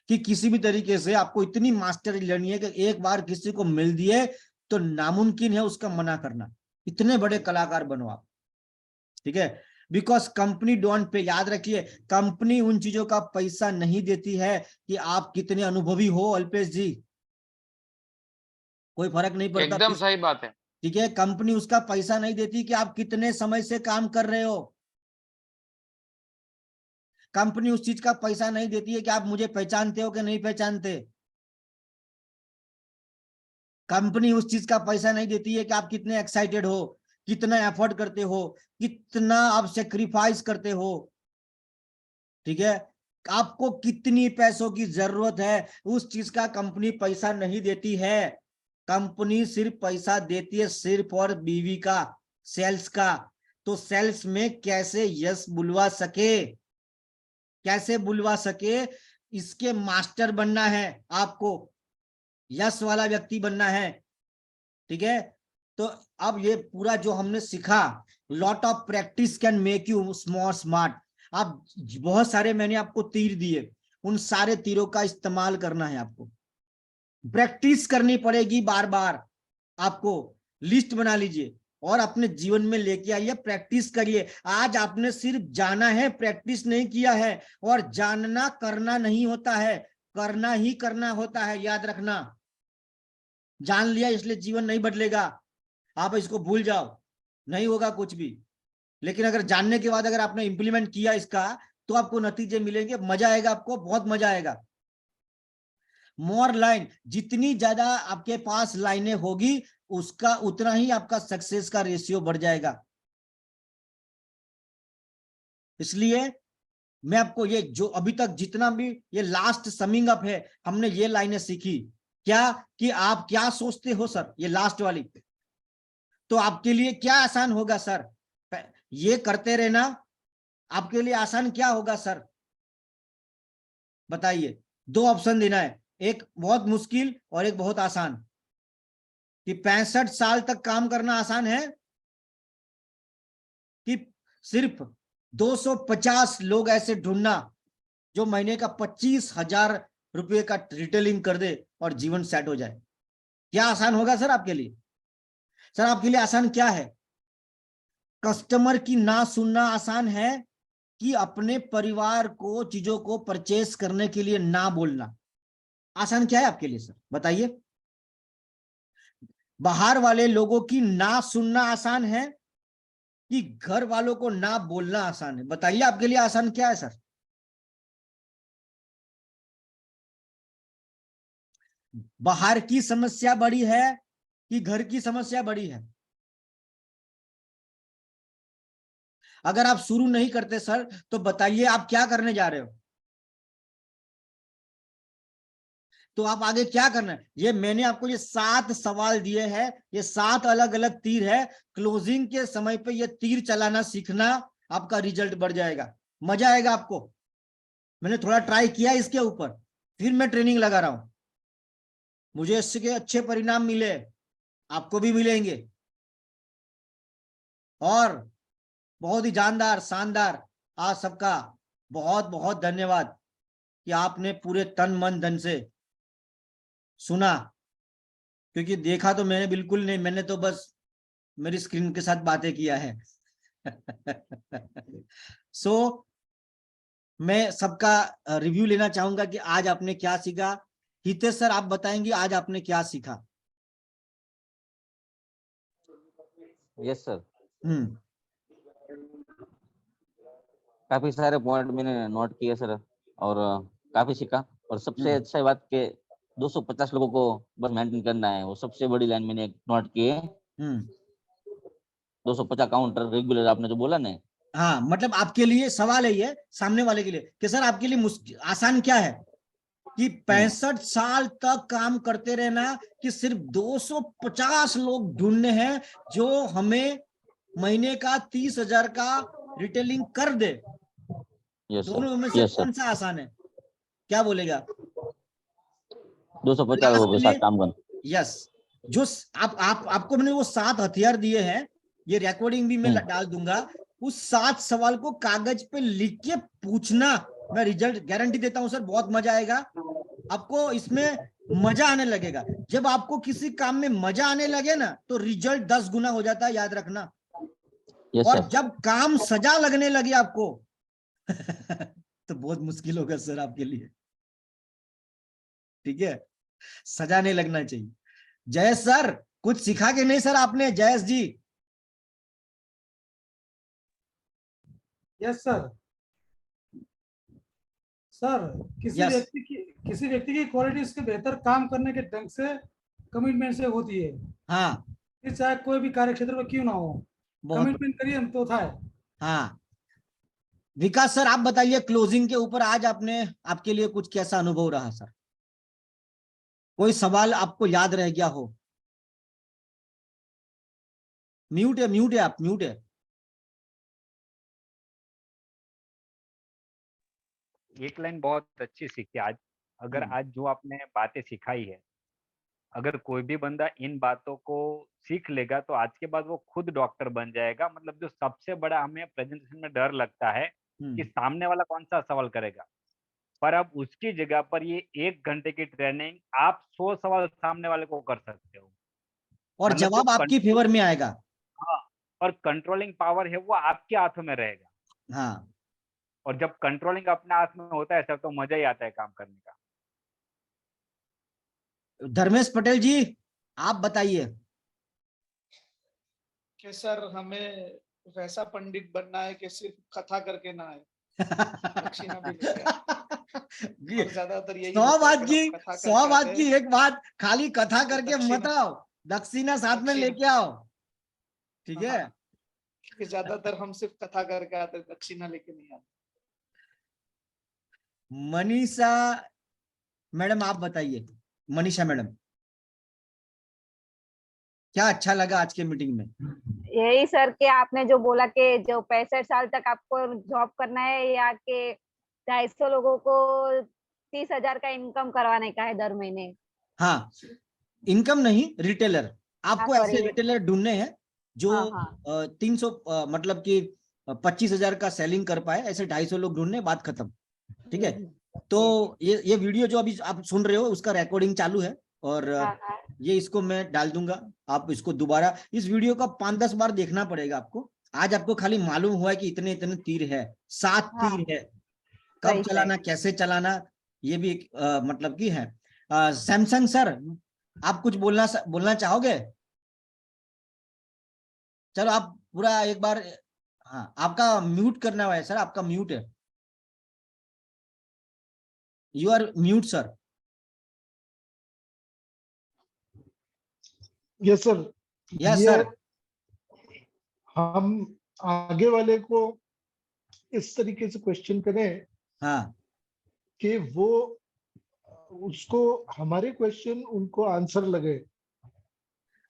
कि किसी भी तरीके से आपको इतनी मास्टरी लेनी है कि एक बार किसी को मिल दिए तो नामुमकिन है उसका मना करना। इतने बड़े कलाकार बनो आप, ठीक है। बिकॉज कंपनी डोंट पे, याद रखिए कंपनी उन चीजों का पैसा नहीं देती है कि आप कितने अनुभवी हो अल्पेश जी, कोई फर्क नहीं पड़ता।
एकदम सही बात है।
ठीक है, कंपनी उसका पैसा नहीं देती कि आप कितने समय से काम कर रहे हो। कंपनी उस चीज का पैसा नहीं देती है कि आप मुझे पहचानते हो कि नहीं पहचानते। कंपनी उस चीज का पैसा नहीं देती है कि आप कितने एक्साइटेड हो, कितना एफर्ट करते हो, कितना आप सेक्रीफाइस करते हो। ठीक है, आपको कितनी पैसों की जरूरत है, उस चीज का कंपनी पैसा नहीं देती है। कंपनी सिर्फ पैसा देती है सिर्फ और बीवी का, सेल्स का। तो सेल्स में कैसे यश बुलवा सके, कैसे बुलवा सके, इसके मास्टर बनना है आपको, यश वाला व्यक्ति बनना है। ठीक है, तो अब ये पूरा जो हमने सीखा, lot of practice can make you more smart. आप बहुत सारे मैंने आपको तीर दिए, उन सारे तीरों का इस्तेमाल करना है आपको, प्रैक्टिस करनी पड़ेगी बार बार। आपको लिस्ट बना लीजिए और अपने जीवन में लेके आइए, प्रैक्टिस करिए। आज आपने सिर्फ जाना है, प्रैक्टिस नहीं किया है। और जानना करना नहीं होता है, करना ही करना होता है, याद रखना। जान लिया इसलिए जीवन नहीं बदलेगा, आप इसको भूल जाओ, नहीं होगा कुछ भी। लेकिन अगर जानने के बाद अगर आपने इंप्लीमेंट किया इसका, तो आपको नतीजे मिलेंगे, मजा आएगा, आपको बहुत मजा आएगा। मोर लाइन, जितनी ज्यादा आपके पास लाइनें होगी उसका उतना ही आपका सक्सेस का रेशियो बढ़ जाएगा। इसलिए मैं आपको ये जो अभी तक जितना भी ये लास्ट समिंग अप है, हमने ये लाइनें सीखी क्या, कि आप क्या सोचते हो सर, ये लास्ट वाली, तो आपके लिए क्या आसान होगा सर, ये करते रहना आपके लिए आसान क्या होगा सर, बताइए। दो ऑप्शन देना है, एक बहुत मुश्किल और एक बहुत आसान। कि 65 साल तक काम करना आसान है, कि सिर्फ 250 लोग ऐसे ढूंढना जो महीने का 25,000 रुपए का रिटेलिंग कर दे और जीवन सेट हो जाए। क्या आसान होगा सर आपके लिए? सर आपके लिए आसान क्या है? कस्टमर की ना सुनना आसान है, कि अपने परिवार को चीजों को परचेस करने के लिए ना बोलना आसान क्या है आपके लिए सर, बताइए। बाहर वाले लोगों की ना सुनना आसान है, कि घर वालों को ना बोलना आसान है, बताइए आपके लिए आसान क्या है सर। बाहर की समस्या बड़ी है कि घर की समस्या बड़ी है? अगर आप शुरू नहीं करते सर, तो बताइए आप क्या करने जा रहे हो, तो आप आगे क्या करना है। ये मैंने आपको ये 7 सवाल दिए हैं, ये 7 अलग अलग तीर है। क्लोजिंग के समय पे ये तीर चलाना सीखना, आपका रिजल्ट बढ़ जाएगा, मजा आएगा आपको। मैंने थोड़ा ट्राई किया इसके ऊपर, फिर मैं ट्रेनिंग लगा रहा हूं, मुझे इसके अच्छे परिणाम मिले, आपको भी मिलेंगे। और बहुत ही जानदार शानदार, आज सबका बहुत बहुत धन्यवाद कि आपने पूरे तन मन धन से सुना, क्योंकि देखा तो मैंने बिल्कुल नहीं, मैंने तो बस मेरी स्क्रीन के साथ बातें किया है। सो मैं सबका रिव्यू लेना चाहूंगा कि आज आपने क्या सीखा। हितेश सर आप बताएंगे आज आपने क्या सीखा?
यस सर, काफी सारे पॉइंट मैंने नोट किए सर, और काफी सीखा। और सबसे अच्छा बात के 250 लोगों को बस मेंटेन करना है, वो सबसे बड़ी लाइन मैंने नोट की है। 250 काउंटर रेगुलर, आपने जो बोला ना।
हाँ, मतलब आपके लिए सवाल है ये सामने वाले के लिए कि सर आपके लिए आसान क्या है, कि 65 साल तक काम करते रहना, कि सिर्फ 250 लोग ढूंढने हैं जो हमें महीने का 30,000 का रिटेलिंग कर दे। दोनों में से कौन सा आसान है, क्या बोलेगा?
250 लोगों के साथ काम करना।
यस, जो आपको मैंने वो 7 हथियार दिए हैं, ये रिकॉर्डिंग भी मैं डाल दूंगा। उस 7 सवाल को कागज पे लिख के पूछना, मैं रिजल्ट गारंटी देता हूं सर, बहुत मजा आएगा। आपको इसमें मजा आने लगेगा। जब आपको किसी काम में मजा आने लगे ना तो रिजल्ट 10 गुना हो जाता है, याद रखना। और जब काम सजा लगने लगे आपको तो बहुत मुश्किल होगा सर आपके लिए, ठीक है। सजा नहीं लगना चाहिए। जयेश सर कुछ सिखा के नहीं सर आपने? Jayesh ji.
Yes sir. Sir किसी व्यक्ति की क्वालिटी उसके बेहतर काम करने के ढंग से, कमिटमेंट से होती है।
हाँ,
फिर चाहे कोई भी कार्य क्षेत्र में क्यों ना हो, कमिटमेंट करिए हम तो था।
हाँ विकास सर आप बताइए, क्लोजिंग के ऊपर आज आपके लिए कुछ कैसा अनुभव रहा सर? कोई सवाल आपको याद रह गया हो? म्यूट है आप, म्यूट है।
एक लाइन बहुत अच्छी सीखी आज। अगर आज जो आपने बातें सिखाई है, अगर कोई भी बंदा इन बातों को सीख लेगा तो आज के बाद वो खुद डॉक्टर बन जाएगा। मतलब जो सबसे बड़ा हमें प्रेजेंटेशन में डर लगता है कि सामने वाला कौन सा सवाल करेगा, पर अब उसकी जगह पर ये 1 घंटे की ट्रेनिंग आप 100 सवाल सामने वाले को कर सकते हो
और
मतलब
जवाब आपकी फेवर में आएगा।
हाँ, और कंट्रोलिंग पावर है वो आपके हाथों में रहेगा।
हाँ,
और जब कंट्रोलिंग अपने हाथ में होता है सर तो मजा ही आता है काम करने का।
धर्मेश पटेल जी आप बताइए।
कि सर हमें वैसा पंडित बनना है कि सिर्फ कथा करके ना आए, दक्षिणा भी लेके आए। ज्यादातर यही
100 बात की एक बात, खाली कथा करके मत आओ, दक्षिणा साथ में लेके आओ, ठीक है।
कि ज्यादातर हम सिर्फ कथा करके आते, दक्षिणा लेके नहीं आते।
मनीषा मैडम आप बताइए। मनीषा मैडम क्या अच्छा लगा आज के मीटिंग में?
यही सर कि आपने जो बोला कि जो 65 साल तक आपको जॉब करना है या कि 250 लोगों को 30,000 का इनकम करवाने का है दर महीने।
हाँ, इनकम नहीं, रिटेलर। आपको ऐसे रिटेलर ढूंढने हैं जो 300 मतलब कि 25,000 का सेलिंग कर पाए, ऐसे 250 लोग ढूंढने, बात खत्म, ठीक है। तो ये वीडियो जो अभी आप सुन रहे हो उसका रिकॉर्डिंग चालू है और ये इसको मैं डाल दूंगा। आप इसको दोबारा इस वीडियो का 5-10 बार देखना पड़ेगा आपको। आज आपको खाली मालूम हुआ है कि इतने इतने तीर है, 7 तीर है, कब चलाना, कैसे चलाना, ये भी मतलब की है। सैमसंग सर आप कुछ बोलना चाहोगे? चलो आप पूरा एक बार, हाँ आपका म्यूट करना हुआ है सर, आपका म्यूट है, you are mute sir.
Yes sir.
Yes sir.
हम आगे वाले को इस तरीके से क्वेश्चन करें कि वो उसको हमारे क्वेश्चन उनको आंसर लगे।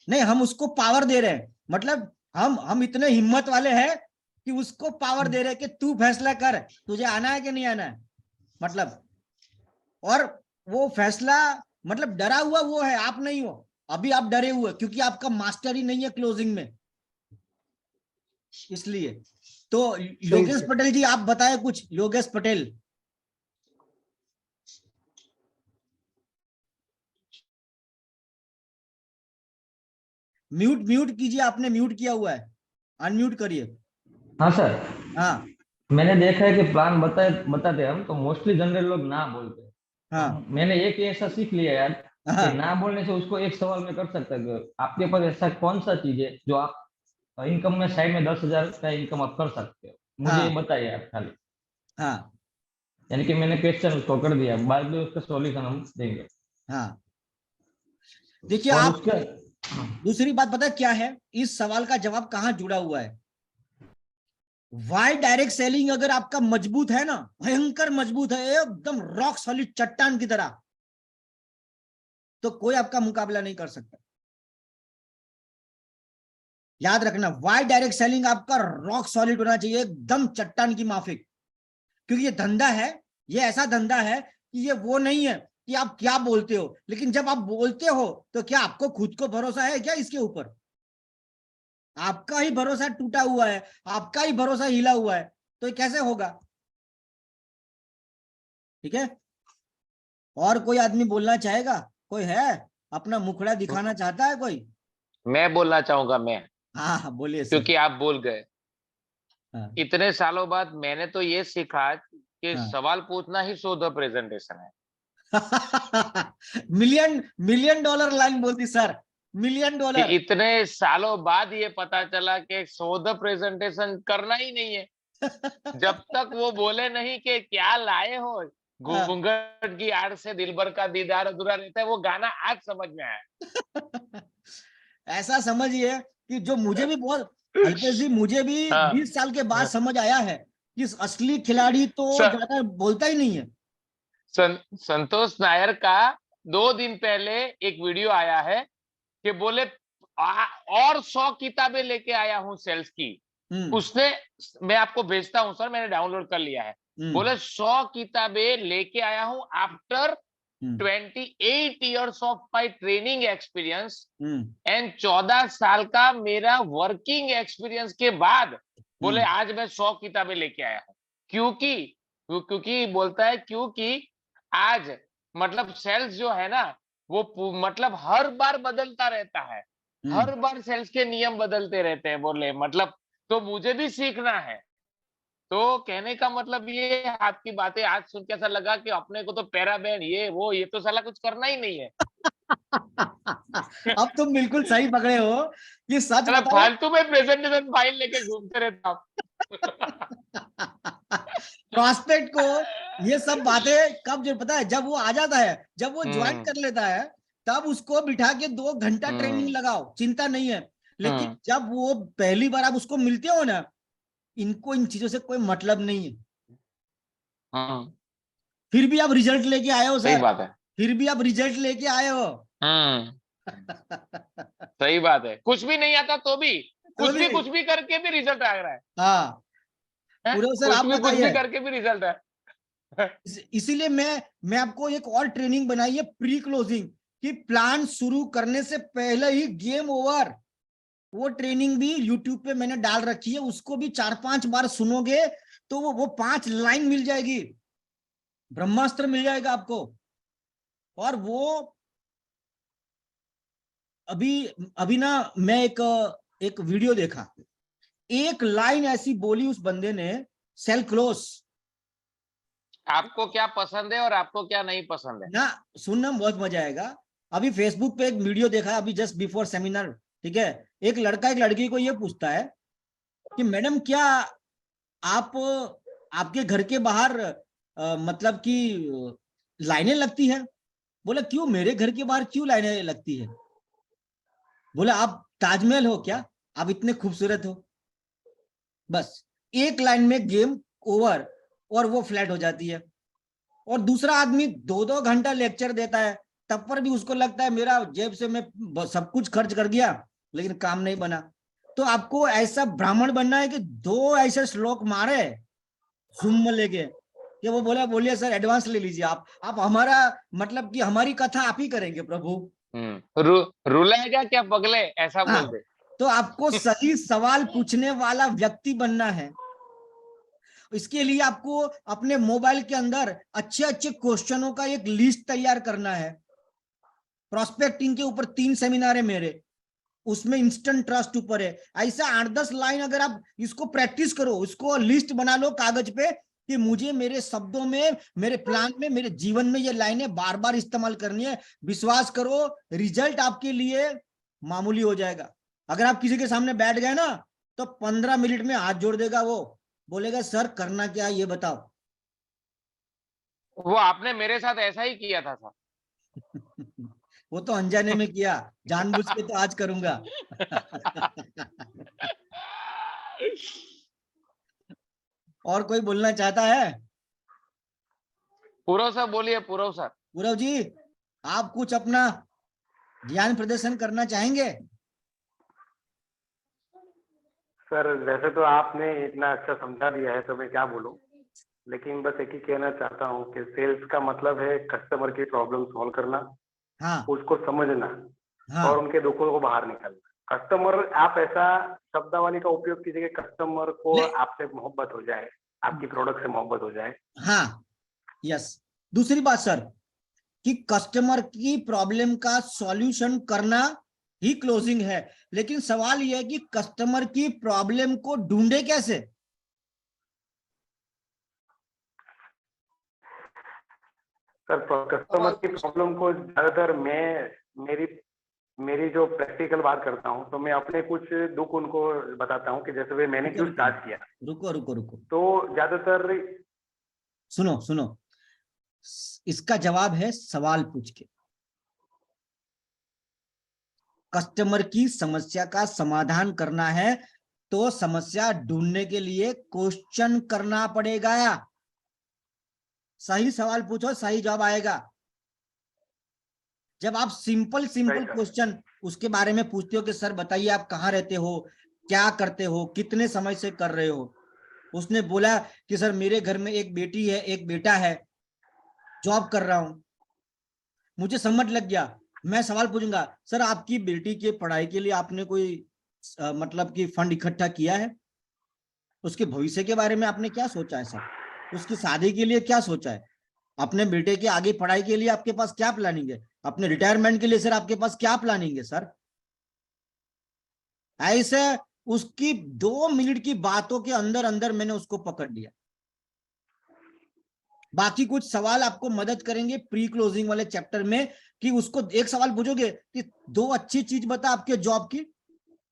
नहीं, हम उसको पावर दे रहे हैं, मतलब हम इतने हिम्मत वाले हैं कि उसको पावर दे रहे हैं कि तू फैसला कर, तुझे आना है कि नहीं आना है, मतलब। और वो फैसला मतलब डरा हुआ वो है, आप नहीं हो। अभी आप डरे हुए क्योंकि आपका मास्टर ही नहीं है क्लोजिंग में, इसलिए। तो योगेश पटेल जी आप बताएं कुछ। योगेश पटेल म्यूट कीजिए, आपने म्यूट किया हुआ है, अनम्यूट करिए।
हाँ सर।
हाँ,
मैंने देखा है कि प्लान बताते हम तो मोस्टली जनरल लोग ना बोलते हैं। हाँ, मैंने एक ऐसा सीख लिया यार कि ना बोलने से उसको एक सवाल में कर सकता है। आपके पास ऐसा कौन सा चीज है जो आप इनकम में साइड में 10,000 का इनकम आप कर सकते हो, मुझे ये बताइए आप खाली।
हाँ,
यानी कि मैंने क्वेश्चन उसको कर दिया, बाद में उसका सॉल्यूशन हम देंगे।
हाँ देखिए, आप दूसरी बात पता क्या है, इस सवाल का जवाब कहाँ जुड़ा हुआ है। वाई डायरेक्ट सेलिंग अगर आपका मजबूत है ना, भयंकर मजबूत है, एकदम रॉक सॉलिड चट्टान की तरह, तो कोई आपका मुकाबला नहीं कर सकता। याद रखना, वाई डायरेक्ट सेलिंग आपका रॉक सॉलिड होना चाहिए, एकदम चट्टान की माफिक। क्योंकि ये धंधा है, ये ऐसा धंधा है कि ये वो नहीं है कि आप क्या बोलते हो, लेकिन जब आप बोलते हो तो क्या आपको खुद को भरोसा है क्या इसके ऊपर? आपका ही भरोसा टूटा हुआ है, आपका ही भरोसा हिला हुआ है, तो ये कैसे होगा? ठीक है, और कोई आदमी बोलना चाहेगा? कोई है अपना मुखड़ा दिखाना चाहता है कोई?
मैं बोलना चाहूंगा। मैं
हाँ बोलिए सर।
क्योंकि आप बोल गए।
हाँ।
इतने सालों बाद मैंने तो ये सीखा कि
हाँ।
सवाल पूछना ही शो द प्रेजेंटेशन है।
मिलियन डॉलर लाइन बोलती सर, मिलियन
कि
डॉलर।
इतने सालों बाद ये पता चला कि शो द प्रेजेंटेशन करना ही नहीं है। जब तक वो बोले नहीं कि क्या लाए हो, घूंघट की आड़ से दिलबर का दीदार अधूरा रहता है, वो गाना आज समझ में आया।
ऐसा समझिए कि जो मुझे भी बहुत, अल्पेश जी मुझे भी 20 साल के बाद समझ आया है कि असली खिलाड़ी तो ज्यादा बोलता ही नहीं है।
संतोष नायर का 2 दिन पहले एक वीडियो आया है कि बोले और 100 किताबें लेके आया हूं सेल्स की। उसने, मैं आपको भेजता हूं सर, मैंने डाउनलोड कर लिया है। बोले 100 किताबें लेके आया हूं after 28 years of my training experience and 14 साल का मेरा वर्किंग एक्सपीरियंस के बाद बोले आज मैं 100 किताबें लेके आया हूं। क्योंकि बोलता है क्योंकि आज मतलब सेल्स जो है ना वो मतलब हर बार बदलता रहता है, हर बार सेल्स के नियम बदलते रहते हैं। बोले मतलब तो मुझे भी सीखना है। तो कहने का मतलब ये आपकी बातें आज सुन के ऐसा लगा कि अपने को तो पैराबैन ये तो साला कुछ करना ही नहीं है।
अब तुम बिल्कुल सही पकड़े हो। ये सच बताओ,
फालतू में प्रेजेंटेशन फाइल लेके घूमते रहता हूँ।
प्रॉस्पेक्ट को ये सब बातें कब जो पता है, जब वो आ जाता है, जब वो ज्वाइन कर लेता है, तब उसको बिठा के 2 घंटा ट्रेनिंग लगाओ, चिंता नहीं है। लेकिन जब वो पहली बार आप उसको मिलते हो ना, इनको इन चीजों से कोई मतलब नहीं है। फिर भी आप रिजल्ट लेके आए हो सर।
सही बात है।
फिर भी आप रिजल्ट लेके आए हो।
सही बात है। कुछ भी नहीं आता तो भी कुछ भी करके भी रिजल्ट आ रहा है।
हाँ पूरा सर, आप
कुछ भी करके भी रिजल्ट है।
इसीलिए मैं आपको एक और ट्रेनिंग बनाई है, प्री क्लोजिंग, कि प्लान शुरू करने से पहले ही गेम ओवर। वो ट्रेनिंग भी YouTube पे मैंने डाल रखी है, उसको भी 4-5 बार सुनोगे तो वो 5 लाइन मिल जाएगी, ब्रह्मास्त्र मिल जाएगा आपको। और वो अभी ना मैं एक वीडियो देखा, एक लाइन ऐसी बोली उस बंदे ने, सेल क्लोज।
आपको क्या पसंद है और आपको क्या नहीं पसंद है
ना, सुनना बहुत मजा आएगा। अभी फेसबुक पे एक वीडियो देखा, अभी जस्ट बिफोर सेमिनार, ठीक है। एक लड़का एक लड़की को ये पूछता है कि मैडम क्या आपके घर के बाहर मतलब कि लाइनें लगती है? बोला क्यों, मेरे घर के बाहर क्यों लाइनें लगती है? बोला आप ताजमहल हो क्या, आप इतने खूबसूरत हो? बस एक लाइन में गेम ओवर, और वो फ्लैट हो जाती है। और दूसरा आदमी 2-2 घंटा लेक्चर देता है, तब पर भी उसको लगता है मेरा जेब से मैं सब कुछ खर्च कर गया लेकिन काम नहीं बना। तो आपको ऐसा ब्राह्मण बनना है कि 2 ऐसे श्लोक मारे जूम में लेके कि वो बोलिए सर एडवांस ले लीजिए आप हमारा मतलब कि हमारी कथा आप ही करेंगे प्रभु।
रुलाएगा क्या पगले, ऐसा बोल दे।
तो आपको सही सवाल पूछने वाला व्यक्ति बनना है। इसके लिए आपको अपने मोबाइल के अंदर अच्छे क्वेश्चनों का एक लिस्ट तैयार करना है। प्रोस्पेक्टिंग के ऊपर 3 सेमिनार है मेरे, उसमें इंस्टेंट ट्रस्ट ऊपर है। ऐसा 8-10 लाइन अगर आप इसको प्रैक्टिस करो, इसको लिस्ट बना लो कागज पे कि मुझे मेरे शब्दों में, मेरे प्लान में, मेरे जीवन में ये लाइनें बार बार इस्तेमाल करनी है। विश्वास करो रिजल्ट आपके लिए मामूली हो जाएगा। अगर आप किसी के सामने बैठ गए ना तो 15 मिनट में हाथ जोड़ देगा, वो बोलेगा सर करना क्या ये बताओ।
वो आपने मेरे साथ ऐसा ही किया था सर।
वो तो अनजाने में किया, जानबूझ के तो आज करूंगा। और कोई बोलना चाहता है?
पूरव सर बोलिए। पूरव सर।
पूरव जी आप कुछ अपना ज्ञान प्रदर्शन करना चाहेंगे?
सर वैसे तो आपने इतना अच्छा समझा दिया है तो मैं क्या बोलूं, लेकिन बस एक ही कहना चाहता हूं कि सेल्स का मतलब है कस्टमर की प्रॉब्लम सॉल्व करना, उसको समझना, और उनके दुखों को बाहर निकालना। कस्टमर, आप ऐसा शब्दावली का उपयोग कीजिए कि कस्टमर को आपसे मोहब्बत हो जाए, आपकी प्रोडक्ट से मोहब्बत हो जाए।
हाँ यस। दूसरी बात सर, कि कस्टमर की प्रॉब्लम का सॉल्यूशन करना ही क्लोजिंग है, लेकिन सवाल यह है कि कस्टमर की प्रॉब्लम को ढूंढे कैसे।
सर कस्टमर की प्रॉब्लम को ज्यादातर मेरी जो प्रैक्टिकल बात करता हूँ, तो मैं अपने कुछ दुख उनको बताता हूँ कि जैसे वे मैंने क्यों स्टार्ट किया।
रुको
तो ज्यादातर
सुनो, इसका जवाब है सवाल पूछ के। कस्टमर की समस्या का समाधान करना है तो समस्या ढूंढने के लिए क्वेश्चन करना पड़ेगा। सही सवाल पूछो, सही जवाब आएगा। जब आप सिंपल क्वेश्चन उसके बारे में पूछते हो कि सर बताइए आप कहाँ रहते हो, क्या करते हो, कितने समय से कर रहे हो, उसने बोला कि सर मेरे घर में एक बेटी है, एक बेटा है, जॉब कर रहा हूं। मुझे समझ लग गया, मैं सवाल पूछूंगा, सर आपकी बेटी के पढ़ाई के लिए आपने कोई मतलब कि फंड इकट्ठा किया है? उसके भविष्य के बारे में आपने क्या सोचा है सर? उसकी शादी के लिए क्या सोचा है? अपने बेटे के आगे पढ़ाई के लिए आपके पास क्या प्लानिंग है? अपने रिटायरमेंट के लिए सर आपके पास क्या प्लानिंग है सर? ऐसे उसकी 2 मिनट की बातों के अंदर अंदर मैंने उसको पकड़ लिया। बाकी कुछ सवाल आपको मदद करेंगे प्री क्लोजिंग वाले चैप्टर में, कि उसको एक सवाल पूछोगे कि 2 अच्छी चीज बता आपके जॉब की,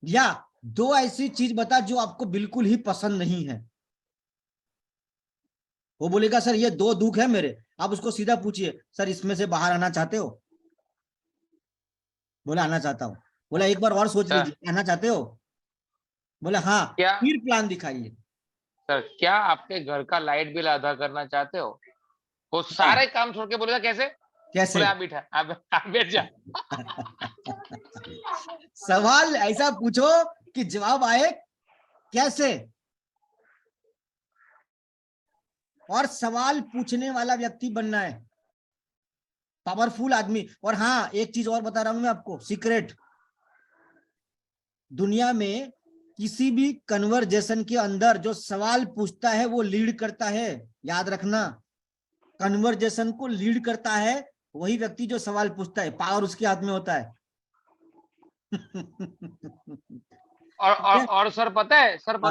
या 2 ऐसी चीज बता जो आपको बिल्कुल ही पसंद नहीं है। वो बोलेगा सर ये 2 दुख है मेरे। आप उसको सीधा पूछिए, सर इसमें से बाहर आना चाहते हो? बोला आना चाहता हूँ। बोला एक बार और सोच लीजिए, आना चाहते हो? बोला हाँ। फिर प्लान दिखाइए।
सर क्या आपके घर का लाइट बिल अदा करना चाहते हो? वो सारे काम छोड़ के बोलेगा कैसे? बोले आप बैठा, आप बैठ जा।
सवाल ऐसा पूछो कि जवाब आए कैसे। और सवाल पूछने वाला व्यक्ति बनना है, पावरफुल आदमी। और हाँ, एक चीज और बता रहा हूं मैं आपको, सीक्रेट। दुनिया में किसी भी कन्वर्जेशन के अंदर जो सवाल पूछता है वो लीड करता है। याद रखना, कन्वर्जेशन को लीड करता है वही व्यक्ति जो सवाल पूछता है। पावर उसके हाथ में होता है।
और सर पता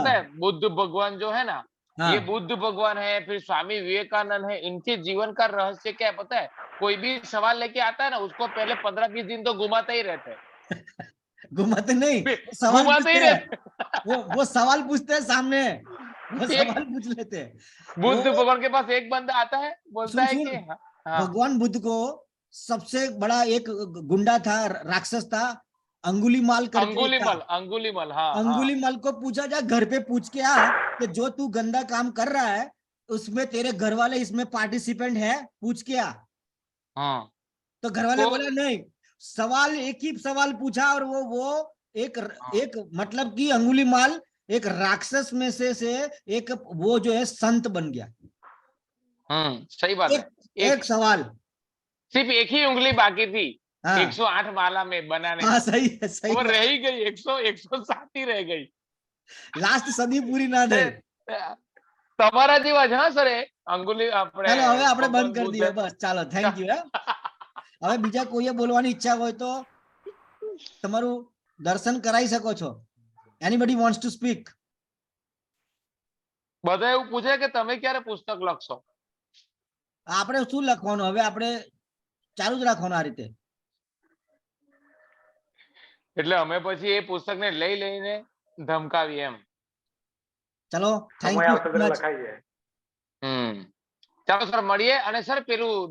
है बुद्ध भगवान जो है ना, ये बुद्ध भगवान है, फिर स्वामी विवेकानंद है, इनके जीवन का रहस्य क्या है पता है? कोई भी सवाल लेके आता है ना, उसको पहले 15-20 दिन तो घुमाते ही रहते हैं।
घुमाते नहीं, सवाल पूछते हैं। वो सवाल पूछते हैं सामने, वो सवाल पूछ लेते हैं।
बुद्ध भगवान के पास एक बंदा आता है, बोलता है कि
भगवान बुद्ध को सबसे बड़ा एक गुंडा था, राक्षस था, अंगुलीमाल करके।
अंगुलीमाल, हाँ।
अंगुलीमाल को पूछा जा, घर पे पूछ के आ कि जो तू गंदा काम कर रहा है उसमें तेरे घर वाले इसमें पार्टिसिपेंट है, पूछ के आ। तो घर वाले बोले नहीं। सवाल एक ही सवाल पूछा और वो एक मतलब कि अंगुलीमाल एक राक्षस में से एक वो जो है संत बन गया।
सही बात है।
एक सवाल,
सिर्फ एक ही उंगली बाकी थी 108 माला में बनाने।
हाँ सही है, सही
वो रह ही गई, 107 ही रह गई।
लास्ट सदी पूरी ना થઈ।
તમારા જેવા જ હા સર એ અંગુલી આપણે।
ચાલો હવે આપણે બંધ કરી દઈએ બસ, ચાલો થેન્ક યુ। હવે બીજા કોઈએ બોલવાની ઈચ્છા હોય તો તમારું દર્શન કરાવી શકો છો। Anybody wants to speak?
બધા એવું પૂછે કે તમે ક્યારે પુસ્તક લખશો?
આપણે શું લખવાનું હવે, આપણે ચાલુ જ રાખવાનું આ રીતે।
એટલે અમે પછી એ પુસ્તકને લઈને ધમકાવી એમ।
ચલો થેન્ક યુ।
ચાલો સર મળીએ। અને સર પેલું